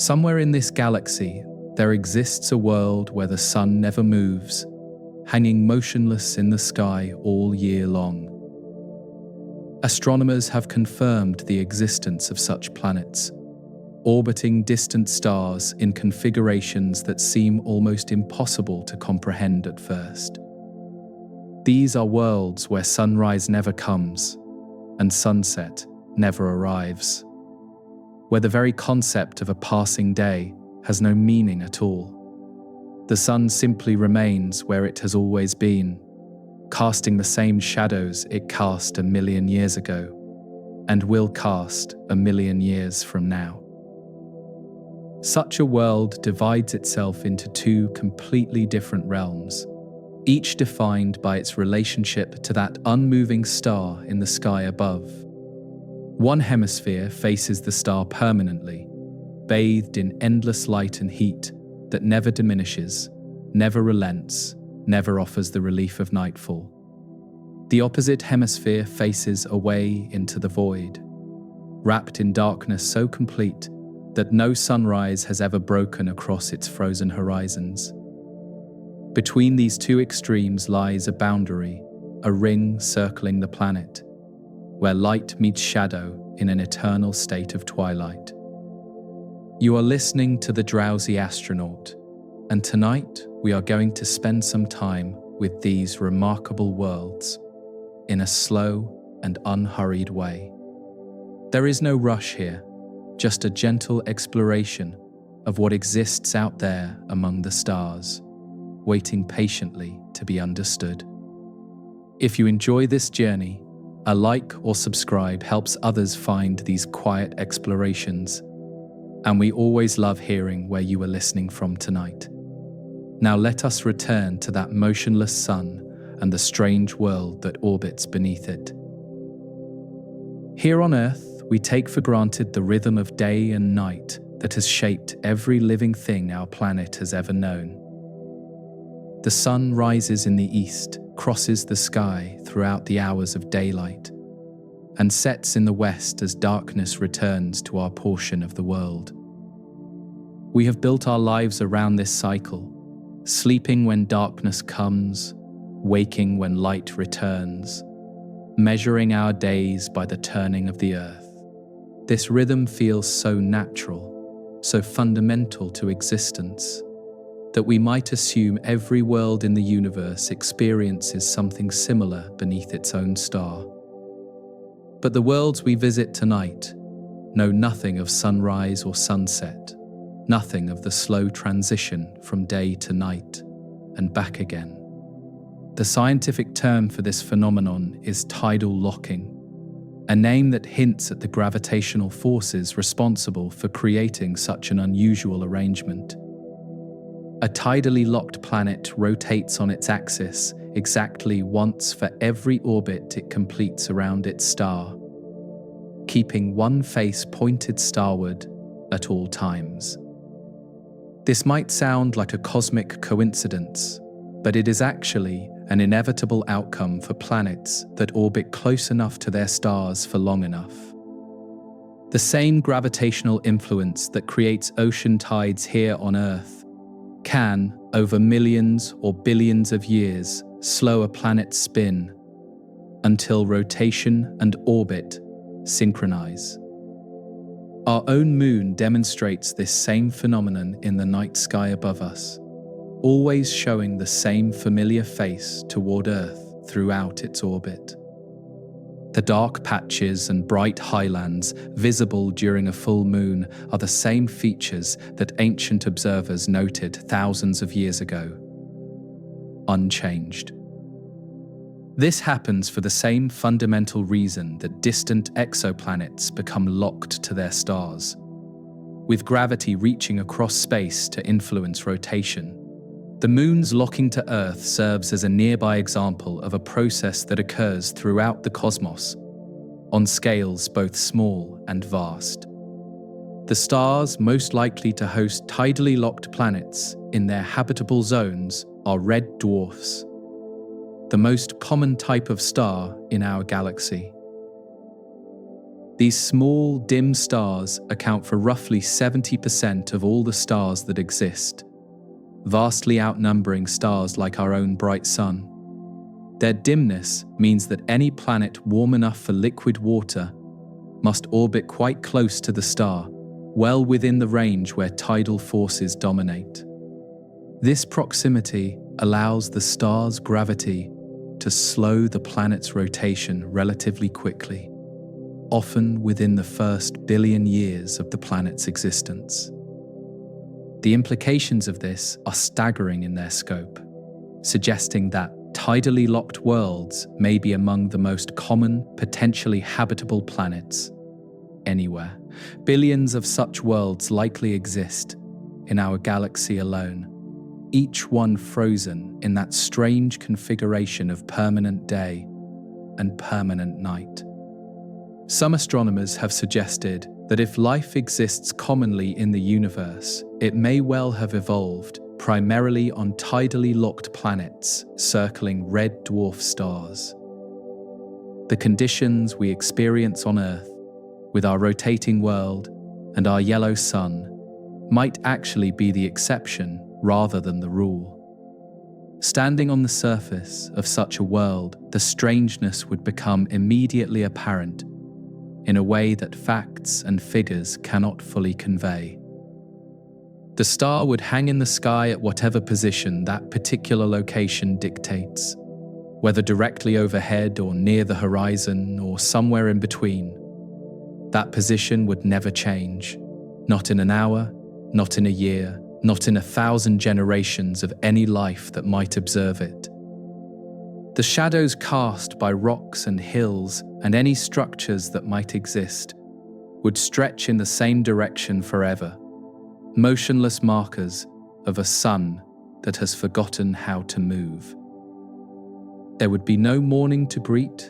Somewhere in this galaxy, there exists a world where the sun never moves, hanging motionless in the sky all year long. Astronomers have confirmed the existence of such planets, orbiting distant stars in configurations that seem almost impossible to comprehend at first. These are worlds where sunrise never comes and sunset never arrives, where the very concept of a passing day has no meaning at all. The sun simply remains where it has always been, casting the same shadows it cast 1 million years ago, and will cast 1 million years from now. Such a world divides itself into two completely different realms, each defined by its relationship to that unmoving star in the sky above. One hemisphere faces the star permanently, bathed in endless light and heat that never diminishes, never relents, never offers the relief of nightfall. The opposite hemisphere faces away into the void, wrapped in darkness so complete that no sunrise has ever broken across its frozen horizons. Between these two extremes lies a boundary, a ring circling the planet, where light meets shadow in an eternal state of twilight. You are listening to The Drowsy Astronaut, and tonight we are going to spend some time with these remarkable worlds in a slow and unhurried way. There is no rush here, just a gentle exploration of what exists out there among the stars, waiting patiently to be understood. If you enjoy this journey, a like or subscribe helps others find these quiet explorations, and we always love hearing where you are listening from tonight. Now let us return to that motionless sun and the strange world that orbits beneath it. Here on Earth, we take for granted the rhythm of day and night that has shaped every living thing our planet has ever known. The sun rises in the east, crosses the sky throughout the hours of daylight, and sets in the west as darkness returns to our portion of the world. We have built our lives around this cycle, sleeping when darkness comes, waking when light returns, measuring our days by the turning of the earth. This rhythm feels so natural, so fundamental to existence, that we might assume every world in the universe experiences something similar beneath its own star. But the worlds we visit tonight know nothing of sunrise or sunset, nothing of the slow transition from day to night and back again. The scientific term for this phenomenon is tidal locking, a name that hints at the gravitational forces responsible for creating such an unusual arrangement. A tidally locked planet rotates on its axis exactly once for every orbit it completes around its star, keeping one face pointed starward at all times. This might sound like a cosmic coincidence, but it is actually an inevitable outcome for planets that orbit close enough to their stars for long enough. The same gravitational influence that creates ocean tides here on Earth can, over millions or billions of years, slow a planet's spin until rotation and orbit synchronize. Our own moon demonstrates this same phenomenon in the night sky above us, always showing the same familiar face toward Earth throughout its orbit. The dark patches and bright highlands visible during a full moon are the same features that ancient observers noted thousands of years ago, unchanged. This happens for the same fundamental reason that distant exoplanets become locked to their stars, with gravity reaching across space to influence rotation. The moon's locking to Earth serves as a nearby example of a process that occurs throughout the cosmos, on scales both small and vast. The stars most likely to host tidally locked planets in their habitable zones are red dwarfs, the most common type of star in our galaxy. These small, dim stars account for roughly 70% of all the stars that exist, vastly outnumbering stars like our own bright sun. Their dimness means that any planet warm enough for liquid water must orbit quite close to the star, well within the range where tidal forces dominate. This proximity allows the star's gravity to slow the planet's rotation relatively quickly, often within the first billion years of the planet's existence. The implications of this are staggering in their scope, suggesting that tidally locked worlds may be among the most common, potentially habitable planets anywhere. Billions of such worlds likely exist in our galaxy alone, each one frozen in that strange configuration of permanent day and permanent night. Some astronomers have suggested that if life exists commonly in the universe, it may well have evolved primarily on tidally locked planets circling red dwarf stars. The conditions we experience on Earth, with our rotating world and our yellow sun, might actually be the exception rather than the rule. Standing on the surface of such a world, the strangeness would become immediately apparent in a way that facts and figures cannot fully convey. The star would hang in the sky at whatever position that particular location dictates, whether directly overhead or near the horizon or somewhere in between. That position would never change, not in an hour, not in a year, not in 1,000 generations of any life that might observe it. The shadows cast by rocks and hills and any structures that might exist would stretch in the same direction forever, motionless markers of a sun that has forgotten how to move. There would be no morning to greet,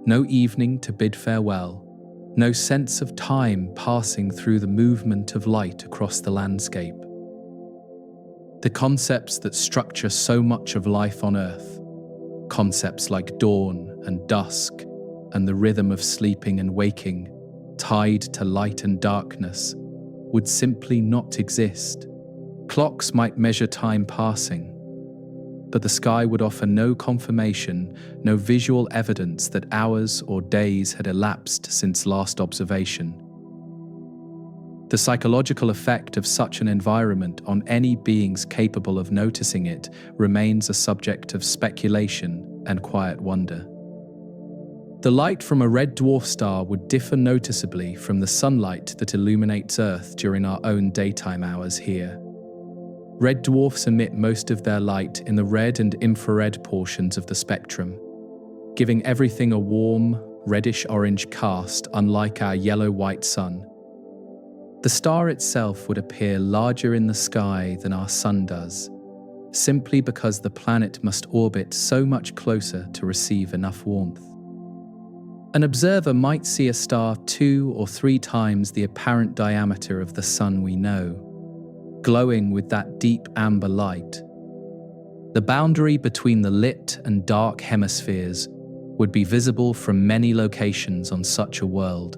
no evening to bid farewell, no sense of time passing through the movement of light across the landscape. The concepts that structure so much of life on Earth, concepts like dawn and dusk and the rhythm of sleeping and waking, tied to light and darkness, would simply not exist. Clocks might measure time passing, but the sky would offer no confirmation, no visual evidence that hours or days had elapsed since last observation. The psychological effect of such an environment on any beings capable of noticing it remains a subject of speculation and quiet wonder. The light from a red dwarf star would differ noticeably from the sunlight that illuminates Earth during our own daytime hours here. Red dwarfs emit most of their light in the red and infrared portions of the spectrum, giving everything a warm, reddish-orange cast unlike our yellow-white sun. The star itself would appear larger in the sky than our sun does, simply because the planet must orbit so much closer to receive enough warmth. An observer might see a star 2 or 3 times the apparent diameter of the sun we know, glowing with that deep amber light. The boundary between the lit and dark hemispheres would be visible from many locations on such a world,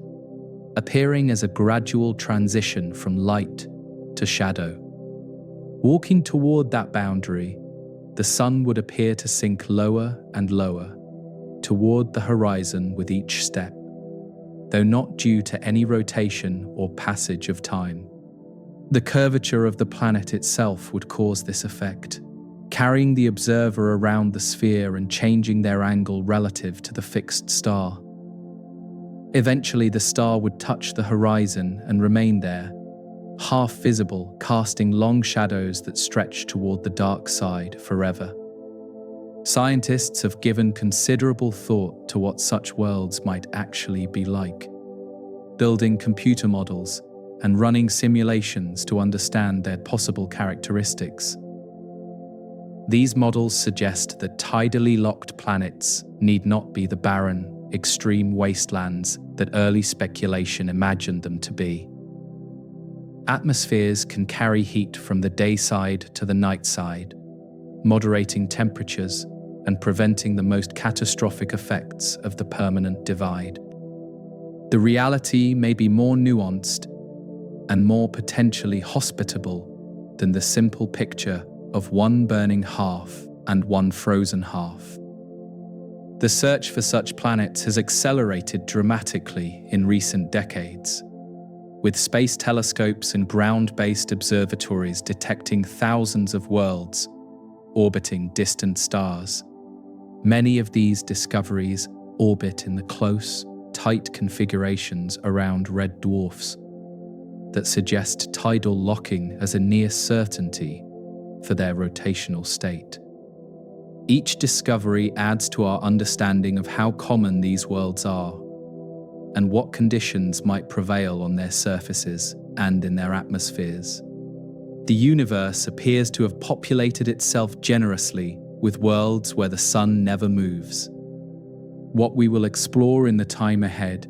appearing as a gradual transition from light to shadow. Walking toward that boundary, the sun would appear to sink lower and lower toward the horizon with each step, though not due to any rotation or passage of time. The curvature of the planet itself would cause this effect, carrying the observer around the sphere and changing their angle relative to the fixed star. Eventually, the star would touch the horizon and remain there, half visible, casting long shadows that stretch toward the dark side forever. Scientists have given considerable thought to what such worlds might actually be like, building computer models and running simulations to understand their possible characteristics. These models suggest that tidally locked planets need not be the barren, extreme wastelands that early speculation imagined them to be. Atmospheres can carry heat from the dayside to the nightside, moderating temperatures and preventing the most catastrophic effects of the permanent divide. The reality may be more nuanced and more potentially hospitable than the simple picture of one burning half and one frozen half. The search for such planets has accelerated dramatically in recent decades, with space telescopes and ground-based observatories detecting thousands of worlds orbiting distant stars. Many of these discoveries orbit in the close, tight configurations around red dwarfs that suggest tidal locking as a near certainty for their rotational state. Each discovery adds to our understanding of how common these worlds are and what conditions might prevail on their surfaces and in their atmospheres. The universe appears to have populated itself generously with worlds where the sun never moves. What we will explore in the time ahead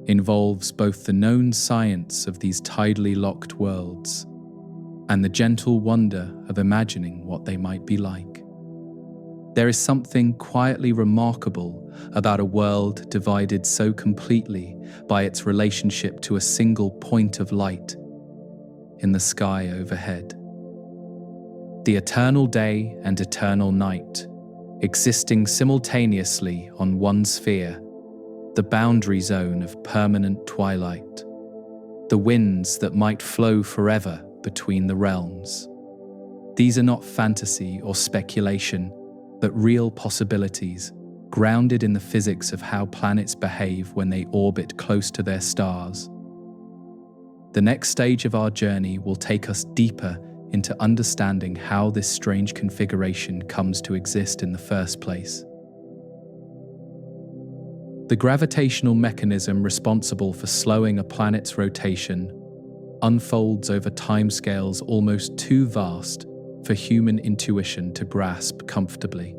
involves both the known science of these tidally locked worlds and the gentle wonder of imagining what they might be like. There is something quietly remarkable about a world divided so completely by its relationship to a single point of light in the sky overhead. The eternal day and eternal night, existing simultaneously on one sphere, the boundary zone of permanent twilight, the winds that might flow forever between the realms. These are not fantasy or speculation, but real possibilities, grounded in the physics of how planets behave when they orbit close to their stars. The next stage of our journey will take us deeper into understanding how this strange configuration comes to exist in the first place. The gravitational mechanism responsible for slowing a planet's rotation unfolds over timescales almost too vast for human intuition to grasp comfortably.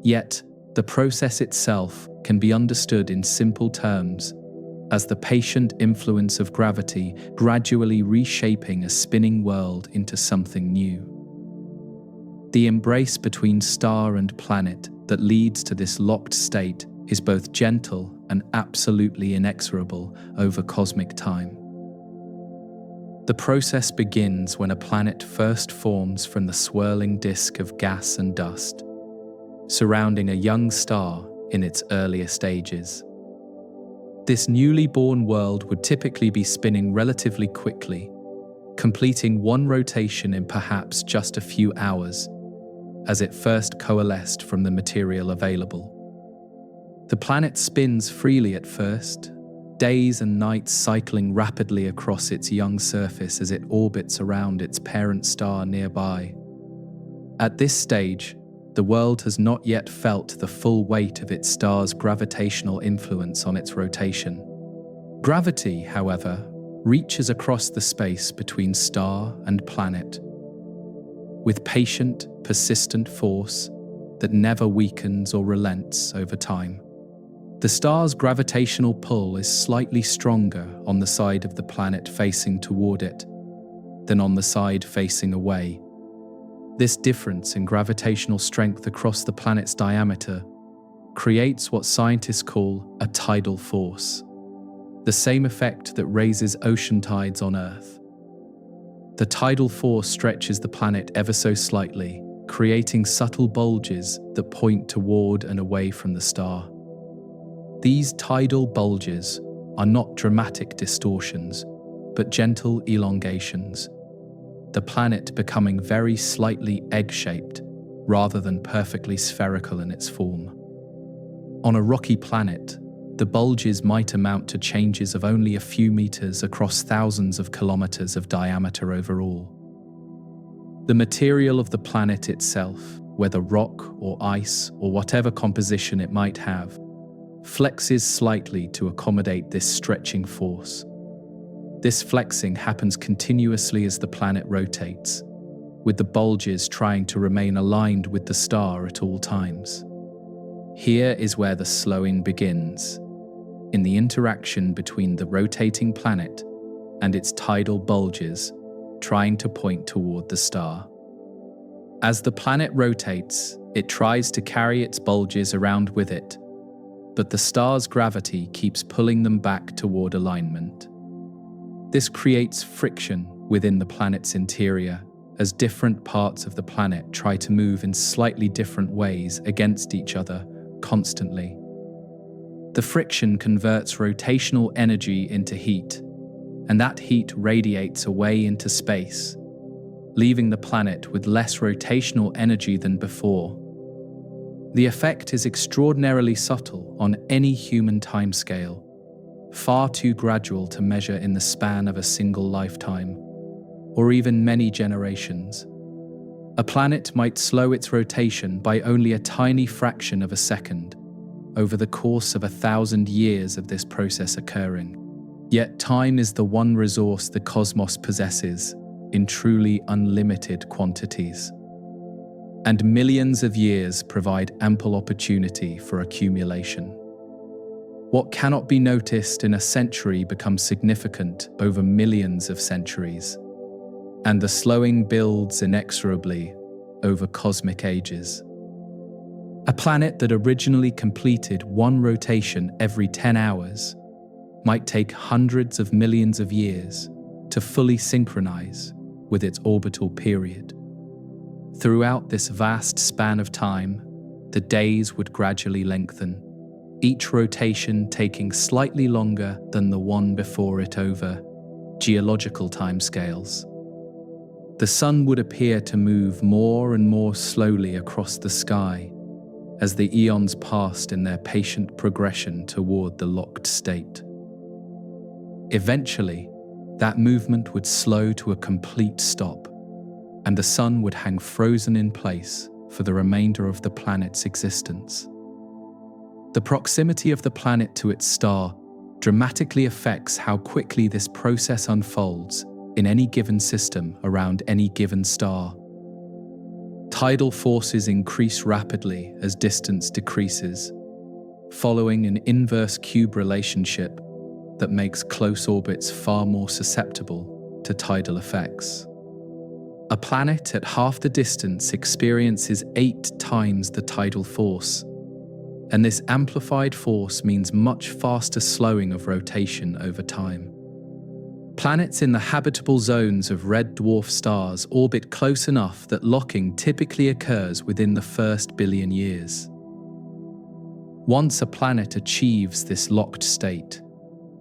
Yet, the process itself can be understood in simple terms as the patient influence of gravity gradually reshaping a spinning world into something new. The embrace between star and planet that leads to this locked state is both gentle and absolutely inexorable over cosmic time. The process begins when a planet first forms from the swirling disk of gas and dust, surrounding a young star in its earlier stages. This newly born world would typically be spinning relatively quickly, completing one rotation in perhaps just a few hours, as it first coalesced from the material available. The planet spins freely at first, days and nights cycling rapidly across its young surface as it orbits around its parent star nearby. At this stage, the world has not yet felt the full weight of its star's gravitational influence on its rotation. Gravity, however, reaches across the space between star and planet, with patient, persistent force that never weakens or relents over time. The star's gravitational pull is slightly stronger on the side of the planet facing toward it than on the side facing away. This difference in gravitational strength across the planet's diameter creates what scientists call a tidal force, the same effect that raises ocean tides on Earth. The tidal force stretches the planet ever so slightly, creating subtle bulges that point toward and away from the star. These tidal bulges are not dramatic distortions, but gentle elongations, the planet becoming very slightly egg-shaped rather than perfectly spherical in its form. On a rocky planet, the bulges might amount to changes of only a few meters across thousands of kilometers of diameter overall. The material of the planet itself, whether rock or ice or whatever composition it might have, flexes slightly to accommodate this stretching force. This flexing happens continuously as the planet rotates, with the bulges trying to remain aligned with the star at all times. Here is where the slowing begins, in the interaction between the rotating planet and its tidal bulges trying to point toward the star. As the planet rotates, it tries to carry its bulges around with it, but the star's gravity keeps pulling them back toward alignment. This creates friction within the planet's interior as different parts of the planet try to move in slightly different ways against each other constantly. The friction converts rotational energy into heat, and that heat radiates away into space, leaving the planet with less rotational energy than before. The effect is extraordinarily subtle on any human timescale, far too gradual to measure in the span of a single lifetime, or even many generations. A planet might slow its rotation by only a tiny fraction of a second over the course of 1,000 years of this process occurring. Yet time is the one resource the cosmos possesses in truly unlimited quantities. And millions of years provide ample opportunity for accumulation. What cannot be noticed in a century becomes significant over millions of centuries, and the slowing builds inexorably over cosmic ages. A planet that originally completed one rotation every 10 hours might take hundreds of millions of years to fully synchronize with its orbital period. Throughout this vast span of time, the days would gradually lengthen, each rotation taking slightly longer than the one before it over geological timescales. The sun would appear to move more and more slowly across the sky as the eons passed in their patient progression toward the locked state. Eventually, that movement would slow to a complete stop, and the sun would hang frozen in place for the remainder of the planet's existence. The proximity of the planet to its star dramatically affects how quickly this process unfolds in any given system around any given star. Tidal forces increase rapidly as distance decreases, following an inverse cube relationship that makes close orbits far more susceptible to tidal effects. A planet at half the distance experiences 8 times the tidal force, and this amplified force means much faster slowing of rotation over time. Planets in the habitable zones of red dwarf stars orbit close enough that locking typically occurs within the first billion years. Once a planet achieves this locked state,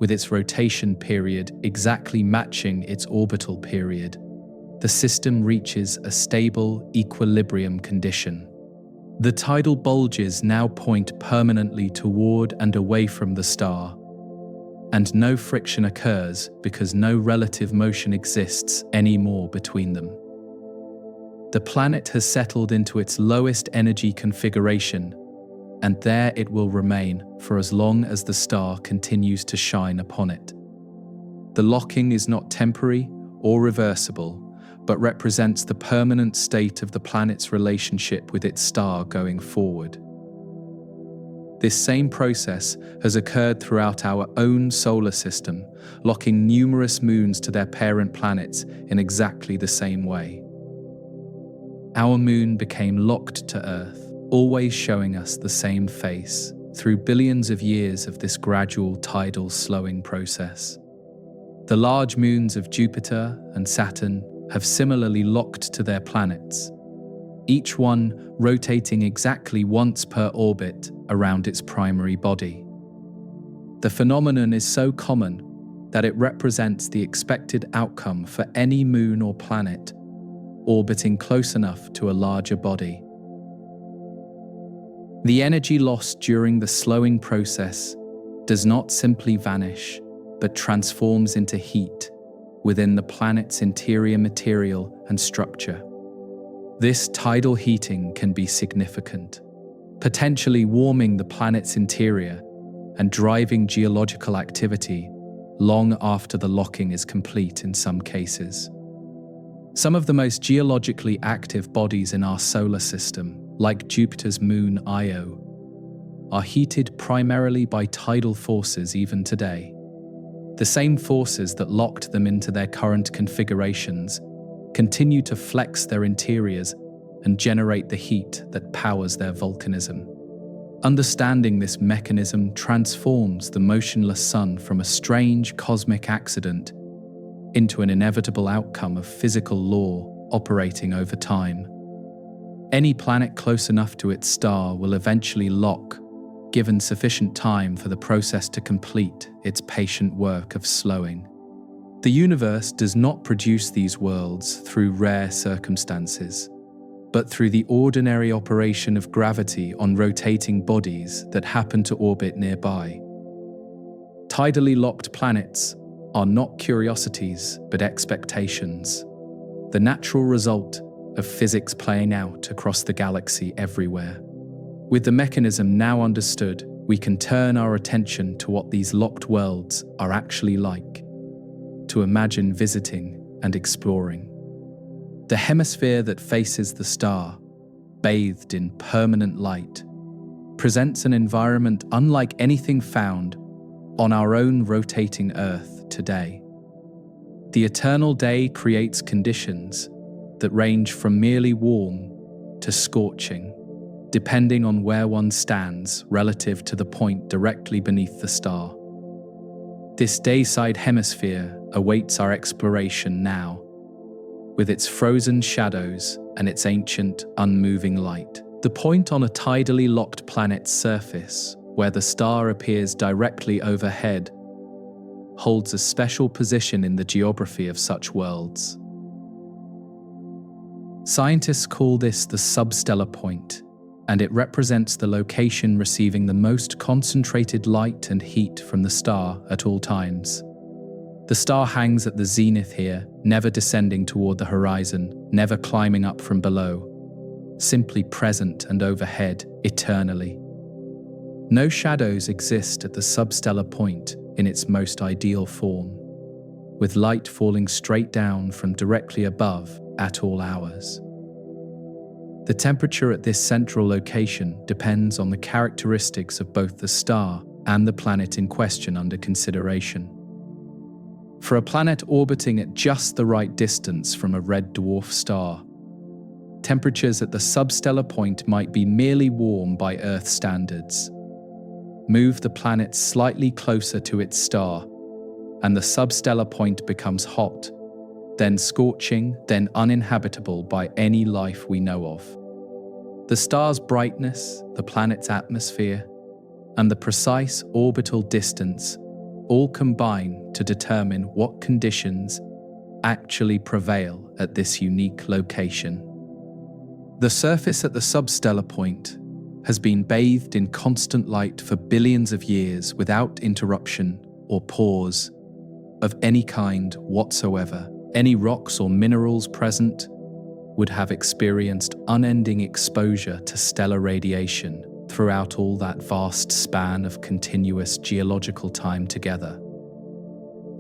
with its rotation period exactly matching its orbital period, the system reaches a stable equilibrium condition. The tidal bulges now point permanently toward and away from the star, and no friction occurs because no relative motion exists anymore between them. The planet has settled into its lowest energy configuration, and there it will remain for as long as the star continues to shine upon it. The locking is not temporary or reversible, but represents the permanent state of the planet's relationship with its star going forward. This same process has occurred throughout our own solar system, locking numerous moons to their parent planets in exactly the same way. Our moon became locked to Earth, always showing us the same face through billions of years of this gradual tidal slowing process. The large moons of Jupiter and Saturn have similarly locked to their planets, each one rotating exactly once per orbit around its primary body. The phenomenon is so common that it represents the expected outcome for any moon or planet orbiting close enough to a larger body. The energy lost during the slowing process does not simply vanish, but transforms into heat within the planet's interior material and structure. This tidal heating can be significant, potentially warming the planet's interior and driving geological activity long after the locking is complete in some cases. Some of the most geologically active bodies in our solar system, like Jupiter's moon Io, are heated primarily by tidal forces even today. The same forces that locked them into their current configurations continue to flex their interiors and generate the heat that powers their volcanism. Understanding this mechanism transforms the motionless sun from a strange cosmic accident into an inevitable outcome of physical law operating over time. Any planet close enough to its star will eventually lock, given sufficient time for the process to complete its patient work of slowing. The universe does not produce these worlds through rare circumstances, but through the ordinary operation of gravity on rotating bodies that happen to orbit nearby. Tidally locked planets are not curiosities, but expectations, the natural result of physics playing out across the galaxy everywhere. With the mechanism now understood, we can turn our attention to what these locked worlds are actually like, to imagine visiting and exploring. The hemisphere that faces the star, bathed in permanent light, presents an environment unlike anything found on our own rotating Earth today. The eternal day creates conditions that range from merely warm to scorching, depending on where one stands relative to the point directly beneath the star. This dayside hemisphere awaits our exploration now, with its frozen shadows and its ancient, unmoving light. The point on a tidally locked planet's surface, where the star appears directly overhead, holds a special position in the geography of such worlds. Scientists call this the substellar point, and it represents the location receiving the most concentrated light and heat from the star at all times. The star hangs at the zenith here, never descending toward the horizon, never climbing up from below, simply present and overhead eternally. No shadows exist at the substellar point in its most ideal form, with light falling straight down from directly above at all hours. The temperature at this central location depends on the characteristics of both the star and the planet in question under consideration. For a planet orbiting at just the right distance from a red dwarf star, temperatures at the substellar point might be merely warm by Earth standards. Move the planet slightly closer to its star, and the substellar point becomes hot, then scorching, then uninhabitable by any life we know of. The star's brightness, the planet's atmosphere, and the precise orbital distance all combine to determine what conditions actually prevail at this unique location. The surface at the substellar point has been bathed in constant light for billions of years without interruption or pause of any kind whatsoever. Any rocks or minerals present would have experienced unending exposure to stellar radiation throughout all that vast span of continuous geological time together.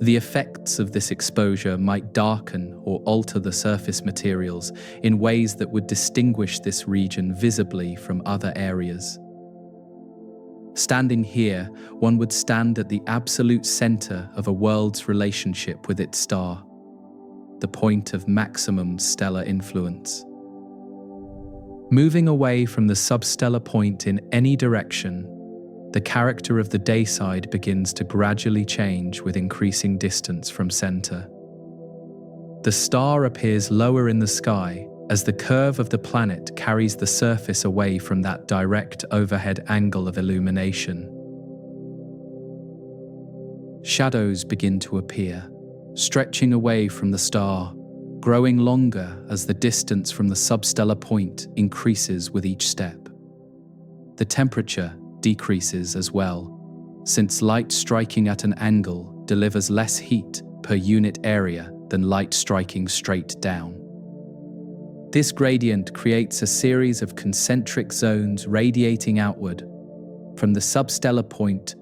The effects of this exposure might darken or alter the surface materials in ways that would distinguish this region visibly from other areas. Standing here, one would stand at the absolute center of a world's relationship with its star, the point of maximum stellar influence. Moving away from the substellar point in any direction, the character of the dayside begins to gradually change with increasing distance from center. The star appears lower in the sky as the curve of the planet carries the surface away from that direct overhead angle of illumination. Shadows begin to appear, stretching away from the star, growing longer as the distance from the substellar point increases with each step. The temperature decreases as well, since light striking at an angle delivers less heat per unit area than light striking straight down. This gradient creates a series of concentric zones radiating outward from the substellar point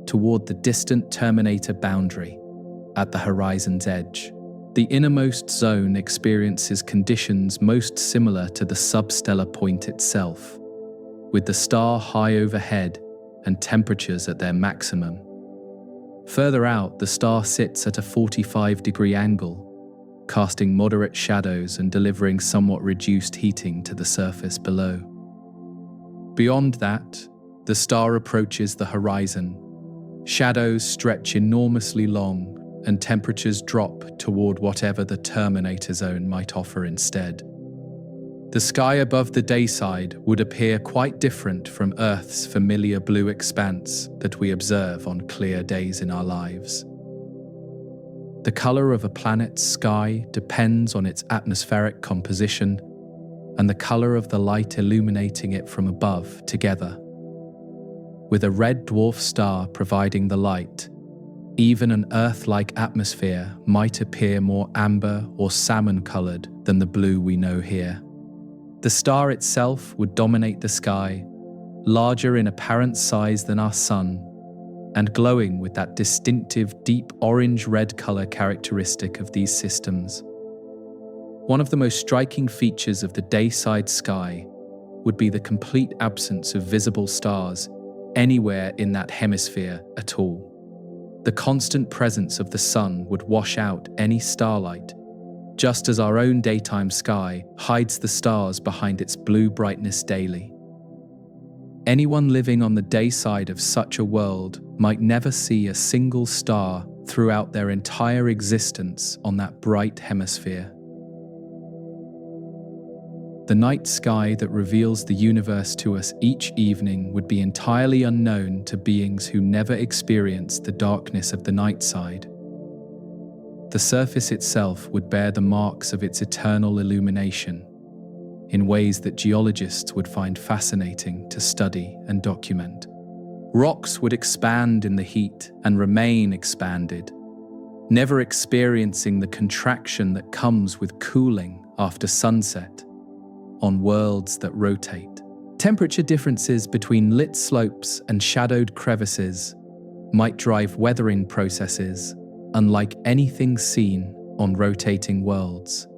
toward the distant terminator boundary at the horizon's edge. The innermost zone experiences conditions most similar to the substellar point itself, with the star high overhead and temperatures at their maximum. Further out, the star sits at a 45-degree angle, casting moderate shadows and delivering somewhat reduced heating to the surface below. Beyond that, the star approaches the horizon. Shadows stretch enormously long, and temperatures drop toward whatever the terminator zone might offer instead. The sky above the dayside would appear quite different from Earth's familiar blue expanse that we observe on clear days in our lives. The color of a planet's sky depends on its atmospheric composition and the color of the light illuminating it from above together. With a red dwarf star providing the light, even an Earth-like atmosphere might appear more amber or salmon-colored than the blue we know here. The star itself would dominate the sky, larger in apparent size than our Sun, and glowing with that distinctive deep orange-red color characteristic of these systems. One of the most striking features of the dayside sky would be the complete absence of visible stars anywhere in that hemisphere at all. The constant presence of the sun would wash out any starlight, just as our own daytime sky hides the stars behind its blue brightness daily. Anyone living on the dayside of such a world might never see a single star throughout their entire existence on that bright hemisphere. The night sky that reveals the universe to us each evening would be entirely unknown to beings who never experienced the darkness of the night side. The surface itself would bear the marks of its eternal illumination, in ways that geologists would find fascinating to study and document. Rocks would expand in the heat and remain expanded, never experiencing the contraction that comes with cooling after sunset on worlds that rotate. Temperature differences between lit slopes and shadowed crevices might drive weathering processes unlike anything seen on rotating worlds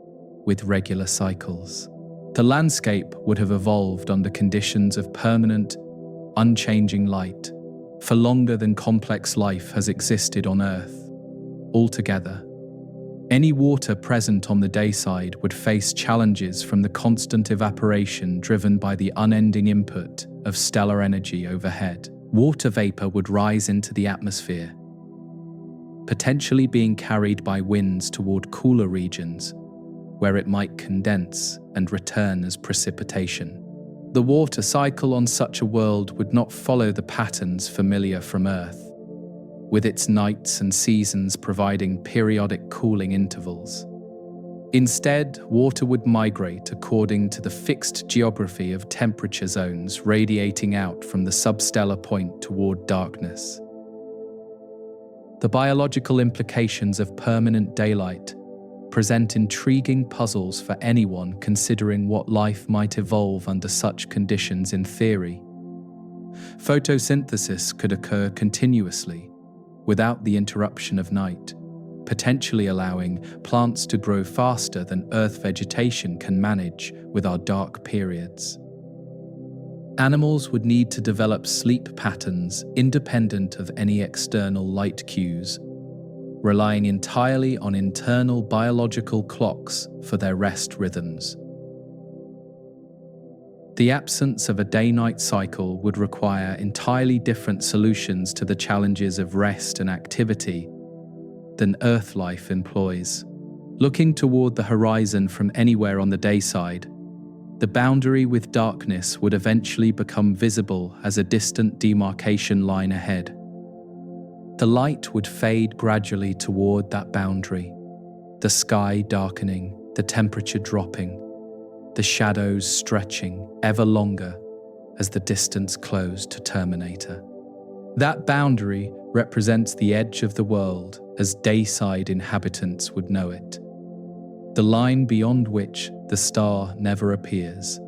with regular cycles. The landscape would have evolved under conditions of permanent, unchanging light for longer than complex life has existed on Earth. Altogether, any water present on the dayside would face challenges from the constant evaporation driven by the unending input of stellar energy overhead. Water vapor would rise into the atmosphere, potentially being carried by winds toward cooler regions, where it might condense and return as precipitation. The water cycle on such a world would not follow the patterns familiar from Earth, with its nights and seasons providing periodic cooling intervals. Instead, water would migrate according to the fixed geography of temperature zones radiating out from the substellar point toward darkness. The biological implications of permanent daylight present intriguing puzzles for anyone considering what life might evolve under such conditions in theory. Photosynthesis could occur continuously, without the interruption of night, potentially allowing plants to grow faster than Earth vegetation can manage with our dark periods. Animals would need to develop sleep patterns independent of any external light cues, relying entirely on internal biological clocks for their rest rhythms. The absence of a day-night cycle would require entirely different solutions to the challenges of rest and activity than Earth life employs. Looking toward the horizon from anywhere on the dayside, the boundary with darkness would eventually become visible as a distant demarcation line ahead. The light would fade gradually toward that boundary, the sky darkening, the temperature dropping, the shadows stretching ever longer as the distance closed to terminator. That boundary represents the edge of the world as dayside inhabitants would know it, the line beyond which the star never appears.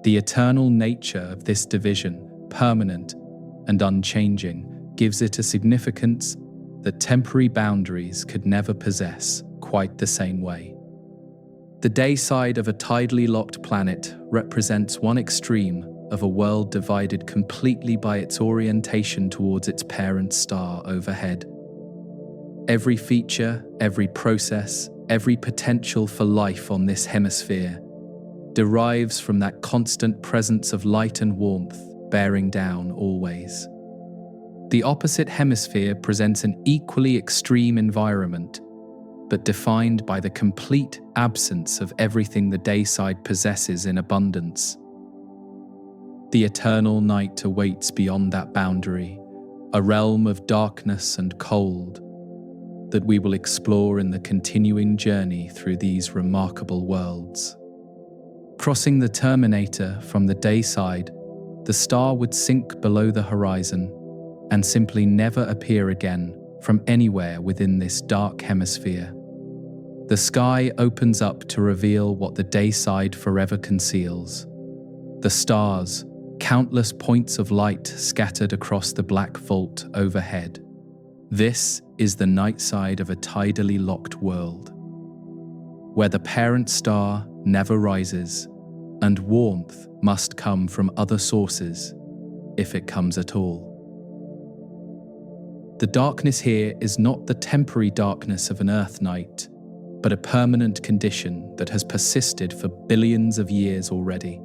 The eternal nature of this division, permanent and unchanging, gives it a significance that temporary boundaries could never possess quite the same way. The dayside of a tidally locked planet represents one extreme of a world divided completely by its orientation towards its parent star overhead. Every feature, every process, every potential for life on this hemisphere derives from that constant presence of light and warmth bearing down always. The opposite hemisphere presents an equally extreme environment, but defined by the complete absence of everything the dayside possesses in abundance. The eternal night awaits beyond that boundary, a realm of darkness and cold that we will explore in the continuing journey through these remarkable worlds. Crossing the terminator from the dayside, the star would sink below the horizon and simply never appear again from anywhere within this dark hemisphere. The sky opens up to reveal what the dayside forever conceals. The stars, countless points of light scattered across the black vault overhead. This is the nightside of a tidally locked world, where the parent star never rises, and warmth must come from other sources, if it comes at all. The darkness here is not the temporary darkness of an Earth night, but a permanent condition that has persisted for billions of years already.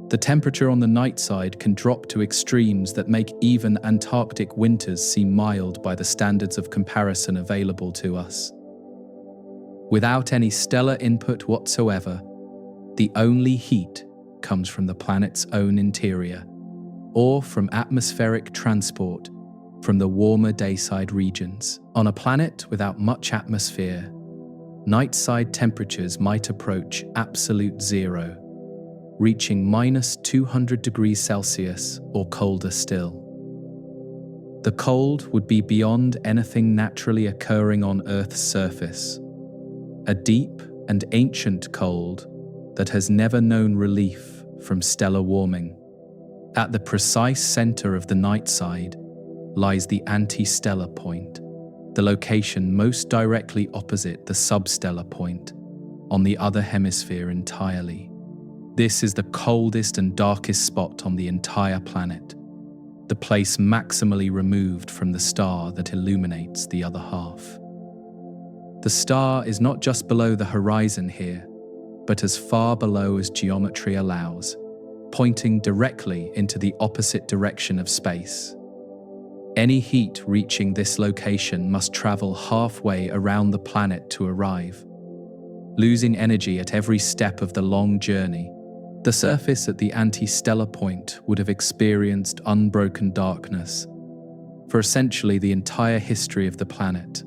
The temperature on the night side can drop to extremes that make even Antarctic winters seem mild by the standards of comparison available to us. Without any stellar input whatsoever, the only heat comes from the planet's own interior, or from atmospheric transport from the warmer dayside regions. On a planet without much atmosphere, nightside temperatures might approach absolute zero, reaching -200 degrees Celsius or colder still. The cold would be beyond anything naturally occurring on Earth's surface, a deep and ancient cold that has never known relief from stellar warming. At the precise center of the nightside lies the anti-stellar point, the location most directly opposite the substellar point, on the other hemisphere entirely. This is the coldest and darkest spot on the entire planet, the place maximally removed from the star that illuminates the other half. The star is not just below the horizon here, but as far below as geometry allows, pointing directly into the opposite direction of space. Any heat reaching this location must travel halfway around the planet to arrive. Losing energy at every step of the long journey, the surface at the anti-stellar point would have experienced unbroken darkness for essentially the entire history of the planet,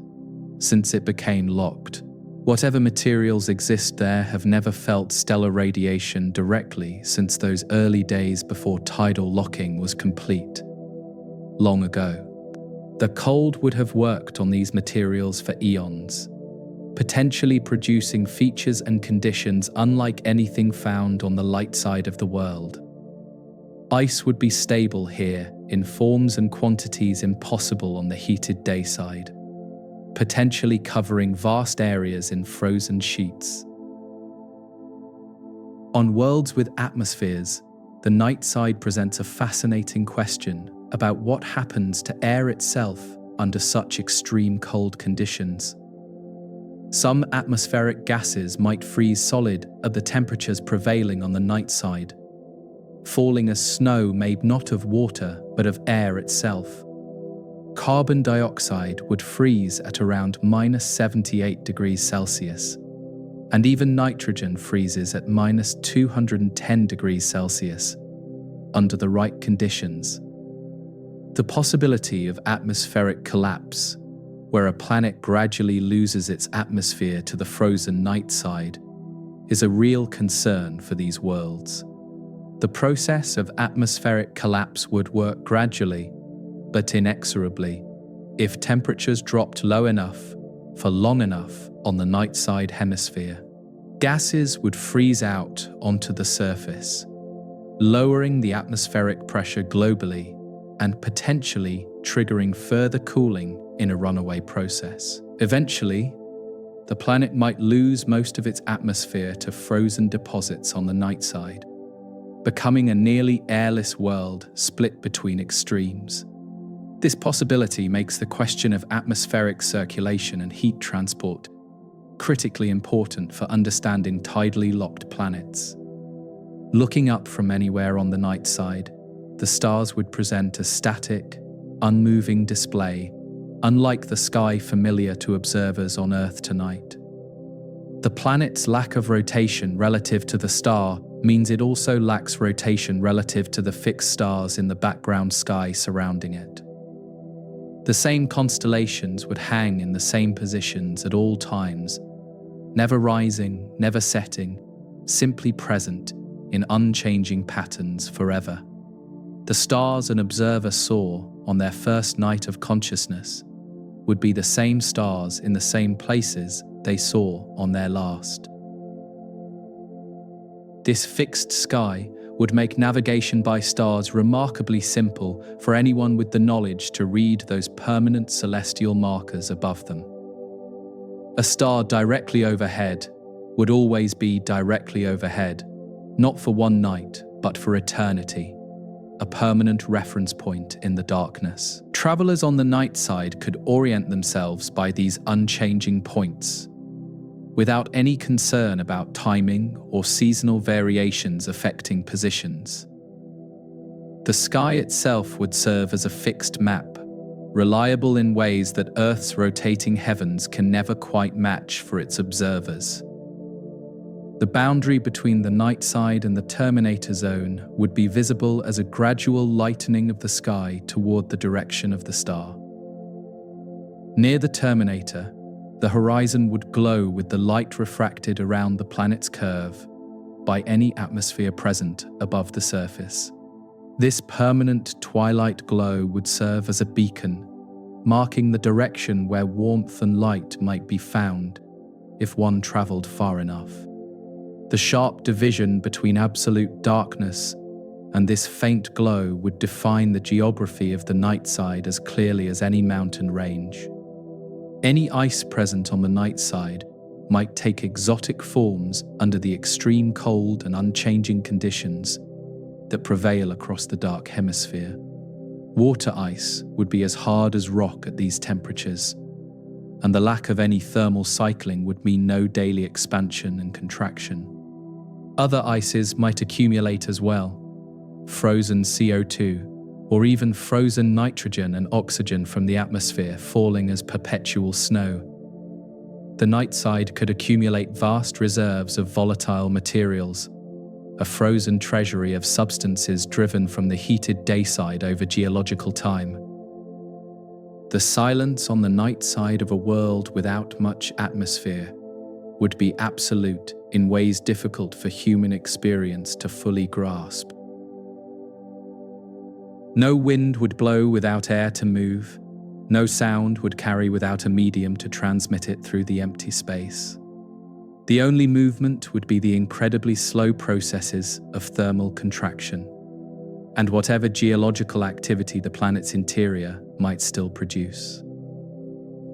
since it became locked. Whatever materials exist there have never felt stellar radiation directly since those early days before tidal locking was complete. Long ago, the cold would have worked on these materials for eons, potentially producing features and conditions unlike anything found on the light side of the world. Ice would be stable here in forms and quantities impossible on the heated dayside, potentially covering vast areas in frozen sheets. On worlds with atmospheres, the night side presents a fascinating question about what happens to air itself under such extreme cold conditions. Some atmospheric gases might freeze solid at the temperatures prevailing on the night side, falling as snow made not of water but of air itself. Carbon dioxide would freeze at around -78 degrees Celsius, and even nitrogen freezes at -210 degrees Celsius under the right conditions. The possibility of atmospheric collapse, where a planet gradually loses its atmosphere to the frozen night side, is a real concern for these worlds. The process of atmospheric collapse would work gradually, but inexorably, if temperatures dropped low enough for long enough on the night side hemisphere. Gases would freeze out onto the surface, lowering the atmospheric pressure globally and potentially triggering further cooling in a runaway process. Eventually, the planet might lose most of its atmosphere to frozen deposits on the night side, becoming a nearly airless world split between extremes. This possibility makes the question of atmospheric circulation and heat transport critically important for understanding tidally locked planets. Looking up from anywhere on the night side, the stars would present a static, unmoving display, unlike the sky familiar to observers on Earth tonight. The planet's lack of rotation relative to the star means it also lacks rotation relative to the fixed stars in the background sky surrounding it. The same constellations would hang in the same positions at all times, never rising, never setting, simply present in unchanging patterns forever. The stars an observer saw on their first night of consciousness would be the same stars in the same places they saw on their last. This fixed sky would make navigation by stars remarkably simple for anyone with the knowledge to read those permanent celestial markers above them. A star directly overhead would always be directly overhead, not for one night, but for eternity, a permanent reference point in the darkness. Travelers on the night side could orient themselves by these unchanging points, without any concern about timing or seasonal variations affecting positions. The sky itself would serve as a fixed map, reliable in ways that Earth's rotating heavens can never quite match for its observers. The boundary between the night side and the terminator zone would be visible as a gradual lightening of the sky toward the direction of the star. Near the terminator, the horizon would glow with the light refracted around the planet's curve by any atmosphere present above the surface. This permanent twilight glow would serve as a beacon, marking the direction where warmth and light might be found if one traveled far enough. The sharp division between absolute darkness and this faint glow would define the geography of the night side as clearly as any mountain range. Any ice present on the night side might take exotic forms under the extreme cold and unchanging conditions that prevail across the dark hemisphere. Water ice would be as hard as rock at these temperatures, and the lack of any thermal cycling would mean no daily expansion and contraction. Other ices might accumulate as well, frozen CO2, or even frozen nitrogen and oxygen from the atmosphere falling as perpetual snow. The night side could accumulate vast reserves of volatile materials, a frozen treasury of substances driven from the heated dayside over geological time. The silence on the night side of a world without much atmosphere would be absolute in ways difficult for human experience to fully grasp. No wind would blow without air to move. No sound would carry without a medium to transmit it through the empty space. The only movement would be the incredibly slow processes of thermal contraction, and whatever geological activity the planet's interior might still produce.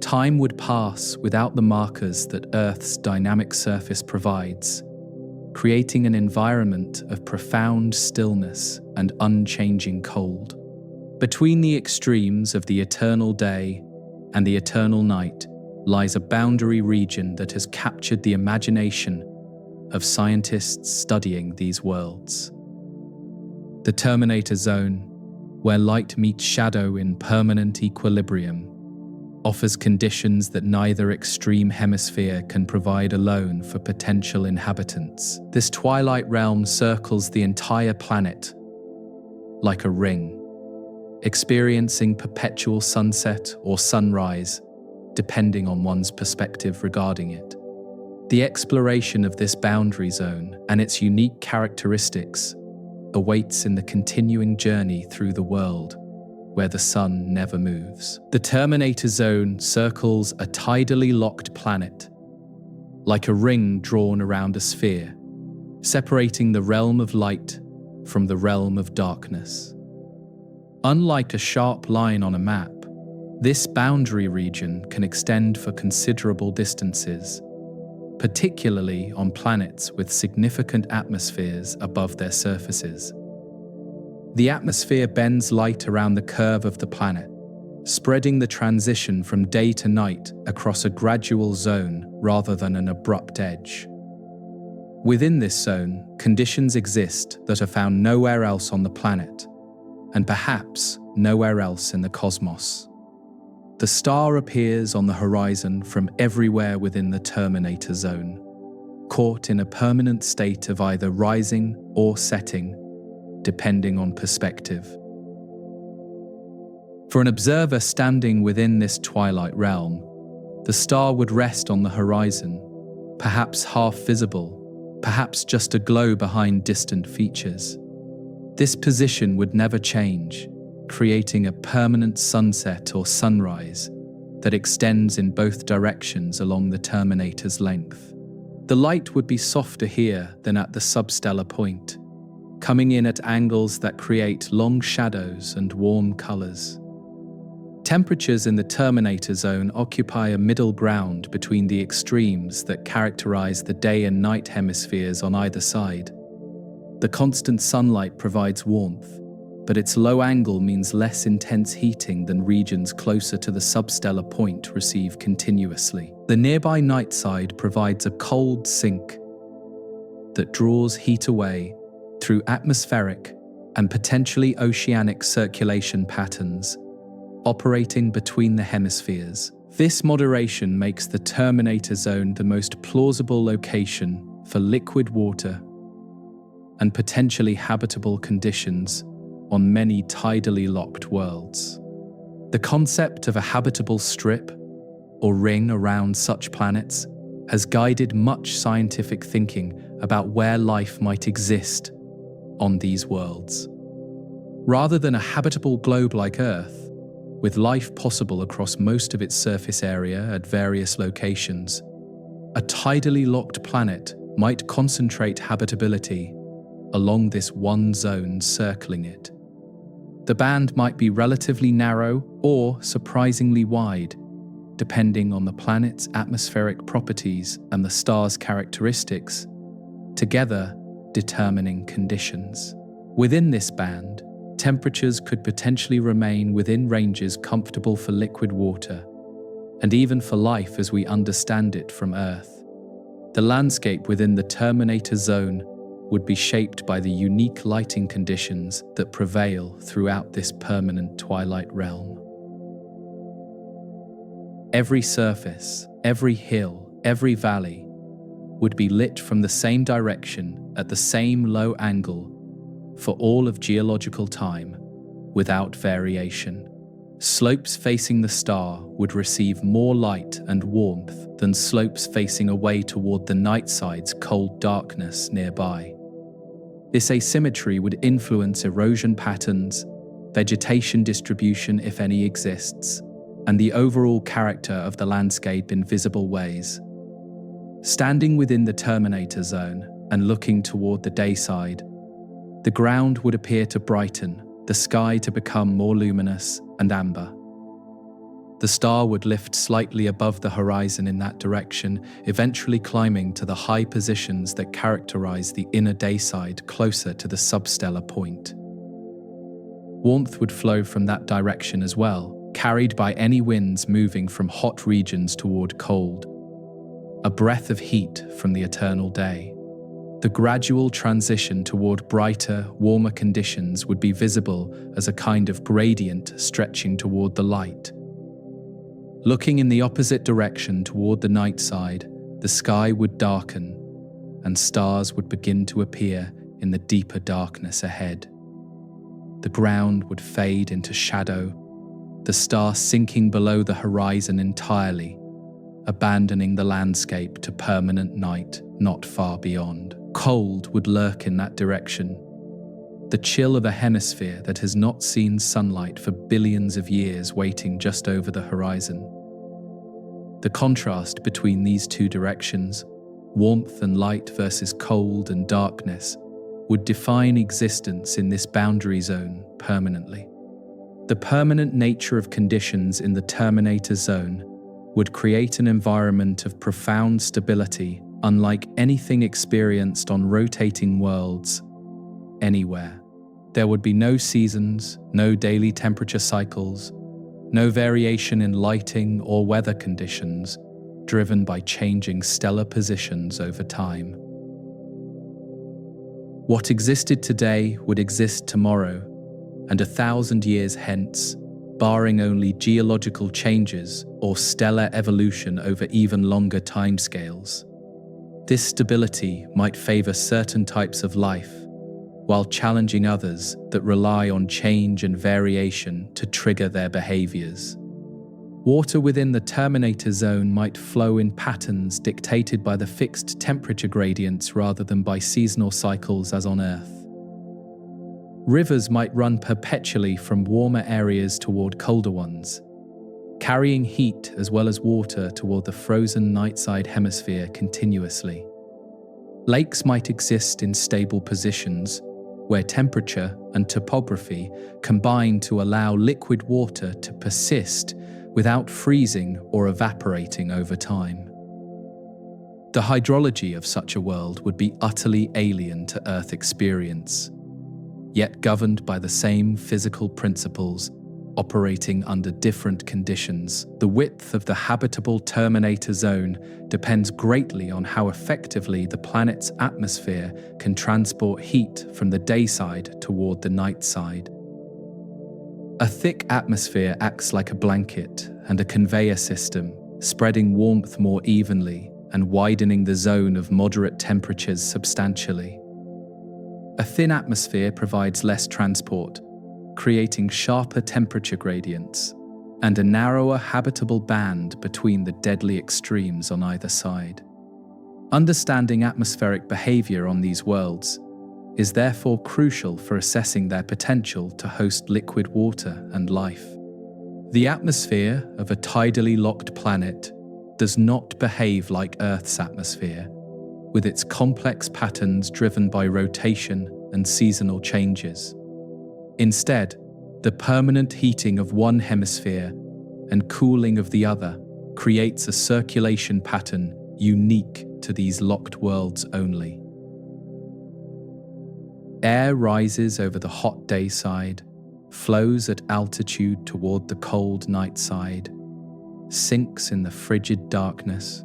Time would pass without the markers that Earth's dynamic surface provides, creating an environment of profound stillness and unchanging cold. Between the extremes of the eternal day and the eternal night lies a boundary region that has captured the imagination of scientists studying these worlds. The terminator zone, where light meets shadow in permanent equilibrium, offers conditions that neither extreme hemisphere can provide alone for potential inhabitants. This twilight realm circles the entire planet like a ring, experiencing perpetual sunset or sunrise, depending on one's perspective regarding it. The exploration of this boundary zone and its unique characteristics awaits in the continuing journey through the world, where the sun never moves. The terminator zone circles a tidally locked planet, like a ring drawn around a sphere, separating the realm of light from the realm of darkness. Unlike a sharp line on a map, this boundary region can extend for considerable distances, particularly on planets with significant atmospheres above their surfaces. The atmosphere bends light around the curve of the planet, spreading the transition from day to night across a gradual zone rather than an abrupt edge. Within this zone, conditions exist that are found nowhere else on the planet, and perhaps nowhere else in the cosmos. The star appears on the horizon from everywhere within the terminator zone, caught in a permanent state of either rising or setting, depending on perspective. For an observer standing within this twilight realm, the star would rest on the horizon, perhaps half visible, perhaps just a glow behind distant features. This position would never change, creating a permanent sunset or sunrise that extends in both directions along the terminator's length. The light would be softer here than at the substellar point, coming in at angles that create long shadows and warm colors. Temperatures in the terminator zone occupy a middle ground between the extremes that characterize the day and night hemispheres on either side. The constant sunlight provides warmth, but its low angle means less intense heating than regions closer to the substellar point receive continuously. The nearby nightside provides a cold sink that draws heat away through atmospheric and potentially oceanic circulation patterns operating between the hemispheres. This moderation makes the terminator zone the most plausible location for liquid water and potentially habitable conditions on many tidally locked worlds. The concept of a habitable strip or ring around such planets has guided much scientific thinking about where life might exist on these worlds. Rather than a habitable globe like Earth, with life possible across most of its surface area at various locations, a tidally locked planet might concentrate habitability along this one zone circling it. The band might be relatively narrow or surprisingly wide, depending on the planet's atmospheric properties and the star's characteristics, together determining conditions. Within this band, temperatures could potentially remain within ranges comfortable for liquid water, and even for life as we understand it from Earth. The landscape within the terminator zone would be shaped by the unique lighting conditions that prevail throughout this permanent twilight realm. Every surface, every hill, every valley would be lit from the same direction at the same low angle for all of geological time, without variation. Slopes facing the star would receive more light and warmth than slopes facing away toward the nightside's cold darkness nearby. This asymmetry would influence erosion patterns, vegetation distribution if any exists, and the overall character of the landscape in visible ways. Standing within the terminator zone and looking toward the dayside, the ground would appear to brighten, the sky to become more luminous and amber. The star would lift slightly above the horizon in that direction, eventually climbing to the high positions that characterize the inner dayside closer to the substellar point. Warmth would flow from that direction as well, carried by any winds moving from hot regions toward cold, a breath of heat from the eternal day. The gradual transition toward brighter, warmer conditions would be visible as a kind of gradient stretching toward the light. Looking in the opposite direction toward the night side, the sky would darken, and stars would begin to appear in the deeper darkness ahead. The ground would fade into shadow, the star sinking below the horizon entirely, abandoning the landscape to permanent night not far beyond. Cold would lurk in that direction, the chill of a hemisphere that has not seen sunlight for billions of years waiting just over the horizon. The contrast between these two directions, warmth and light versus cold and darkness, would define existence in this boundary zone permanently. The permanent nature of conditions in the terminator zone would create an environment of profound stability unlike anything experienced on rotating worlds anywhere. There would be no seasons, no daily temperature cycles, no variation in lighting or weather conditions driven by changing stellar positions over time. What existed today would exist tomorrow, and 1,000 years hence, barring only geological changes or stellar evolution over even longer timescales. This stability might favor certain types of life, while challenging others that rely on change and variation to trigger their behaviors. Water within the terminator zone might flow in patterns dictated by the fixed temperature gradients rather than by seasonal cycles as on Earth. Rivers might run perpetually from warmer areas toward colder ones, carrying heat as well as water toward the frozen nightside hemisphere continuously. Lakes might exist in stable positions, where temperature and topography combine to allow liquid water to persist without freezing or evaporating over time. The hydrology of such a world would be utterly alien to Earth experience, yet governed by the same physical principles, operating under different conditions. The width of the habitable terminator zone depends greatly on how effectively the planet's atmosphere can transport heat from the dayside toward the nightside. A thick atmosphere acts like a blanket and a conveyor system, spreading warmth more evenly and widening the zone of moderate temperatures substantially. A thin atmosphere provides less transport, creating sharper temperature gradients and a narrower habitable band between the deadly extremes on either side. Understanding atmospheric behavior on these worlds is therefore crucial for assessing their potential to host liquid water and life. The atmosphere of a tidally locked planet does not behave like Earth's atmosphere, with its complex patterns driven by rotation and seasonal changes. Instead, the permanent heating of one hemisphere and cooling of the other creates a circulation pattern unique to these locked worlds only. Air rises over the hot dayside, flows at altitude toward the cold nightside, sinks in the frigid darkness,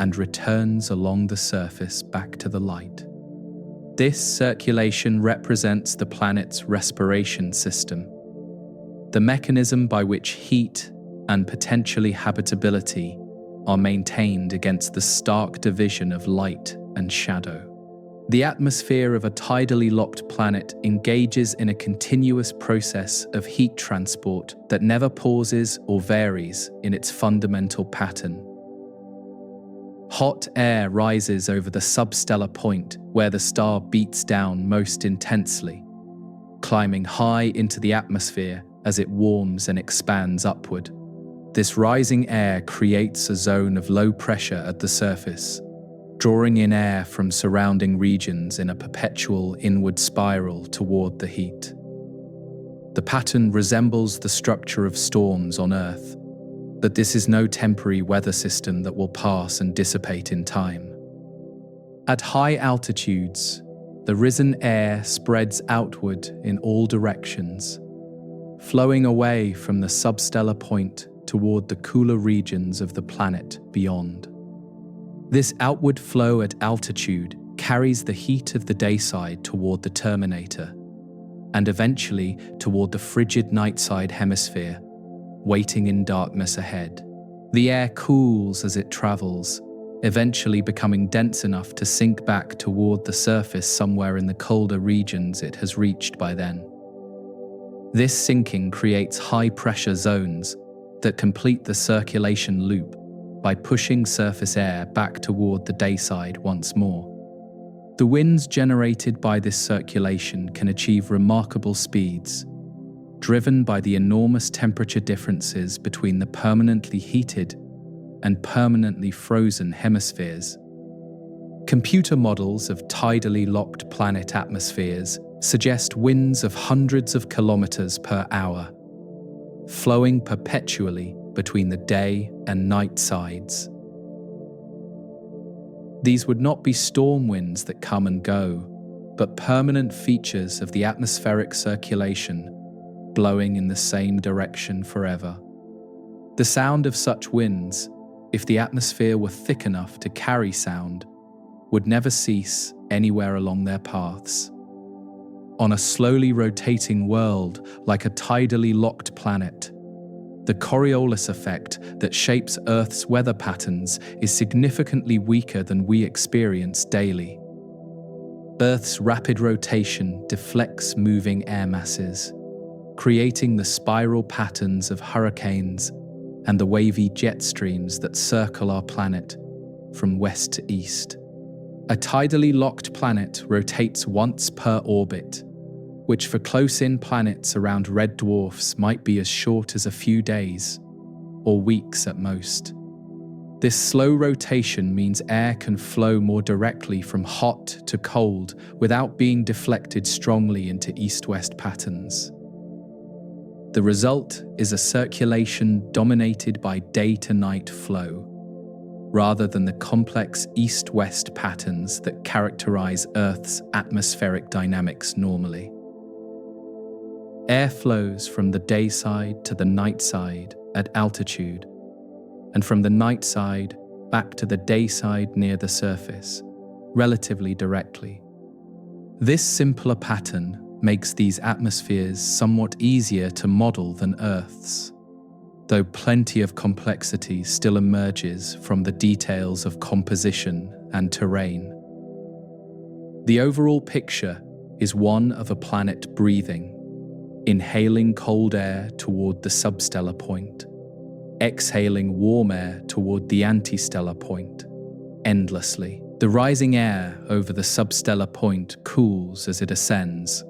and returns along the surface back to the light. This circulation represents the planet's respiration system, the mechanism by which heat and potentially habitability are maintained against the stark division of light and shadow. The atmosphere of a tidally locked planet engages in a continuous process of heat transport that never pauses or varies in its fundamental pattern. Hot air rises over the substellar point where the star beats down most intensely, climbing high into the atmosphere as it warms and expands upward. This rising air creates a zone of low pressure at the surface, drawing in air from surrounding regions in a perpetual inward spiral toward the heat. The pattern resembles the structure of storms on Earth, but this is no temporary weather system that will pass and dissipate in time. At high altitudes, the risen air spreads outward in all directions, flowing away from the substellar point toward the cooler regions of the planet beyond. This outward flow at altitude carries the heat of the dayside toward the terminator, and eventually toward the frigid nightside hemisphere, waiting in darkness ahead. The air cools as it travels, eventually becoming dense enough to sink back toward the surface somewhere in the colder regions it has reached by then. This sinking creates high-pressure zones that complete the circulation loop by pushing surface air back toward the dayside once more. The winds generated by this circulation can achieve remarkable speeds, driven by the enormous temperature differences between the permanently heated and permanently frozen hemispheres. Computer models of tidally locked planet atmospheres suggest winds of hundreds of kilometers per hour, flowing perpetually between the day and night sides. These would not be storm winds that come and go, but permanent features of the atmospheric circulation blowing in the same direction forever. The sound of such winds, if the atmosphere were thick enough to carry sound, would never cease anywhere along their paths. on a slowly rotating world like a tidally locked planet. The Coriolis effect that shapes Earth's weather patterns is significantly weaker than we experience daily. Earth's rapid rotation deflects moving air masses, creating the spiral patterns of hurricanes and the wavy jet streams that circle our planet from west to east. A tidally locked planet rotates once per orbit, which for close-in planets around red dwarfs might be as short as a few days or weeks at most. This slow rotation means air can flow more directly from hot to cold without being deflected strongly into east-west patterns. The result is a circulation dominated by day-to-night flow, rather than the complex east-west patterns that characterize Earth's atmospheric dynamics normally. Air flows from the dayside to the nightside at altitude, and from the nightside back to the dayside near the surface, relatively directly. This simpler pattern makes these atmospheres somewhat easier to model than Earth's, though plenty of complexity still emerges from the details of composition and terrain. The overall picture is one of a planet breathing, inhaling cold air toward the substellar point, exhaling warm air toward the antistellar point, endlessly. The rising air over the substellar point cools as it ascends,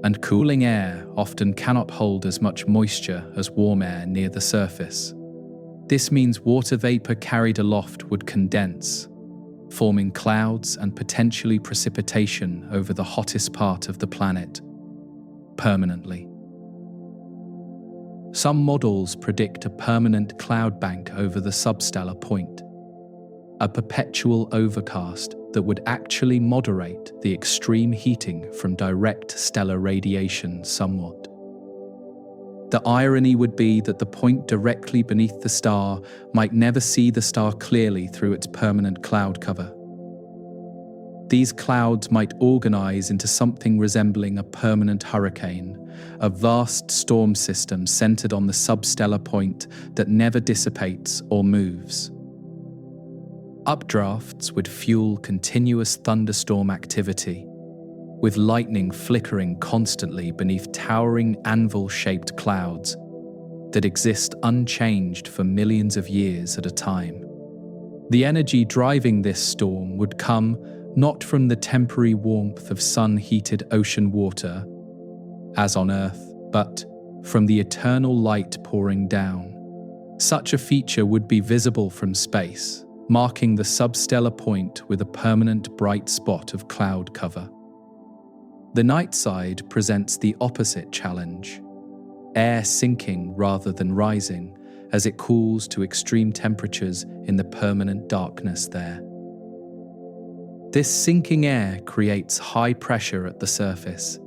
and cooling air often cannot hold as much moisture as warm air near the surface. This means water vapor carried aloft would condense, forming clouds and potentially precipitation over the hottest part of the planet, permanently. Some models predict a permanent cloud bank over the substellar point, a perpetual overcast that would actually moderate the extreme heating from direct stellar radiation somewhat. The irony would be that the point directly beneath the star might never see the star clearly through its permanent cloud cover. These clouds might organize into something resembling a permanent hurricane, a vast storm system centered on the substellar point that never dissipates or moves. Updrafts would fuel continuous thunderstorm activity, with lightning flickering constantly beneath towering anvil-shaped clouds that exist unchanged for millions of years at a time. The energy driving this storm would come not from the temporary warmth of sun-heated ocean water, as on Earth, but from the eternal light pouring down. Such a feature would be visible from space, marking the substellar point with a permanent bright spot of cloud cover. The nightside presents the opposite challenge, air sinking rather than rising as it cools to extreme temperatures in the permanent darkness there. This sinking air creates high pressure at the surface,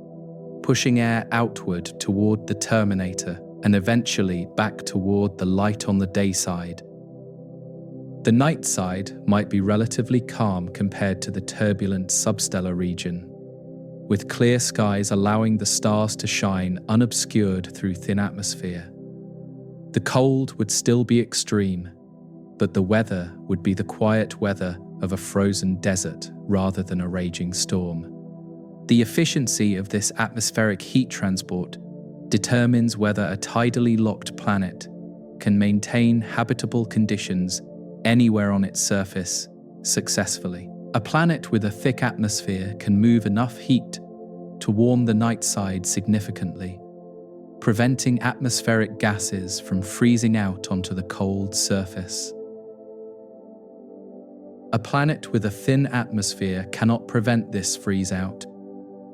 pushing air outward toward the terminator and eventually back toward the light on the dayside. The nightside might be relatively calm compared to the turbulent substellar region, with clear skies allowing the stars to shine unobscured through thin atmosphere. The cold would still be extreme, but the weather would be the quiet weather of a frozen desert rather than a raging storm. The efficiency of this atmospheric heat transport determines whether a tidally locked planet can maintain habitable conditions anywhere on its surface successfully. A planet with a thick atmosphere can move enough heat to warm the nightside significantly, preventing atmospheric gases from freezing out onto the cold surface. A planet with a thin atmosphere cannot prevent this freeze-out,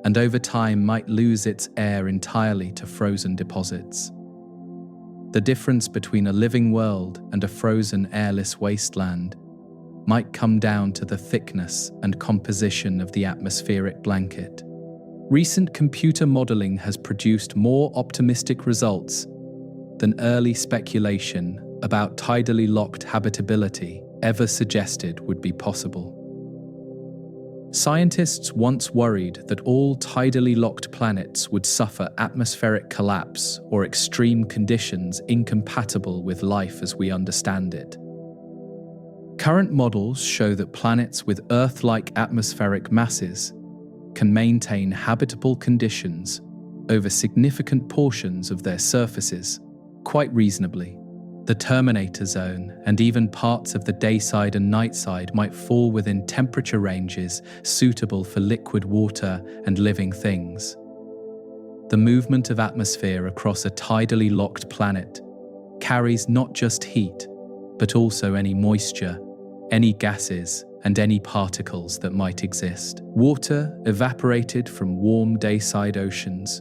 and over time might lose its air entirely to frozen deposits. The difference between a living world and a frozen airless wasteland might come down to the thickness and composition of the atmospheric blanket. Recent computer modeling has produced more optimistic results than early speculation about tidally locked habitability ever suggested would be possible. Scientists once worried that all tidally locked planets would suffer atmospheric collapse or extreme conditions incompatible with life as we understand it. Current models show that planets with Earth-like atmospheric masses can maintain habitable conditions over significant portions of their surfaces quite reasonably. The terminator zone and even parts of the dayside and nightside might fall within temperature ranges suitable for liquid water and living things. The movement of atmosphere across a tidally locked planet carries not just heat, but also any moisture, any gases, and any particles that might exist. Water evaporated from warm dayside oceans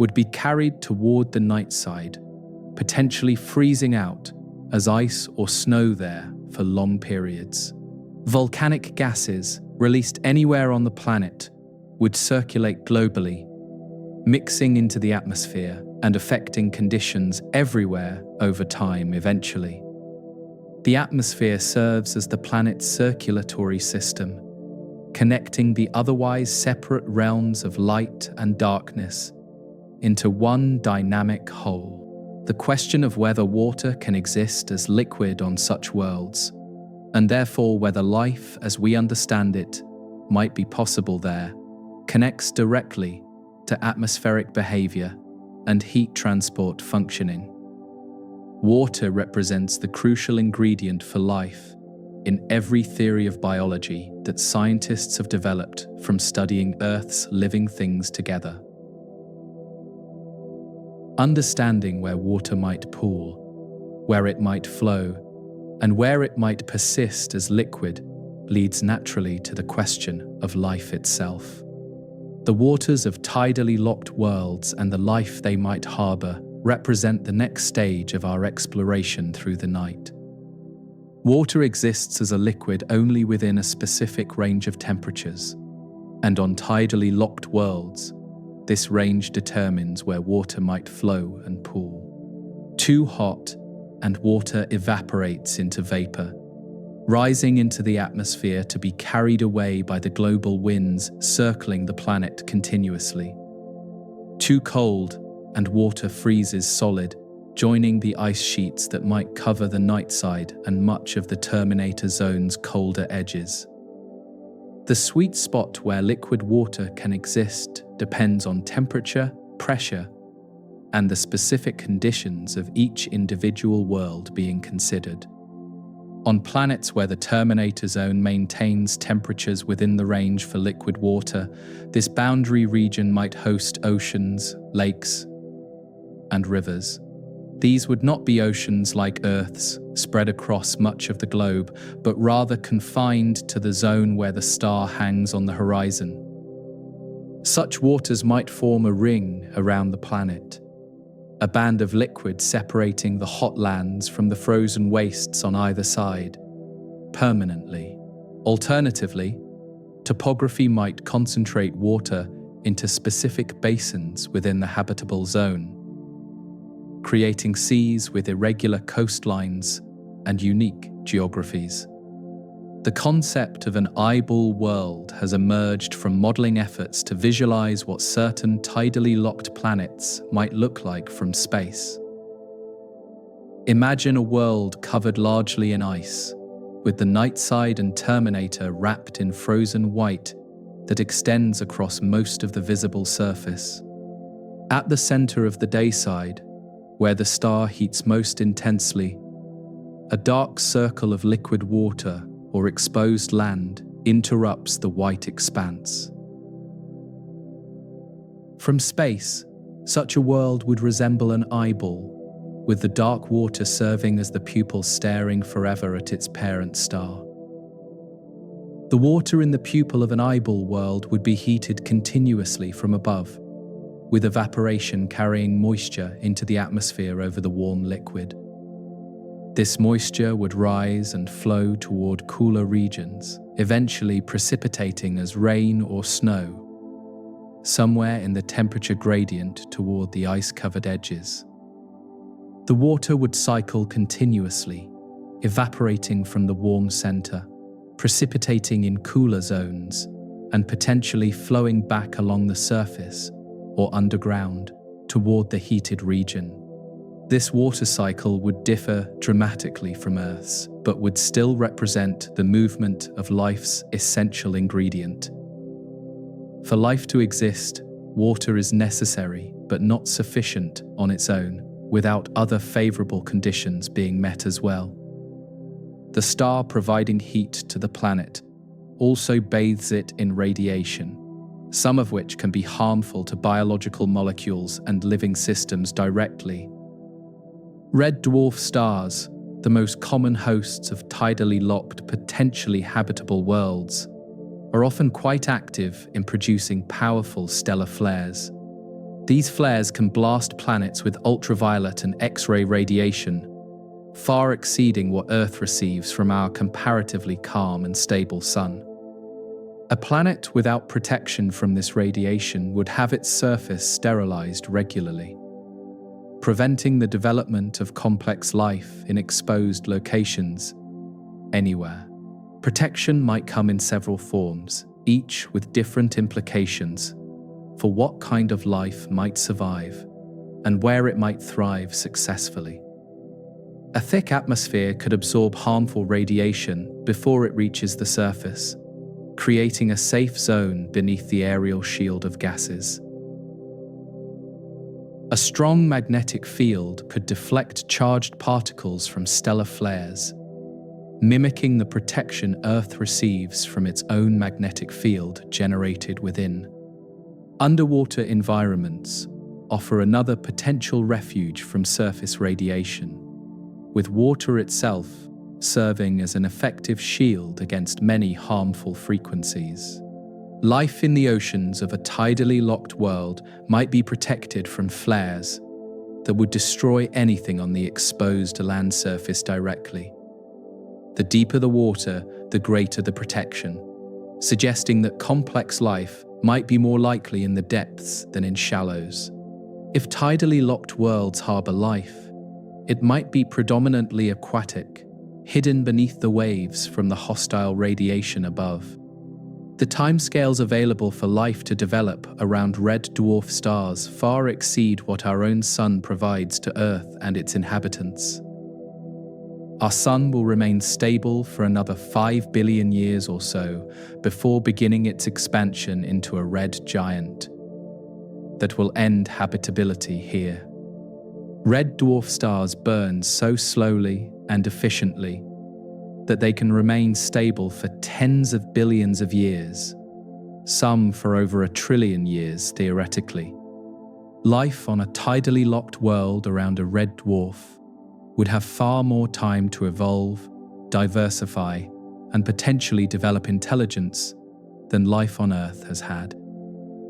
would be carried toward the nightside, potentially freezing out as ice or snow there for long periods. Volcanic gases released anywhere on the planet would circulate globally, mixing into the atmosphere and affecting conditions everywhere over time eventually. The atmosphere serves as the planet's circulatory system, connecting the otherwise separate realms of light and darkness into one dynamic whole. The question of whether water can exist as liquid on such worlds, and therefore whether life as we understand it might be possible there, connects directly to atmospheric behavior and heat transport functioning. Water represents the crucial ingredient for life in every theory of biology that scientists have developed from studying Earth's living things together. Understanding where water might pool, where it might flow, and where it might persist as liquid leads naturally to the question of life itself. The waters of tidally locked worlds and the life they might harbor represent the next stage of our exploration through the night. Water exists as a liquid only within a specific range of temperatures, and on tidally locked worlds, this range determines where water might flow and pool. Too hot, and water evaporates into vapor, rising into the atmosphere to be carried away by the global winds circling the planet continuously. Too cold, and water freezes solid, joining the ice sheets that might cover the nightside and much of the terminator zone's colder edges. The sweet spot where liquid water can exist depends on temperature, pressure, and the specific conditions of each individual world being considered. On planets where the terminator zone maintains temperatures within the range for liquid water, this boundary region might host oceans, lakes, and rivers. These would not be oceans like Earth's, spread across much of the globe, but rather confined to the zone where the star hangs on the horizon. Such waters might form a ring around the planet, a band of liquid separating the hot lands from the frozen wastes on either side, permanently. Alternatively, topography might concentrate water into specific basins within the habitable zone, creating seas with irregular coastlines and unique geographies. The concept of an eyeball world has emerged from modeling efforts to visualize what certain tidally locked planets might look like from space. Imagine a world covered largely in ice, with the nightside and terminator wrapped in frozen white that extends across most of the visible surface. At the center of the dayside, where the star heats most intensely, a dark circle of liquid water or exposed land interrupts the white expanse. From space, such a world would resemble an eyeball, with the dark water serving as the pupil staring forever at its parent star. The water in the pupil of an eyeball world would be heated continuously from above, with evaporation carrying moisture into the atmosphere over the warm liquid. This moisture would rise and flow toward cooler regions, eventually precipitating as rain or snow, somewhere in the temperature gradient toward the ice-covered edges. The water would cycle continuously, evaporating from the warm center, precipitating in cooler zones, and potentially flowing back along the surface or underground toward the heated region. This water cycle would differ dramatically from Earth's, but would still represent the movement of life's essential ingredient. For life to exist, water is necessary but not sufficient on its own, without other favorable conditions being met as well. The star providing heat to the planet also bathes it in radiation, some of which can be harmful to biological molecules and living systems directly. Red dwarf stars, the most common hosts of tidally locked, potentially habitable worlds, are often quite active in producing powerful stellar flares. These flares can blast planets with ultraviolet and X-ray radiation, far exceeding what Earth receives from our comparatively calm and stable Sun. A planet without protection from this radiation would have its surface sterilized regularly, preventing the development of complex life in exposed locations anywhere. Protection might come in several forms, each with different implications for what kind of life might survive and where it might thrive successfully. A thick atmosphere could absorb harmful radiation before it reaches the surface, creating a safe zone beneath the aerial shield of gases. A strong magnetic field could deflect charged particles from stellar flares, mimicking the protection Earth receives from its own magnetic field generated within. Underwater environments offer another potential refuge from surface radiation, with water itself serving as an effective shield against many harmful frequencies. Life in the oceans of a tidally locked world might be protected from flares that would destroy anything on the exposed land surface directly. The deeper the water, the greater the protection, suggesting that complex life might be more likely in the depths than in shallows. If tidally locked worlds harbor life, it might be predominantly aquatic, hidden beneath the waves from the hostile radiation above. The timescales available for life to develop around red dwarf stars far exceed what our own Sun provides to Earth and its inhabitants. Our Sun will remain stable for another 5 billion years or so before beginning its expansion into a red giant that will end habitability here. Red dwarf stars burn so slowly and efficiently that they can remain stable for tens of billions of years, some for over 1 trillion years theoretically. Life on a tidally locked world around a red dwarf would have far more time to evolve, diversify, and potentially develop intelligence than life on Earth has had.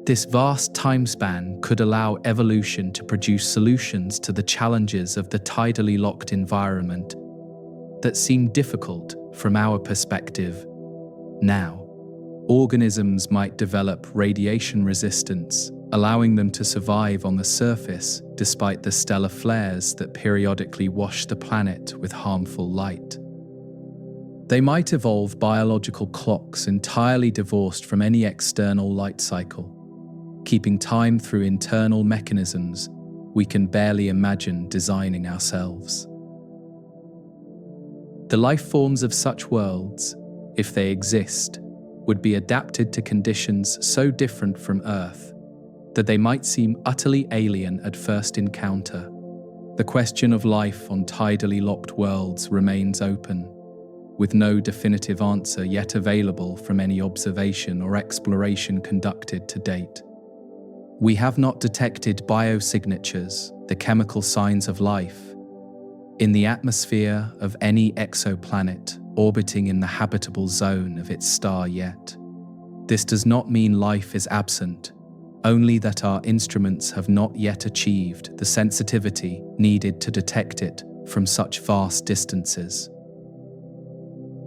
This vast time span could allow evolution to produce solutions to the challenges of the tidally locked environment that seem difficult from our perspective now. Organisms might develop radiation resistance, allowing them to survive on the surface despite the stellar flares that periodically wash the planet with harmful light. They might evolve biological clocks entirely divorced from any external light cycle, keeping time through internal mechanisms we can barely imagine designing ourselves. The life forms of such worlds, if they exist, would be adapted to conditions so different from Earth that they might seem utterly alien at first encounter. The question of life on tidally locked worlds remains open, with no definitive answer yet available from any observation or exploration conducted to date. We have not detected biosignatures, the chemical signs of life, in the atmosphere of any exoplanet orbiting in the habitable zone of its star yet. This does not mean life is absent, only that our instruments have not yet achieved the sensitivity needed to detect it from such vast distances.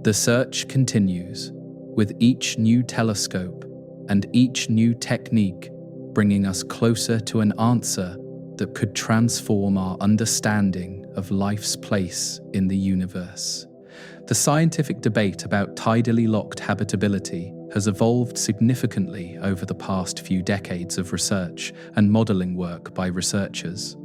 The search continues, with each new telescope and each new technique bringing us closer to an answer that could transform our understanding of life's place in the universe. The scientific debate about tidally locked habitability has evolved significantly over the past few decades of research and modeling work by researchers.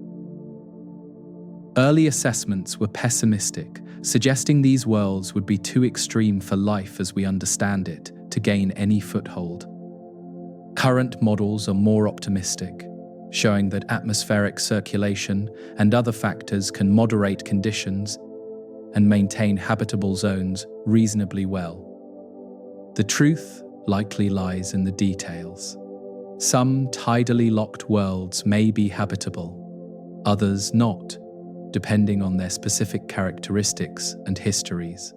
Early assessments were pessimistic, suggesting these worlds would be too extreme for life as we understand it to gain any foothold. Current models are more optimistic, showing that atmospheric circulation and other factors can moderate conditions and maintain habitable zones reasonably well. The truth likely lies in the details. Some tidally locked worlds may be habitable, others not, depending on their specific characteristics and histories.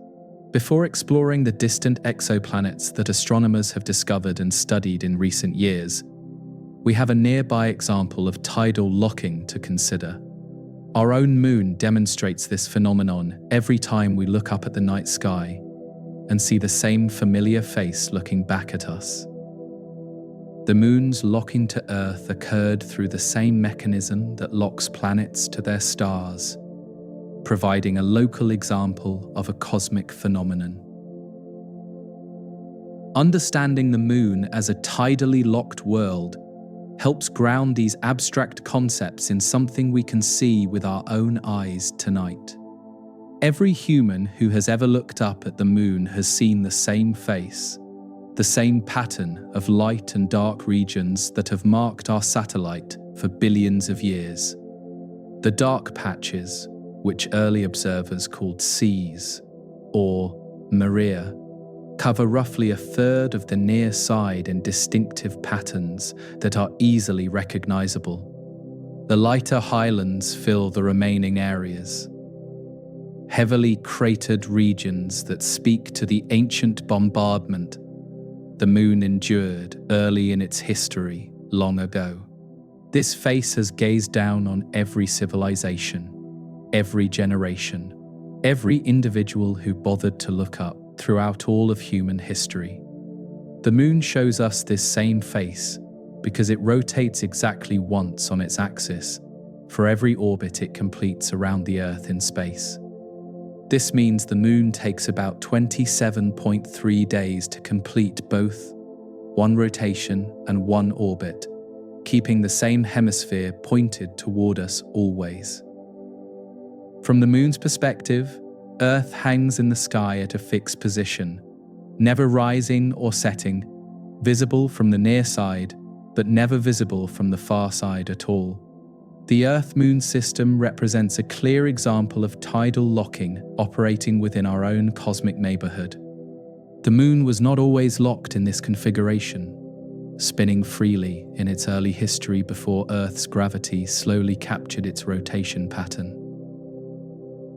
Before exploring the distant exoplanets that astronomers have discovered and studied in recent years, we have a nearby example of tidal locking to consider. Our own moon demonstrates this phenomenon every time we look up at the night sky and see the same familiar face looking back at us. The moon's locking to Earth occurred through the same mechanism that locks planets to their stars, providing a local example of a cosmic phenomenon. Understanding the moon as a tidally locked world helps ground these abstract concepts in something we can see with our own eyes tonight. Every human who has ever looked up at the moon has seen the same face, the same pattern of light and dark regions that have marked our satellite for billions of years. The dark patches, which early observers called seas, or Maria, cover roughly a third of the near side in distinctive patterns that are easily recognizable. The lighter highlands fill the remaining areas. Heavily cratered regions that speak to the ancient bombardment the moon endured early in its history, long ago. This face has gazed down on every civilization, every generation, every individual who bothered to look up throughout all of human history. The moon shows us this same face because it rotates exactly once on its axis for every orbit it completes around the Earth in space. This means the moon takes about 27.3 days to complete both one rotation and one orbit, keeping the same hemisphere pointed toward us always. From the moon's perspective, Earth hangs in the sky at a fixed position, never rising or setting, visible from the near side, but never visible from the far side at all. The Earth-Moon system represents a clear example of tidal locking operating within our own cosmic neighborhood. The moon was not always locked in this configuration, spinning freely in its early history before Earth's gravity slowly captured its rotation pattern.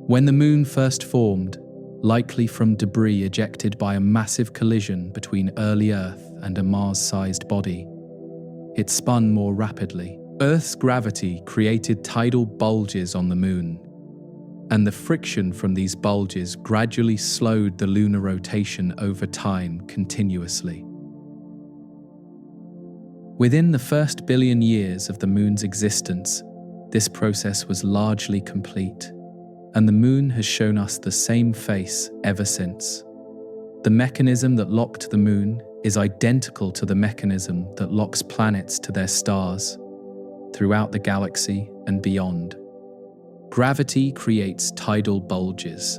When the moon first formed, likely from debris ejected by a massive collision between early Earth and a Mars-sized body, it spun more rapidly. Earth's gravity created tidal bulges on the moon, and the friction from these bulges gradually slowed the lunar rotation over time continuously. Within the first billion years of the moon's existence, this process was largely complete, and the moon has shown us the same face ever since. The mechanism that locked the moon is identical to the mechanism that locks planets to their stars throughout the galaxy and beyond. Gravity creates tidal bulges.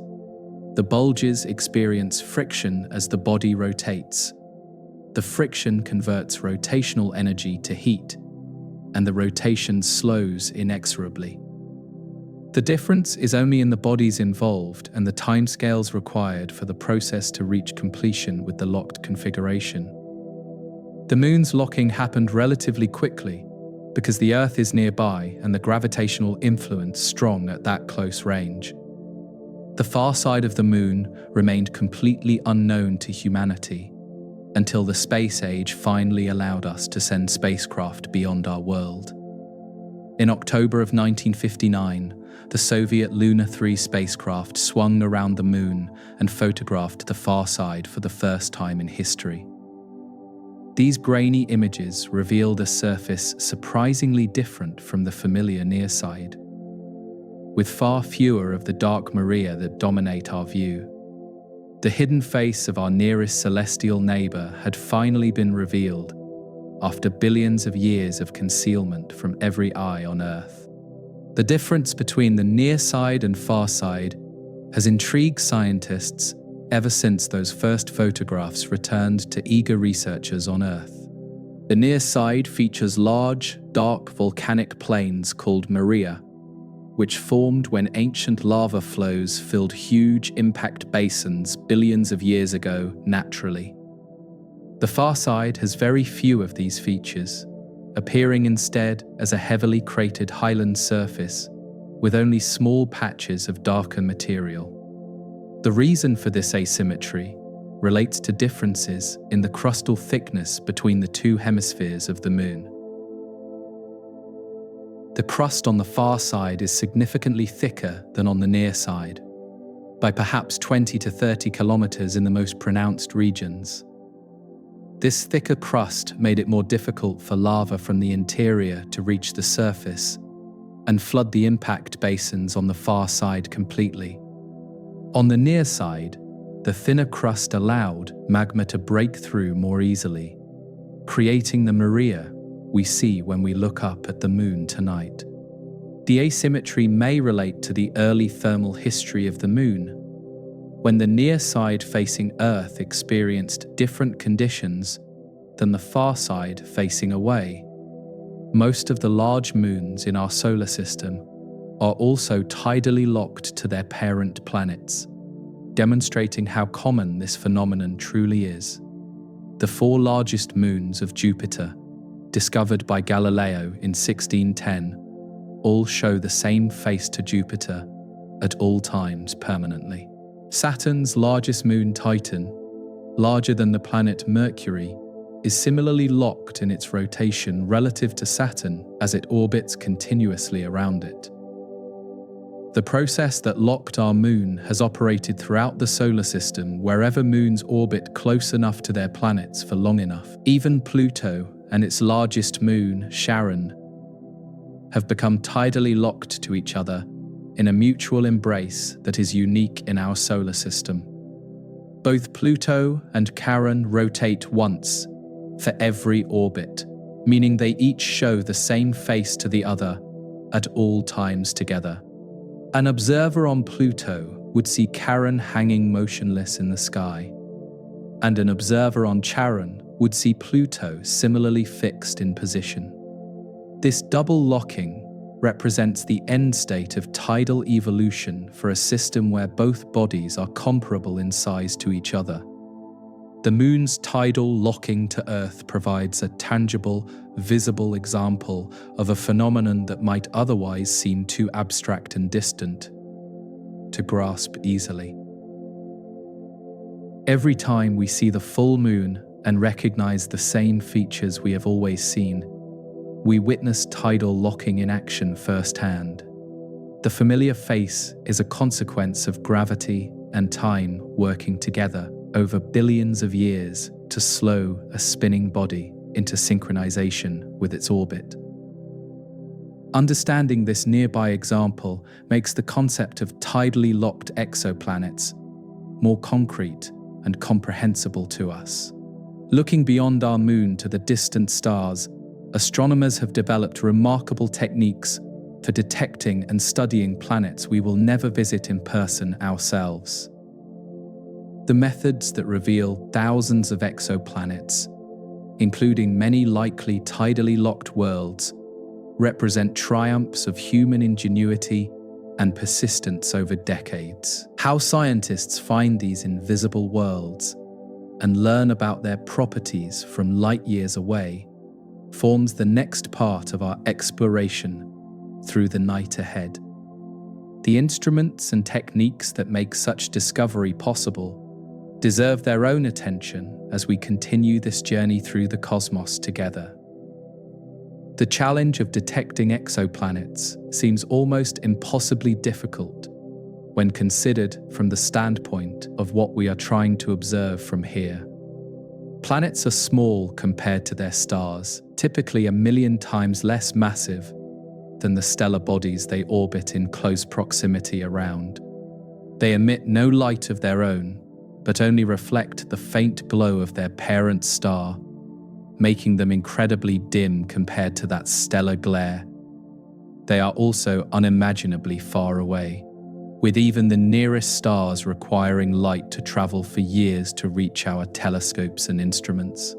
The bulges experience friction as the body rotates. The friction converts rotational energy to heat, and the rotation slows inexorably. The difference is only in the bodies involved and the timescales required for the process to reach completion with the locked configuration. The moon's locking happened relatively quickly because the Earth is nearby and the gravitational influence strong at that close range. The far side of the moon remained completely unknown to humanity until the space age finally allowed us to send spacecraft beyond our world. In October of 1959, the Soviet Luna 3 spacecraft swung around the moon and photographed the far side for the first time in history. These grainy images revealed a surface surprisingly different from the familiar near side. With far fewer of the dark maria that dominate our view, The hidden face of our nearest celestial neighbor had finally been revealed after billions of years of concealment from every eye on Earth. The difference between the near side and far side has intrigued scientists ever since those first photographs returned to eager researchers on Earth. The near side features large, dark volcanic plains called maria, which formed when ancient lava flows filled huge impact basins billions of years ago naturally. The far side has very few of these features, appearing instead as a heavily cratered highland surface with only small patches of darker material. The reason for this asymmetry relates to differences in the crustal thickness between the two hemispheres of the Moon. The crust on the far side is significantly thicker than on the near side, by perhaps 20 to 30 kilometers in the most pronounced regions. This thicker crust made it more difficult for lava from the interior to reach the surface and flood the impact basins on the far side completely. On the near side, the thinner crust allowed magma to break through more easily, creating the maria we see when we look up at the Moon tonight. The asymmetry may relate to the early thermal history of the Moon, when the near side facing Earth experienced different conditions than the far side facing away. Most of the large moons in our solar system are also tidally locked to their parent planets, demonstrating how common this phenomenon truly is. The 4 largest moons of Jupiter, discovered by Galileo in 1610, all show the same face to Jupiter at all times permanently. Saturn's largest moon, Titan, larger than the planet Mercury, is similarly locked in its rotation relative to Saturn as it orbits continuously around it. The process that locked our Moon has operated throughout the solar system wherever moons orbit close enough to their planets for long enough. Even Pluto and its largest moon, Charon, have become tidally locked to each other in a mutual embrace that is unique in our solar system. Both Pluto and Charon rotate once for every orbit, meaning they each show the same face to the other at all times together. An observer on Pluto would see Charon hanging motionless in the sky, and an observer on Charon would see Pluto similarly fixed in position. This double locking represents the end state of tidal evolution for a system where both bodies are comparable in size to each other. The Moon's tidal locking to Earth provides a tangible, visible example of a phenomenon that might otherwise seem too abstract and distant to grasp easily. Every time we see the full moon and recognize the same features we have always seen, we witness tidal locking in action firsthand. The familiar face is a consequence of gravity and time working together over billions of years to slow a spinning body into synchronization with its orbit. Understanding this nearby example makes the concept of tidally locked exoplanets more concrete and comprehensible to us. Looking beyond our Moon to the distant stars, astronomers have developed remarkable techniques for detecting and studying planets we will never visit in person ourselves. The methods that reveal thousands of exoplanets, including many likely tidally locked worlds, represent triumphs of human ingenuity and persistence over decades. How scientists find these invisible worlds and learn about their properties from light years away forms the next part of our exploration through the night ahead. The instruments and techniques that make such discovery possible deserve their own attention as we continue this journey through the cosmos together. The challenge of detecting exoplanets seems almost impossibly difficult when considered from the standpoint of what we are trying to observe from here. Planets are small compared to their stars, typically 1,000,000 times less massive than the stellar bodies they orbit in close proximity around. They emit no light of their own, but only reflect the faint glow of their parent star, making them incredibly dim compared to that stellar glare. They are also unimaginably far away, with even the nearest stars requiring light to travel for years to reach our telescopes and instruments.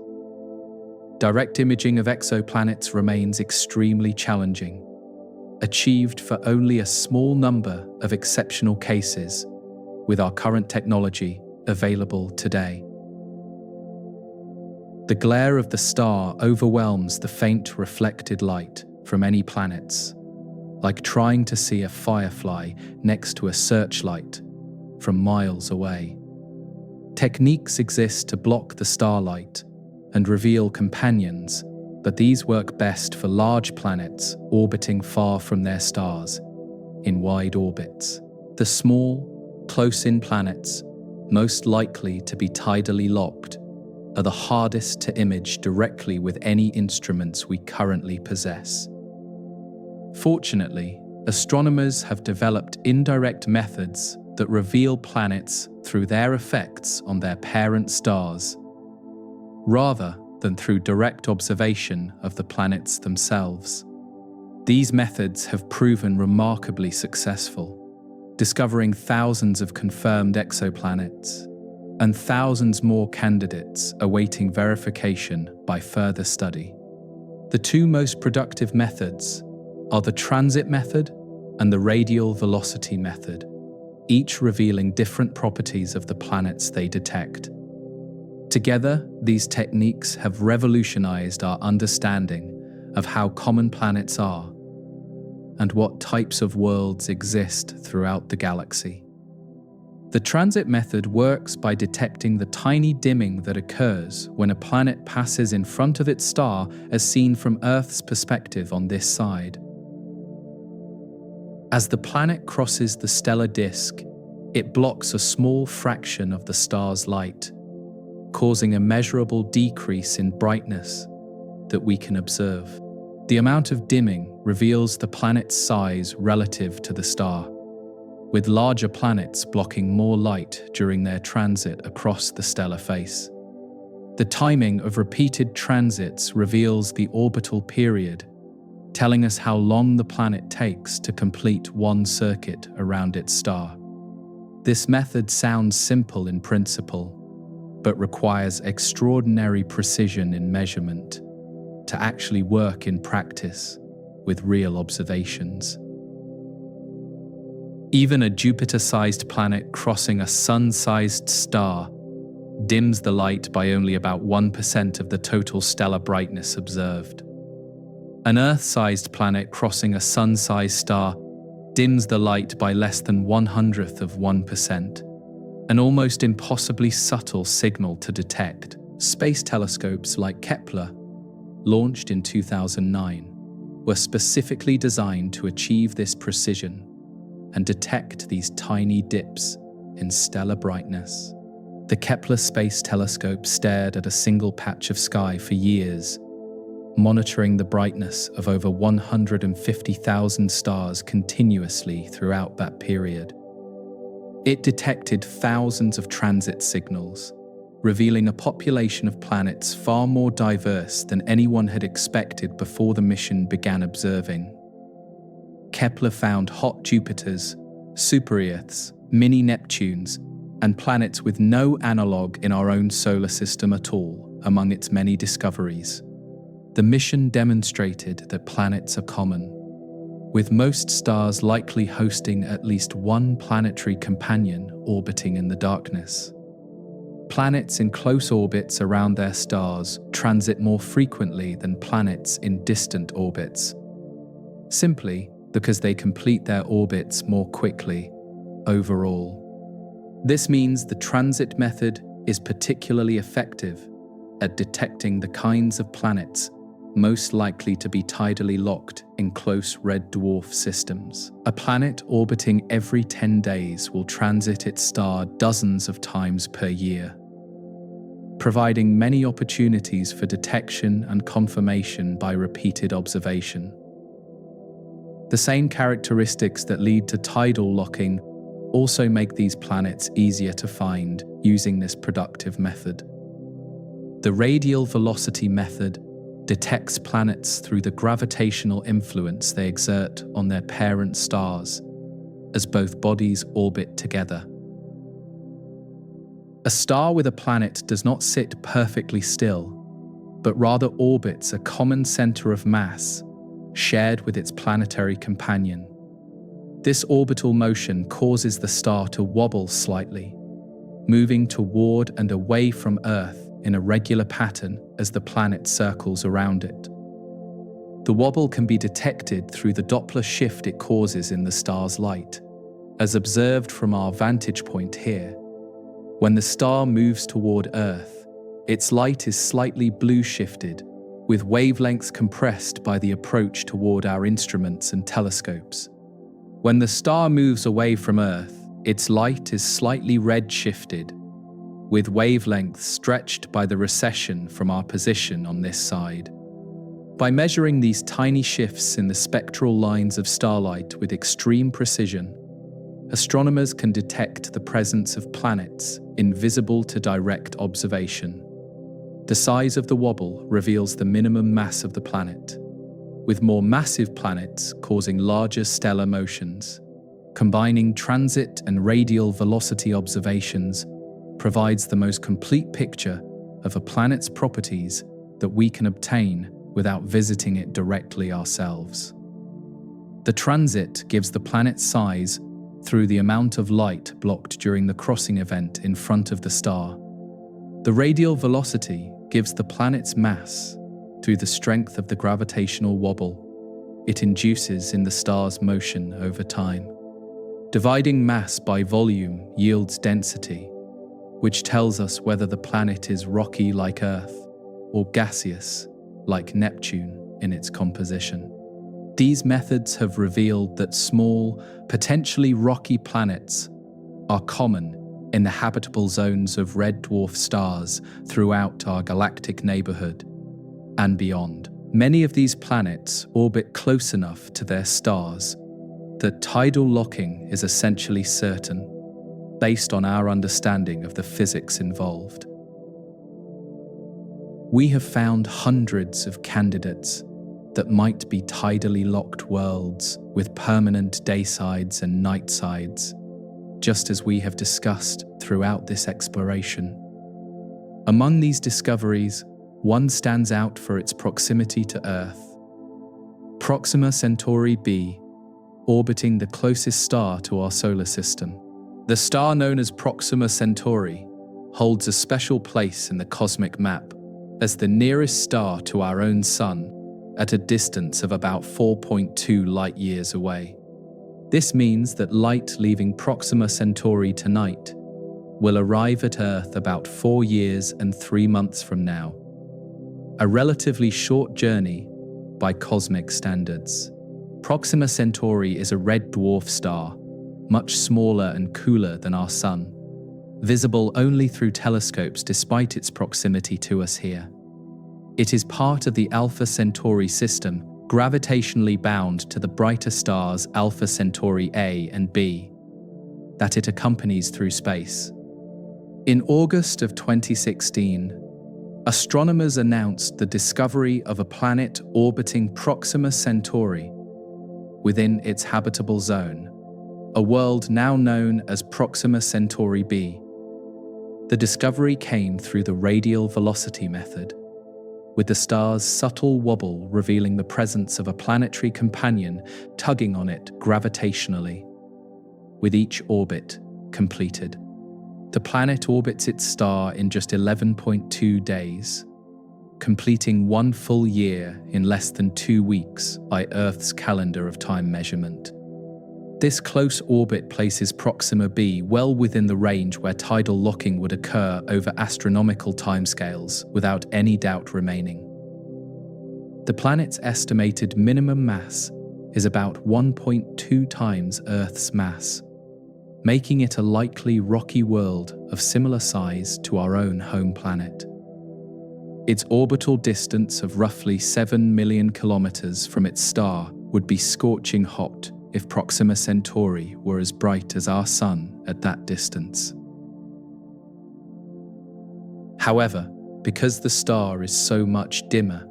Direct imaging of exoplanets remains extremely challenging, achieved for only a small number of exceptional cases with our current technology available today. The glare of the star overwhelms the faint reflected light from any planets, like trying to see a firefly next to a searchlight from miles away. Techniques exist to block the starlight and reveal companions, but these work best for large planets orbiting far from their stars, in wide orbits. The small, close-in planets, most likely to be tidally locked, are the hardest to image directly with any instruments we currently possess. Fortunately, astronomers have developed indirect methods that reveal planets through their effects on their parent stars, rather than through direct observation of the planets themselves. These methods have proven remarkably successful, discovering thousands of confirmed exoplanets and thousands more candidates awaiting verification by further study. The two most productive methods are the transit method and the radial velocity method, each revealing different properties of the planets they detect. Together, these techniques have revolutionized our understanding of how common planets are and what types of worlds exist throughout the galaxy. The transit method works by detecting the tiny dimming that occurs when a planet passes in front of its star as seen from Earth's perspective on this side. As the planet crosses the stellar disk, it blocks a small fraction of the star's light, causing a measurable decrease in brightness that we can observe. The amount of dimming reveals the planet's size relative to the star, with larger planets blocking more light during their transit across the stellar face. The timing of repeated transits reveals the orbital period, telling us how long the planet takes to complete one circuit around its star. This method sounds simple in principle, but requires extraordinary precision in measurement to actually work in practice with real observations. Even a Jupiter-sized planet crossing a Sun-sized star dims the light by only about 1% of the total stellar brightness observed. An Earth-sized planet crossing a Sun-sized star dims the light by less than 1/100th of 1%, an almost impossibly subtle signal to detect. Space telescopes like Kepler, launched in 2009, were specifically designed to achieve this precision and detect these tiny dips in stellar brightness. The Kepler Space Telescope stared at a single patch of sky for years, monitoring the brightness of over 150,000 stars continuously throughout that period. It detected thousands of transit signals, revealing a population of planets far more diverse than anyone had expected before the mission began observing. Kepler found hot Jupiters, super-Earths, mini-Neptunes, and planets with no analogue in our own solar system at all among its many discoveries. The mission demonstrated that planets are common, with most stars likely hosting at least one planetary companion orbiting in the darkness. Planets in close orbits around their stars transit more frequently than planets in distant orbits, simply because they complete their orbits more quickly overall. This means the transit method is particularly effective at detecting the kinds of planets most likely to be tidally locked in close red dwarf systems. A planet orbiting every 10 days will transit its star dozens of times per year, providing many opportunities for detection and confirmation by repeated observation. The same characteristics that lead to tidal locking also make these planets easier to find using this productive method. The radial velocity method detects planets through the gravitational influence they exert on their parent stars as both bodies orbit together. A star with a planet does not sit perfectly still, but rather orbits a common center of mass shared with its planetary companion. This orbital motion causes the star to wobble slightly, moving toward and away from Earth in a regular pattern as the planet circles around it. The wobble can be detected through the Doppler shift it causes in the star's light, as observed from our vantage point here. When the star moves toward Earth, its light is slightly blue shifted, with wavelengths compressed by the approach toward our instruments and telescopes. When the star moves away from Earth, its light is slightly red shifted, with wavelengths stretched by the recession from our position on this side. By measuring these tiny shifts in the spectral lines of starlight with extreme precision, astronomers can detect the presence of planets invisible to direct observation. The size of the wobble reveals the minimum mass of the planet, with more massive planets causing larger stellar motions. Combining transit and radial velocity observations provides the most complete picture of a planet's properties that we can obtain without visiting it directly ourselves. The transit gives the planet's size through the amount of light blocked during the crossing event in front of the star. The radial velocity gives the planet's mass through the strength of the gravitational wobble it induces in the star's motion over time. Dividing mass by volume yields density, which tells us whether the planet is rocky like Earth or gaseous like Neptune in its composition. These methods have revealed that small, potentially rocky planets are common in the habitable zones of red dwarf stars throughout our galactic neighborhood and beyond. Many of these planets orbit close enough to their stars that tidal locking is essentially certain, based on our understanding of the physics involved. We have found hundreds of candidates that might be tidally locked worlds with permanent daysides and nightsides, just as we have discussed throughout this exploration. Among these discoveries, one stands out for its proximity to Earth. Proxima Centauri B, orbiting the closest star to our solar system. The star known as Proxima Centauri holds a special place in the cosmic map as the nearest star to our own Sun at a distance of about 4.2 light-years away. This means that light leaving Proxima Centauri tonight will arrive at Earth about 4 years and 3 months from now, a relatively short journey by cosmic standards. Proxima Centauri is a red dwarf star, much smaller and cooler than our Sun, visible only through telescopes despite its proximity to us here. It is part of the Alpha Centauri system, gravitationally bound to the brighter stars Alpha Centauri A and B, that it accompanies through space. In August of 2016, astronomers announced the discovery of a planet orbiting Proxima Centauri within its habitable zone, a world now known as Proxima Centauri B. The discovery came through the radial velocity method, with the star's subtle wobble revealing the presence of a planetary companion tugging on it gravitationally. With each orbit completed, the planet orbits its star in just 11.2 days, completing 1 full year in less than 2 weeks by Earth's calendar of time measurement. This close orbit places Proxima B well within the range where tidal locking would occur over astronomical timescales without any doubt remaining. The planet's estimated minimum mass is about 1.2 times Earth's mass, making it a likely rocky world of similar size to our own home planet. Its orbital distance of roughly 7 million kilometers from its star would be scorching hot if Proxima Centauri were as bright as our Sun at that distance. However, because the star is so much dimmer,